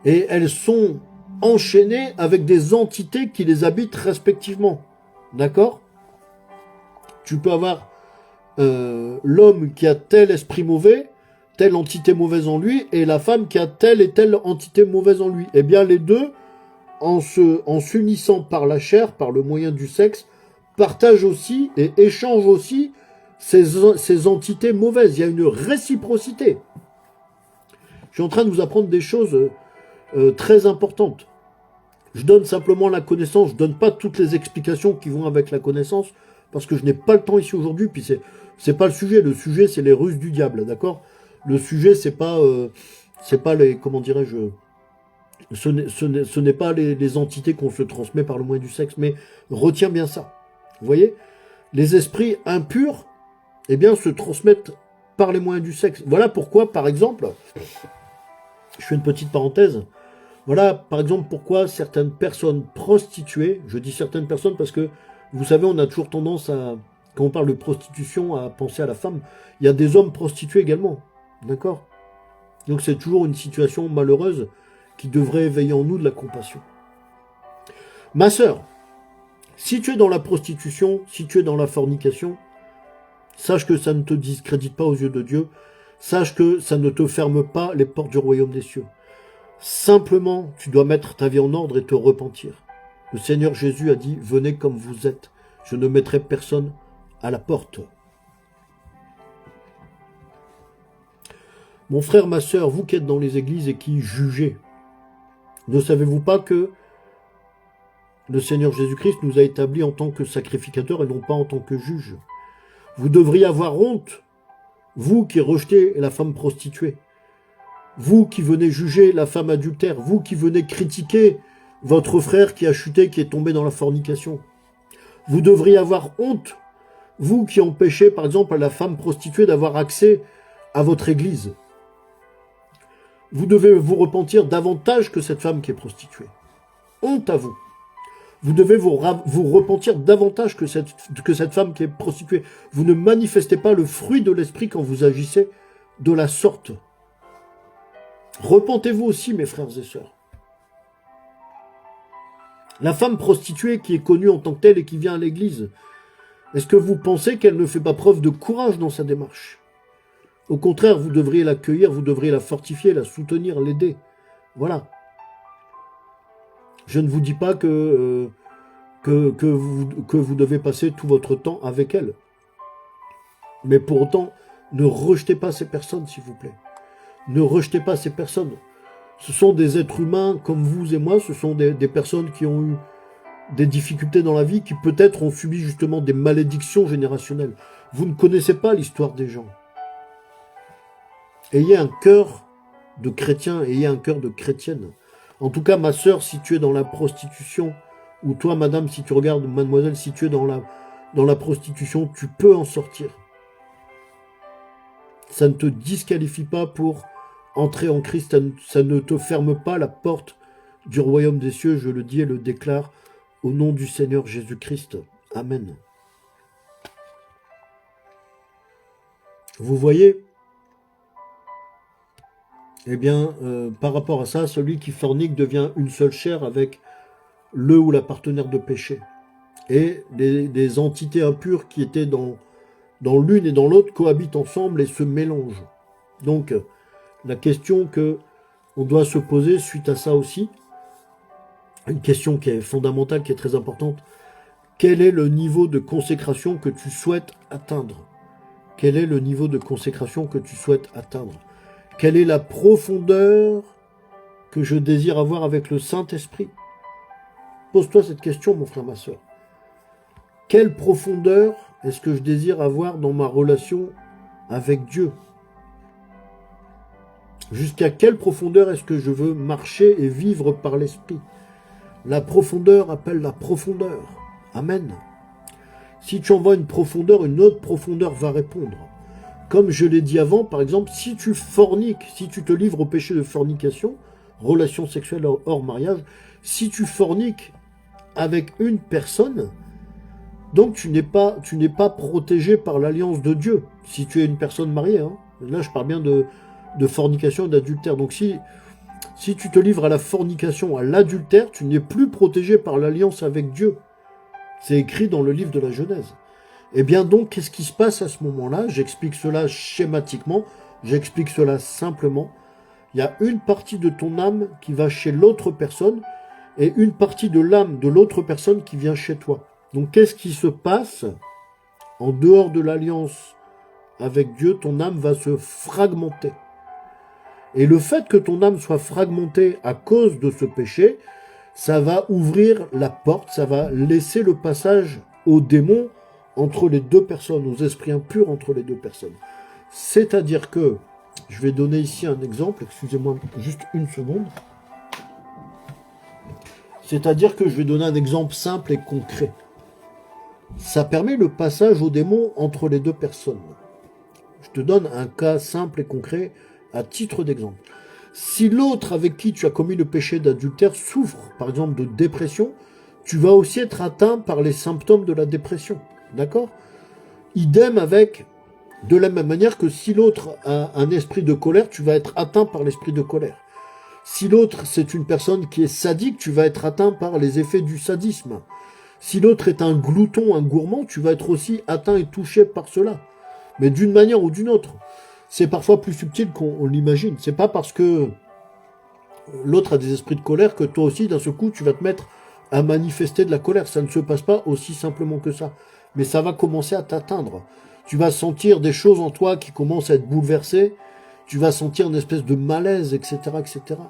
Et elles sont enchaînées avec des entités qui les habitent respectivement. D'accord? Tu peux avoir l'homme qui a tel esprit mauvais, telle entité mauvaise en lui, et la femme qui a telle et telle entité mauvaise en lui. Eh bien, les deux, en s'unissant par la chair, par le moyen du sexe, partagent aussi et échangent aussi ces entités mauvaises. Il y a une réciprocité. Je suis en train de vous apprendre des choses très importantes. Je donne simplement la connaissance, je donne pas toutes les explications qui vont avec la connaissance, parce que je n'ai pas le temps ici aujourd'hui, puis c'est pas le sujet c'est les ruses du diable, d'accord? Le sujet c'est pas les, comment dirais-je, ce n'est pas les entités qu'on se transmet par le moyen du sexe, mais retiens bien ça. Vous voyez? Les esprits impurs, eh bien, se transmettent par les moyens du sexe. Voilà pourquoi, par exemple, je fais une petite parenthèse, voilà, par exemple, pourquoi certaines personnes prostituées, je dis certaines personnes parce que, vous savez, on a toujours tendance à, quand on parle de prostitution, à penser à la femme. Il y a des hommes prostitués également, d'accord? Donc c'est toujours une situation malheureuse qui devrait éveiller en nous de la compassion. Ma sœur, si tu es dans la prostitution, si tu es dans la fornication, sache que ça ne te discrédite pas aux yeux de Dieu, sache que ça ne te ferme pas les portes du royaume des cieux. Simplement, tu dois mettre ta vie en ordre et te repentir. Le Seigneur Jésus a dit, venez comme vous êtes, je ne mettrai personne à la porte. Mon frère, ma sœur, vous qui êtes dans les églises et qui jugez, ne savez-vous pas que le Seigneur Jésus-Christ nous a établis en tant que sacrificateurs et non pas en tant que juges? Vous devriez avoir honte, vous qui rejetez la femme prostituée, vous qui venez juger la femme adultère, vous qui venez critiquer votre frère qui a chuté, qui est tombé dans la fornication. Vous devriez avoir honte, vous qui empêchez par exemple à la femme prostituée d'avoir accès à votre église. Vous devez vous repentir davantage que cette femme qui est prostituée. Honte à vous. Vous devez vous repentir davantage que cette femme qui est prostituée. Vous ne manifestez pas le fruit de l'esprit quand vous agissez de la sorte. Repentez-vous aussi, mes frères et sœurs. La femme prostituée qui est connue en tant que telle et qui vient à l'église, est-ce que vous pensez qu'elle ne fait pas preuve de courage dans sa démarche? Au contraire, vous devriez l'accueillir, vous devriez la fortifier, la soutenir, l'aider. Voilà. Je ne vous dis pas que vous devez passer tout votre temps avec elle. Mais pour autant, ne rejetez pas ces personnes, s'il vous plaît. Ne rejetez pas ces personnes. Ce sont des êtres humains comme vous et moi, ce sont des personnes qui ont eu des difficultés dans la vie, qui peut-être ont subi justement des malédictions générationnelles. Vous ne connaissez pas l'histoire des gens. Ayez un cœur de chrétien, ayez un cœur de chrétienne. En tout cas, ma sœur, si tu es dans la prostitution, ou toi, madame, si tu regardes, mademoiselle, si tu es dans la prostitution, tu peux en sortir. Ça ne te disqualifie pas pour entrer en Christ, ça ne te ferme pas la porte du royaume des cieux, je le dis et le déclare au nom du Seigneur Jésus-Christ. Amen. Vous voyez, eh bien, par rapport à ça, celui qui fornique devient une seule chair avec le ou la partenaire de péché. Et des entités impures qui étaient dans l'une et dans l'autre cohabitent ensemble et se mélangent. Donc, la question que on doit se poser suite à ça aussi, une question qui est fondamentale, qui est très importante, quel est le niveau de consécration que tu souhaites atteindre? Quel est le niveau de consécration que tu souhaites atteindre? Quelle est la profondeur que je désire avoir avec le Saint-Esprit? Pose-toi cette question, mon frère, ma soeur. Quelle profondeur est-ce que je désire avoir dans ma relation avec Dieu? Jusqu'à quelle profondeur est-ce que je veux marcher et vivre par l'Esprit? La profondeur appelle la profondeur. Amen. Si tu envoies une profondeur, une autre profondeur va répondre. Comme je l'ai dit avant, par exemple, si tu forniques, si tu te livres au péché de fornication, relation sexuelle hors mariage, si tu forniques avec une personne, donc tu n'es pas protégé par l'alliance de Dieu, si tu es une personne mariée. Hein. Là, je parle bien de fornication et d'adultère. Donc si tu te livres à la fornication, à l'adultère, tu n'es plus protégé par l'alliance avec Dieu. C'est écrit dans le livre de la Genèse. Eh bien donc, qu'est-ce qui se passe à ce moment-là? J'explique cela schématiquement, j'explique cela simplement. Il y a une partie de ton âme qui va chez l'autre personne et une partie de l'âme de l'autre personne qui vient chez toi. Donc qu'est-ce qui se passe? En dehors de l'alliance avec Dieu, ton âme va se fragmenter. Et le fait que ton âme soit fragmentée à cause de ce péché, ça va ouvrir la porte, ça va laisser le passage aux démons entre les deux personnes, aux esprits impurs entre les deux personnes. C'est-à-dire que, je vais donner ici un exemple, excusez-moi juste une seconde. C'est-à-dire que je vais donner un exemple simple et concret. Ça permet le passage aux démons entre les deux personnes. Je te donne un cas simple et concret à titre d'exemple. Si l'autre avec qui tu as commis le péché d'adultère souffre, par exemple, de dépression, tu vas aussi être atteint par les symptômes de la dépression. D'accord? Idem avec, de la même manière que si l'autre a un esprit de colère, tu vas être atteint par l'esprit de colère. Si l'autre, c'est une personne qui est sadique, tu vas être atteint par les effets du sadisme. Si l'autre est un glouton, un gourmand, tu vas être aussi atteint et touché par cela. Mais d'une manière ou d'une autre. C'est parfois plus subtil qu'on l'imagine. C'est pas parce que l'autre a des esprits de colère que toi aussi, d'un seul coup, tu vas te mettre à manifester de la colère. Ça ne se passe pas aussi simplement que ça. Mais ça va commencer à t'atteindre. Tu vas sentir des choses en toi qui commencent à être bouleversées. Tu vas sentir une espèce de malaise, etc., etc.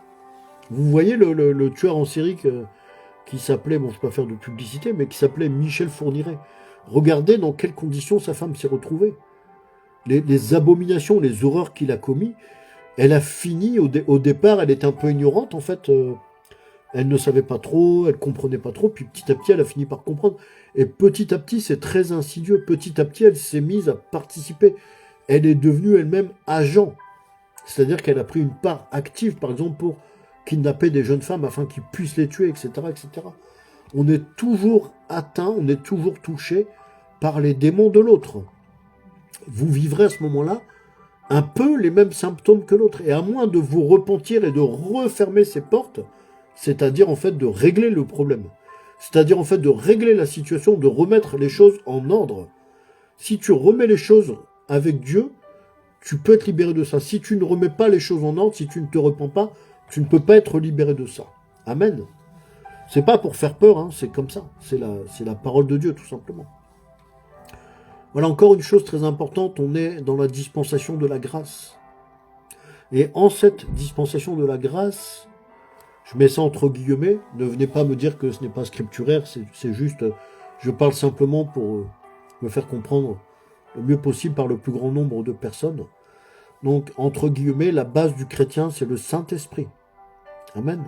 Vous voyez le tueur en série qui s'appelait, bon, je ne vais pas faire de publicité, mais qui s'appelait Michel Fourniret. Regardez dans quelles conditions sa femme s'est retrouvée. Les abominations, les horreurs qu'il a commis, elle a fini, au départ, elle était un peu ignorante, en fait. Elle ne savait pas trop, elle comprenait pas trop, puis petit à petit, elle a fini par comprendre. Et petit à petit, c'est très insidieux. Petit à petit, elle s'est mise à participer. Elle est devenue elle-même agent. C'est-à-dire qu'elle a pris une part active, par exemple, pour kidnapper des jeunes femmes afin qu'ils puissent les tuer, etc., etc. On est toujours atteint, on est toujours touché par les démons de l'autre. Vous vivrez à ce moment-là un peu les mêmes symptômes que l'autre. Et à moins de vous repentir et de refermer ces portes, c'est-à-dire en fait de régler le problème, c'est-à-dire en fait de régler la situation, de remettre les choses en ordre. Si tu remets les choses avec Dieu, tu peux être libéré de ça. Si tu ne remets pas les choses en ordre, si tu ne te repens pas, tu ne peux pas être libéré de ça. Amen. C'est pas pour faire peur, hein, c'est comme ça. C'est la parole de Dieu, tout simplement. Voilà encore une chose très importante, on est dans la dispensation de la grâce. Et en cette dispensation de la grâce, je mets ça entre guillemets, ne venez pas me dire que ce n'est pas scripturaire, c'est juste, je parle simplement pour me faire comprendre le mieux possible par le plus grand nombre de personnes. Donc, entre guillemets, la base du chrétien, c'est le Saint-Esprit. Amen.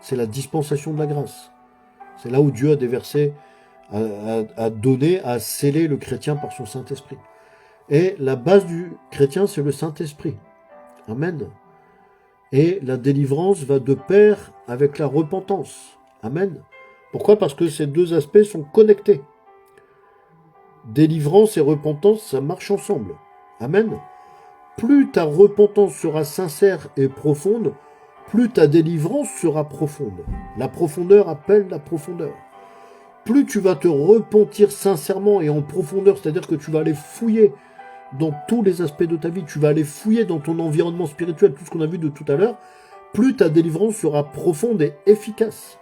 C'est la dispensation de la grâce. C'est là où Dieu a déversé, a donné, a scellé le chrétien par son Saint-Esprit. Et la base du chrétien, c'est le Saint-Esprit. Amen. Et la délivrance va de pair avec la repentance. Amen. Pourquoi? Parce que ces deux aspects sont connectés. Délivrance et repentance, ça marche ensemble. Amen. Plus ta repentance sera sincère et profonde, plus ta délivrance sera profonde. La profondeur appelle la profondeur. Plus tu vas te repentir sincèrement et en profondeur, c'est-à-dire que tu vas aller fouiller dans tous les aspects de ta vie, tu vas aller fouiller dans ton environnement spirituel, tout ce qu'on a vu de tout à l'heure, plus ta délivrance sera profonde et efficace.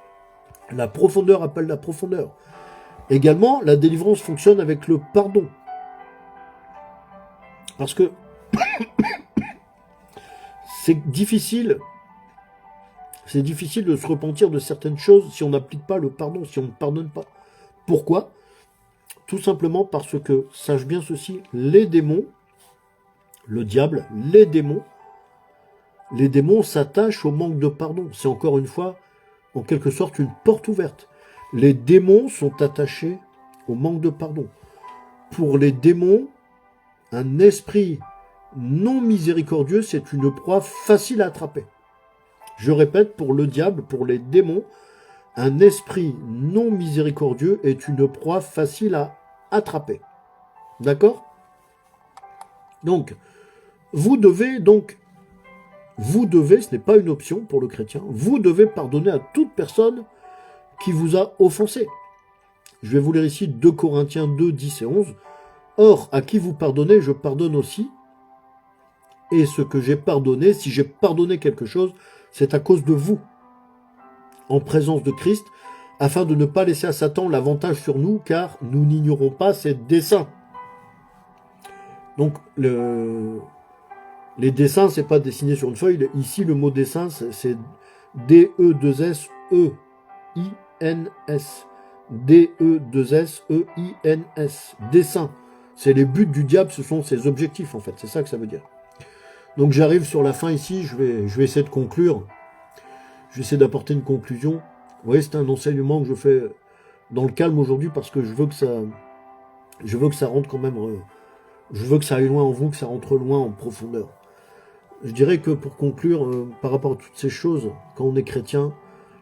La profondeur appelle la profondeur. Également, la délivrance fonctionne avec le pardon. Parce que c'est difficile de se repentir de certaines choses si on n'applique pas le pardon, si on ne pardonne pas. Pourquoi? Tout simplement parce que, sache bien ceci, les démons, le diable, les démons s'attachent au manque de pardon. C'est encore une fois, en quelque sorte, une porte ouverte. Les démons sont attachés au manque de pardon. Pour les démons, un esprit non miséricordieux, c'est une proie facile à attraper. Je répète, pour le diable, pour les démons, un esprit non miséricordieux est une proie facile à attraper. D'accord? Donc, vous devez, ce n'est pas une option pour le chrétien, vous devez pardonner à toute personne qui vous a offensé. Je vais vous lire ici 2 Corinthiens 2, 10 et 11. Or, à qui vous pardonnez, je pardonne aussi. Et ce que j'ai pardonné, si j'ai pardonné quelque chose, c'est à cause de vous, en présence de Christ, afin de ne pas laisser à Satan l'avantage sur nous, car nous n'ignorons pas ses desseins. Donc, les dessins, c'est pas dessiné sur une feuille. Ici, le mot dessin, c'est D-E-2-S-E-I-N-S. D-E-2-S-E-I-N-S. Dessin. C'est les buts du diable, ce sont ses objectifs, en fait. C'est ça que ça veut dire. Donc, j'arrive sur la fin ici. Je vais essayer de conclure. Je vais essayer d'apporter une conclusion. Vous voyez, c'est un enseignement que je fais dans le calme aujourd'hui parce que je veux que ça rentre quand même. Je veux que ça aille loin en vous, que ça rentre loin en profondeur. Je dirais que pour conclure, par rapport à toutes ces choses, quand on est chrétien,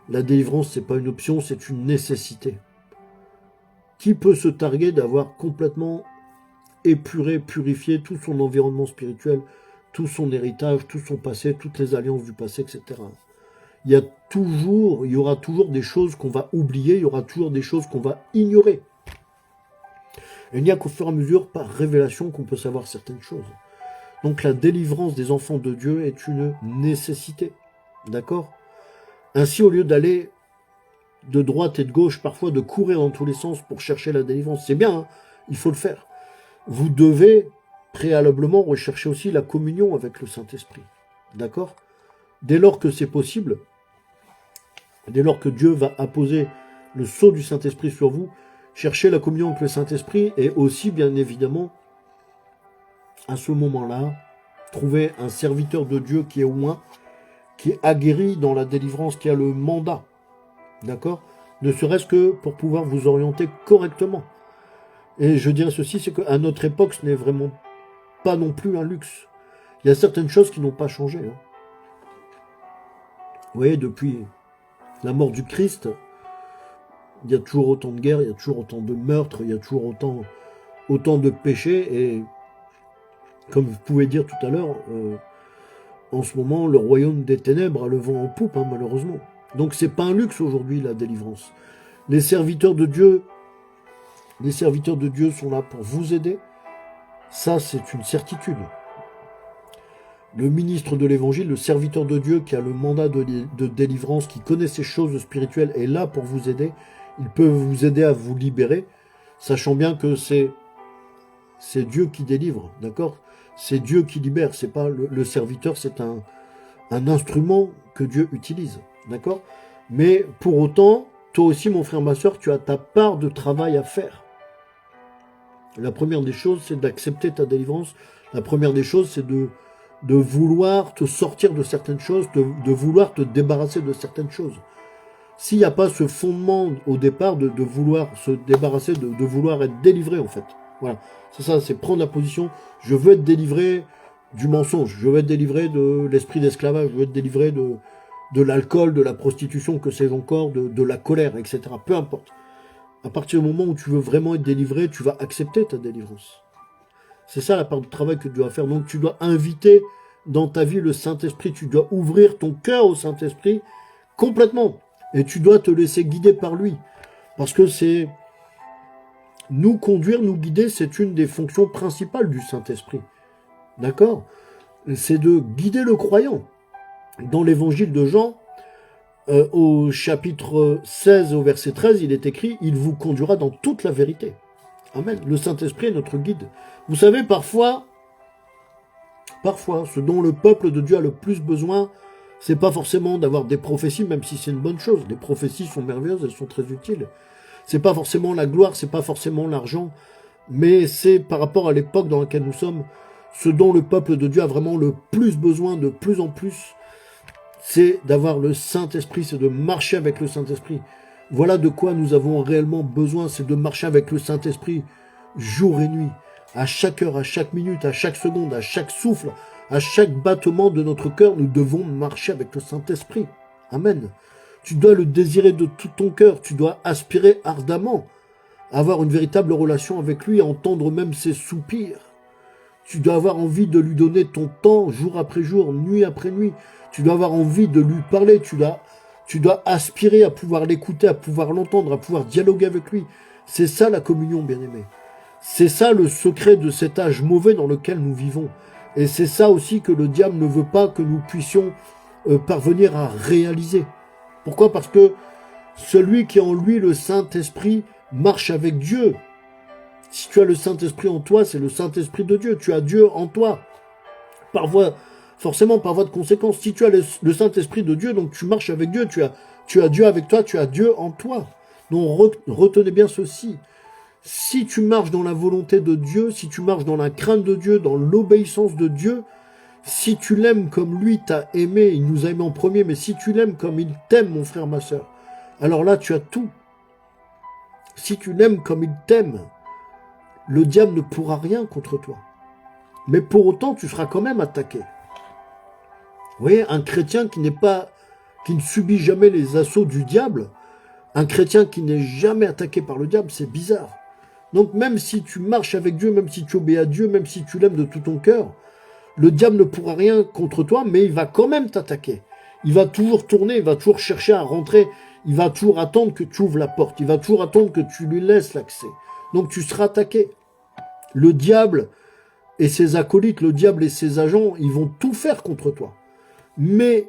la délivrance, c'est pas une option, c'est une nécessité. Qui peut se targuer d'avoir complètement épuré, purifié tout son environnement spirituel, tout son héritage, tout son passé, toutes les alliances du passé, etc. Il y aura toujours des choses qu'on va oublier, il y aura toujours des choses qu'on va ignorer. Et il n'y a qu'au fur et à mesure, par révélation, qu'on peut savoir certaines choses. Donc la délivrance des enfants de Dieu est une nécessité. D'accord? Ainsi, au lieu d'aller de droite et de gauche, parfois de courir dans tous les sens pour chercher la délivrance, c'est bien, hein, il faut le faire. Vous devez préalablement rechercher aussi la communion avec le Saint-Esprit. D'accord? Dès lors que c'est possible, dès lors que Dieu va apposer le sceau du Saint-Esprit sur vous, cherchez la communion avec le Saint-Esprit et aussi, bien évidemment, à ce moment-là, trouver un serviteur de Dieu qui est oint, qui est aguerri dans la délivrance, qui a le mandat. D'accord? Ne serait-ce que pour pouvoir vous orienter correctement. Et je dirais ceci, c'est qu'à notre époque, ce n'est vraiment pas non plus un luxe. Il y a certaines choses qui n'ont pas changé. Hein. Vous voyez, depuis la mort du Christ, il y a toujours autant de guerres, il y a toujours autant de meurtres, il y a toujours autant de péchés. Et comme vous pouvez dire tout à l'heure, en ce moment, le royaume des ténèbres a le vent en poupe, hein, malheureusement. Donc c'est pas un luxe aujourd'hui, la délivrance. Les serviteurs de Dieu sont là pour vous aider. Ça, c'est une certitude. Le ministre de l'Évangile, le serviteur de Dieu qui a le mandat de délivrance, qui connaît ces choses spirituelles, est là pour vous aider. Il peut vous aider à vous libérer, sachant bien que c'est Dieu qui délivre, d'accord? C'est Dieu qui libère, c'est pas le serviteur, c'est un instrument que Dieu utilise, d'accord? Mais pour autant, toi aussi, mon frère, ma soeur, tu as ta part de travail à faire. La première des choses, c'est d'accepter ta délivrance. La première des choses, c'est de vouloir te sortir de certaines choses, de vouloir te débarrasser de certaines choses. s'il n'y a pas ce fondement au départ de vouloir se débarrasser, de vouloir être délivré en fait. Voilà, c'est ça, c'est prendre la position, je veux être délivré du mensonge, je veux être délivré de l'esprit d'esclavage, je veux être délivré de l'alcool, de la prostitution, que sais-je encore, de la colère, etc. Peu importe. À partir du moment où tu veux vraiment être délivré, tu vas accepter ta délivrance. C'est ça la part du travail que tu dois faire. Donc tu dois inviter dans ta vie le Saint-Esprit, tu dois ouvrir ton cœur au Saint-Esprit complètement. Et tu dois te laisser guider par lui. Parce que c'est... Nous conduire, nous guider, c'est une des fonctions principales du Saint-Esprit. D'accord? C'est de guider le croyant. Dans l'évangile de Jean, au chapitre 16, au verset 13, il est écrit « Il vous conduira dans toute la vérité ». Amen. Le Saint-Esprit est notre guide. Vous savez, parfois, ce dont le peuple de Dieu a le plus besoin, c'est pas forcément d'avoir des prophéties, même si c'est une bonne chose. Les prophéties sont merveilleuses, elles sont très utiles. C'est pas forcément la gloire, c'est pas forcément l'argent, mais c'est par rapport à l'époque dans laquelle nous sommes, ce dont le peuple de Dieu a vraiment le plus besoin de plus en plus, c'est d'avoir le Saint-Esprit, c'est de marcher avec le Saint-Esprit. Voilà de quoi nous avons réellement besoin, c'est de marcher avec le Saint-Esprit jour et nuit, à chaque heure, à chaque minute, à chaque seconde, à chaque souffle, à chaque battement de notre cœur, nous devons marcher avec le Saint-Esprit. Amen. Tu dois le désirer de tout ton cœur, tu dois aspirer ardemment, avoir une véritable relation avec lui, entendre même ses soupirs. Tu dois avoir envie de lui donner ton temps, jour après jour, nuit après nuit. Tu dois avoir envie de lui parler, tu dois aspirer à pouvoir l'écouter, à pouvoir l'entendre, à pouvoir dialoguer avec lui. C'est ça la communion, bien-aimé. C'est ça le secret de cet âge mauvais dans lequel nous vivons. Et c'est ça aussi que le diable ne veut pas que nous puissions parvenir à réaliser. Pourquoi? Parce que celui qui est en lui, le Saint-Esprit, marche avec Dieu. Si tu as le Saint-Esprit en toi, c'est le Saint-Esprit de Dieu. Tu as Dieu en toi. Forcément par voie de conséquence. Si tu as le Saint-Esprit de Dieu, donc tu marches avec Dieu. Tu as Dieu avec toi, tu as Dieu en toi. Donc retenez bien ceci. Si tu marches dans la volonté de Dieu, si tu marches dans la crainte de Dieu, dans l'obéissance de Dieu, si tu l'aimes comme lui t'a aimé, il nous a aimé en premier, mais si tu l'aimes comme il t'aime, mon frère, ma sœur, alors là, tu as tout. Si tu l'aimes comme il t'aime, le diable ne pourra rien contre toi. Mais pour autant, tu seras quand même attaqué. Vous voyez, un chrétien qui ne subit jamais les assauts du diable, un chrétien qui n'est jamais attaqué par le diable, c'est bizarre. Donc même si tu marches avec Dieu, même si tu obéis à Dieu, même si tu l'aimes de tout ton cœur, le diable ne pourra rien contre toi, mais il va quand même t'attaquer. Il va toujours tourner, il va toujours chercher à rentrer, il va toujours attendre que tu ouvres la porte, il va toujours attendre que tu lui laisses l'accès. Donc tu seras attaqué. Le diable et ses acolytes, le diable et ses agents, ils vont tout faire contre toi. Mais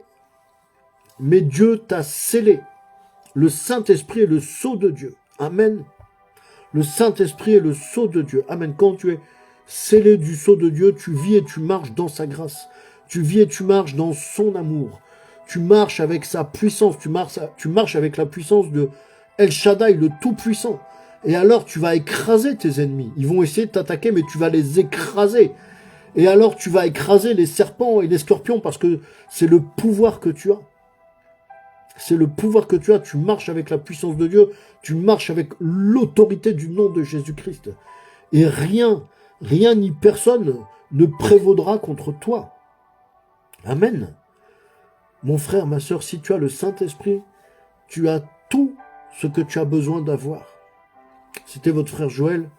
Dieu t'a scellé. Le Saint-Esprit est le sceau de Dieu. Amen. Le Saint-Esprit est le sceau de Dieu. Amen. Quand tu es scellé du sceau de Dieu, tu vis et tu marches dans sa grâce. Tu vis et tu marches dans son amour. Tu marches avec sa puissance. Tu marches avec la puissance de El Shaddai, le Tout-Puissant. Et alors tu vas écraser tes ennemis. Ils vont essayer de t'attaquer, mais tu vas les écraser. Et alors tu vas écraser les serpents et les scorpions parce que c'est le pouvoir que tu as. C'est le pouvoir que tu as. Tu marches avec la puissance de Dieu. Tu marches avec l'autorité du nom de Jésus-Christ. Et rien ni personne ne prévaudra contre toi. Amen. Mon frère, ma sœur, si tu as le Saint-Esprit, tu as tout ce que tu as besoin d'avoir. C'était votre frère Joël.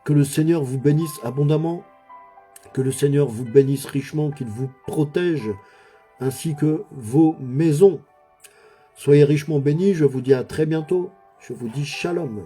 Que le Seigneur vous bénisse abondamment. Que le Seigneur vous bénisse richement, qu'il vous protège, ainsi que vos maisons. Soyez richement bénis, je vous dis à très bientôt. Je vous dis shalom.